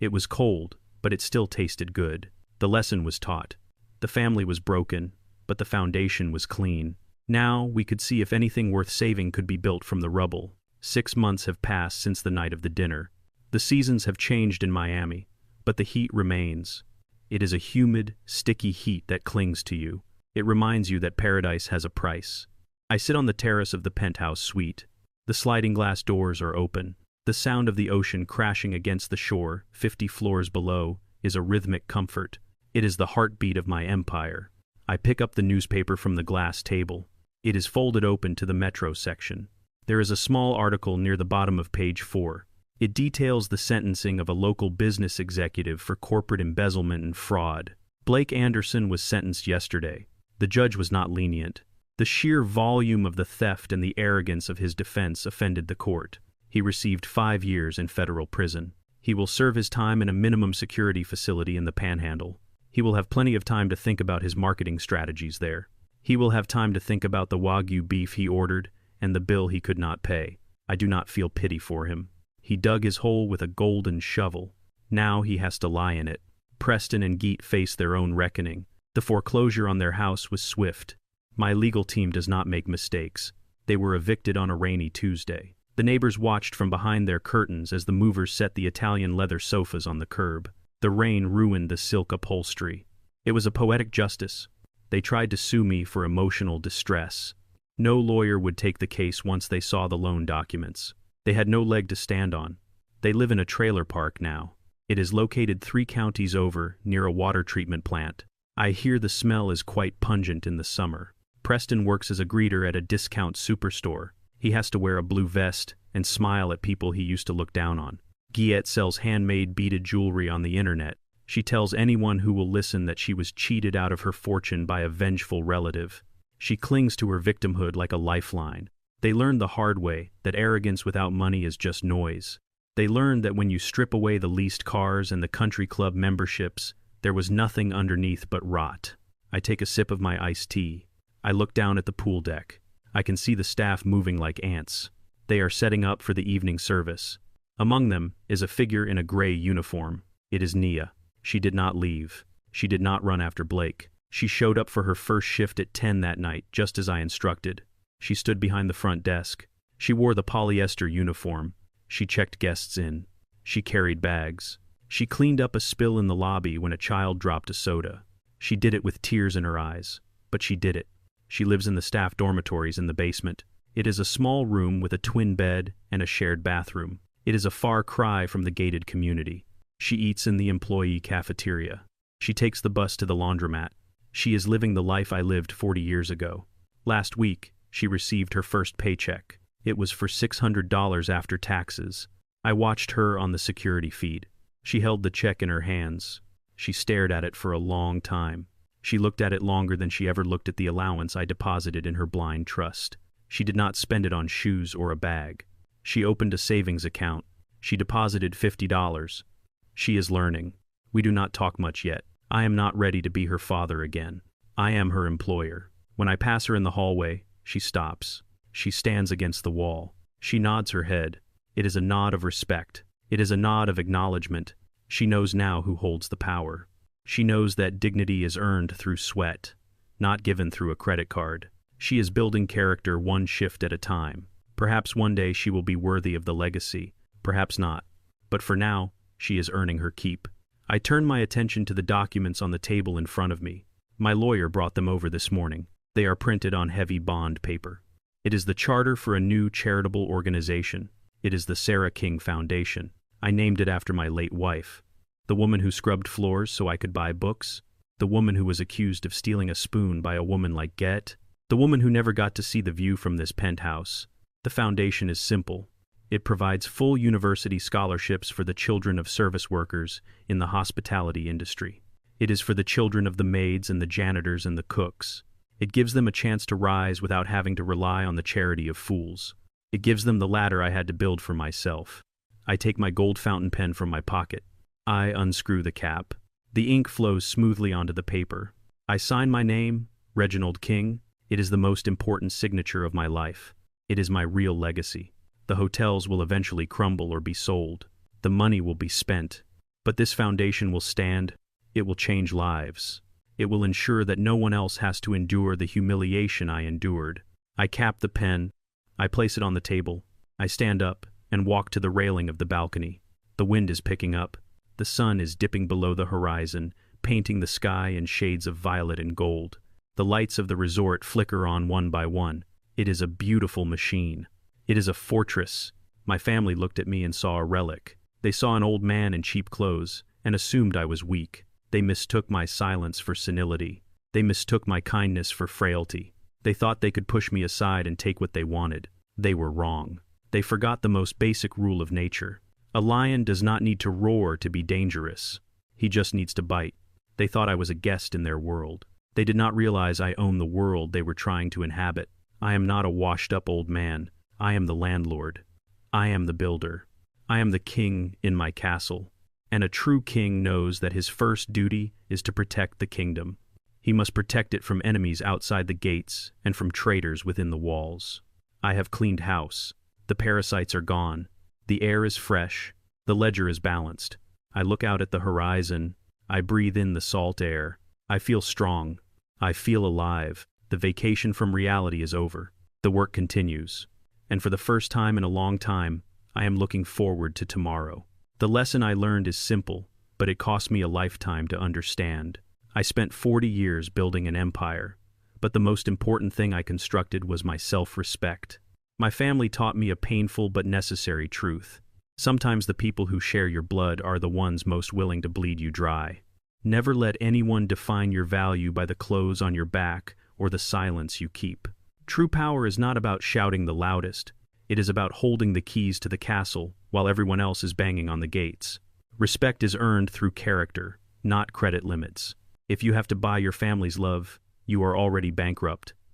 It was cold, but it still tasted good. The lesson was taught. The family was broken, but the foundation was clean. Now we could see if anything worth saving could be built from the rubble. 6 months have passed since the night of the dinner. The seasons have changed in Miami, but the heat remains. It is a humid, sticky heat that clings to you. It reminds you that paradise has a price. I sit on the terrace of the penthouse suite. The sliding glass doors are open. The sound of the ocean crashing against the shore, 50 floors below, is a rhythmic comfort. It is the heartbeat of my empire. I pick up the newspaper from the glass table. It is folded open to the Metro section. There is a small article near the bottom of page 4. It details the sentencing of a local business executive for corporate embezzlement and fraud. Blake Anderson was sentenced yesterday. The judge was not lenient. The sheer volume of the theft and the arrogance of his defense offended the court. He received 5 years in federal prison. He will serve his time in a minimum security facility in the Panhandle. He will have plenty of time to think about his marketing strategies there. He will have time to think about the Wagyu beef he ordered and the bill he could not pay. I do not feel pity for him. He dug his hole with a golden shovel. Now he has to lie in it. Preston and Geet face their own reckoning. The foreclosure on their house was swift. My legal team does not make mistakes. They were evicted on a rainy Tuesday. The neighbors watched from behind their curtains as the movers set the Italian leather sofas on the curb. The rain ruined the silk upholstery. It was a poetic justice. They tried to sue me for emotional distress. No lawyer would take the case once they saw the loan documents. They had no leg to stand on. They live in a trailer park now. It is located 3 counties over, near a water treatment plant. I hear the smell is quite pungent in the summer. Preston works as a greeter at a discount superstore. He has to wear a blue vest and smile at people he used to look down on. Guillette sells handmade beaded jewelry on the internet. She tells anyone who will listen that she was cheated out of her fortune by a vengeful relative. She clings to her victimhood like a lifeline. They learned the hard way that arrogance without money is just noise. They learned that when you strip away the leased cars and the country club memberships, there was nothing underneath but rot. I take a sip of my iced tea. I look down at the pool deck. I can see the staff moving like ants. They are setting up for the evening service. Among them is a figure in a gray uniform. It is Nia. She did not leave. She did not run after Blake. She showed up for her first shift at 10 that night, just as I instructed. She stood behind the front desk. She wore the polyester uniform. She checked guests in. She carried bags. She cleaned up a spill in the lobby when a child dropped a soda. She did it with tears in her eyes, but she did it. She lives in the staff dormitories in the basement. It is a small room with a twin bed and a shared bathroom. It is a far cry from the gated community. She eats in the employee cafeteria. She takes the bus to the laundromat. She is living the life I lived 40 years ago. Last week, she received her first paycheck. It was for $600 after taxes. I watched her on the security feed. She held the check in her hands. She stared at it for a long time. She looked at it longer than she ever looked at the allowance I deposited in her blind trust. She did not spend it on shoes or a bag. She opened a savings account. She deposited $50. She is learning. We do not talk much yet. I am not ready to be her father again. I am her employer. When I pass her in the hallway, she stops. She stands against the wall. She nods her head. It is a nod of respect. It is a nod of acknowledgement. She knows now who holds the power. She knows that dignity is earned through sweat, not given through a credit card. She is building character one shift at a time. Perhaps one day she will be worthy of the legacy. Perhaps not. But for now, she is earning her keep. I turn my attention to the documents on the table in front of me. My lawyer brought them over this morning. They are printed on heavy bond paper. It is the charter for a new charitable organization. It is the Sarah King Foundation. I named it after my late wife. The woman who scrubbed floors so I could buy books. The woman who was accused of stealing a spoon by a woman like Get. The woman who never got to see the view from this penthouse. The foundation is simple. It provides full university scholarships for the children of service workers in the hospitality industry. It is for the children of the maids and the janitors and the cooks. It gives them a chance to rise without having to rely on the charity of fools. It gives them the ladder I had to build for myself. I take my gold fountain pen from my pocket. I unscrew the cap. The ink flows smoothly onto the paper. I sign my name, Reginald King. It is the most important signature of my life. It is my real legacy. The hotels will eventually crumble or be sold. The money will be spent. But this foundation will stand. It will change lives. It will ensure that no one else has to endure the humiliation I endured. I cap the pen. I place it on the table. I stand up and walk to the railing of the balcony. The wind is picking up. The sun is dipping below the horizon, painting the sky in shades of violet and gold. The lights of the resort flicker on one by one. It is a beautiful machine. It is a fortress. My family looked at me and saw a relic. They saw an old man in cheap clothes and assumed I was weak. They mistook my silence for senility. They mistook my kindness for frailty. They thought they could push me aside and take what they wanted. They were wrong. They forgot the most basic rule of nature. A lion does not need to roar to be dangerous. He just needs to bite. They thought I was a guest in their world. They did not realize I own the world they were trying to inhabit. I am not a washed-up old man. I am the landlord. I am the builder. I am the king in my castle. And a true king knows that his first duty is to protect the kingdom. He must protect it from enemies outside the gates and from traitors within the walls. I have cleaned house. The parasites are gone. The air is fresh. The ledger is balanced. I look out at the horizon. I breathe in the salt air. I feel strong. I feel alive. The vacation from reality is over. The work continues. And for the first time in a long time, I am looking forward to tomorrow. The lesson I learned is simple, but it cost me a lifetime to understand. I spent 40 years building an empire, but the most important thing I constructed was my self-respect. My family taught me a painful but necessary truth. Sometimes the people who share your blood are the ones most willing to bleed you dry. Never let anyone define your value by the clothes on your back or the silence you keep. True power is not about shouting the loudest. It is about holding the keys to the castle while everyone else is banging on the gates. Respect is earned through character, not credit limits. If you have to buy your family's love, you are already bankrupt.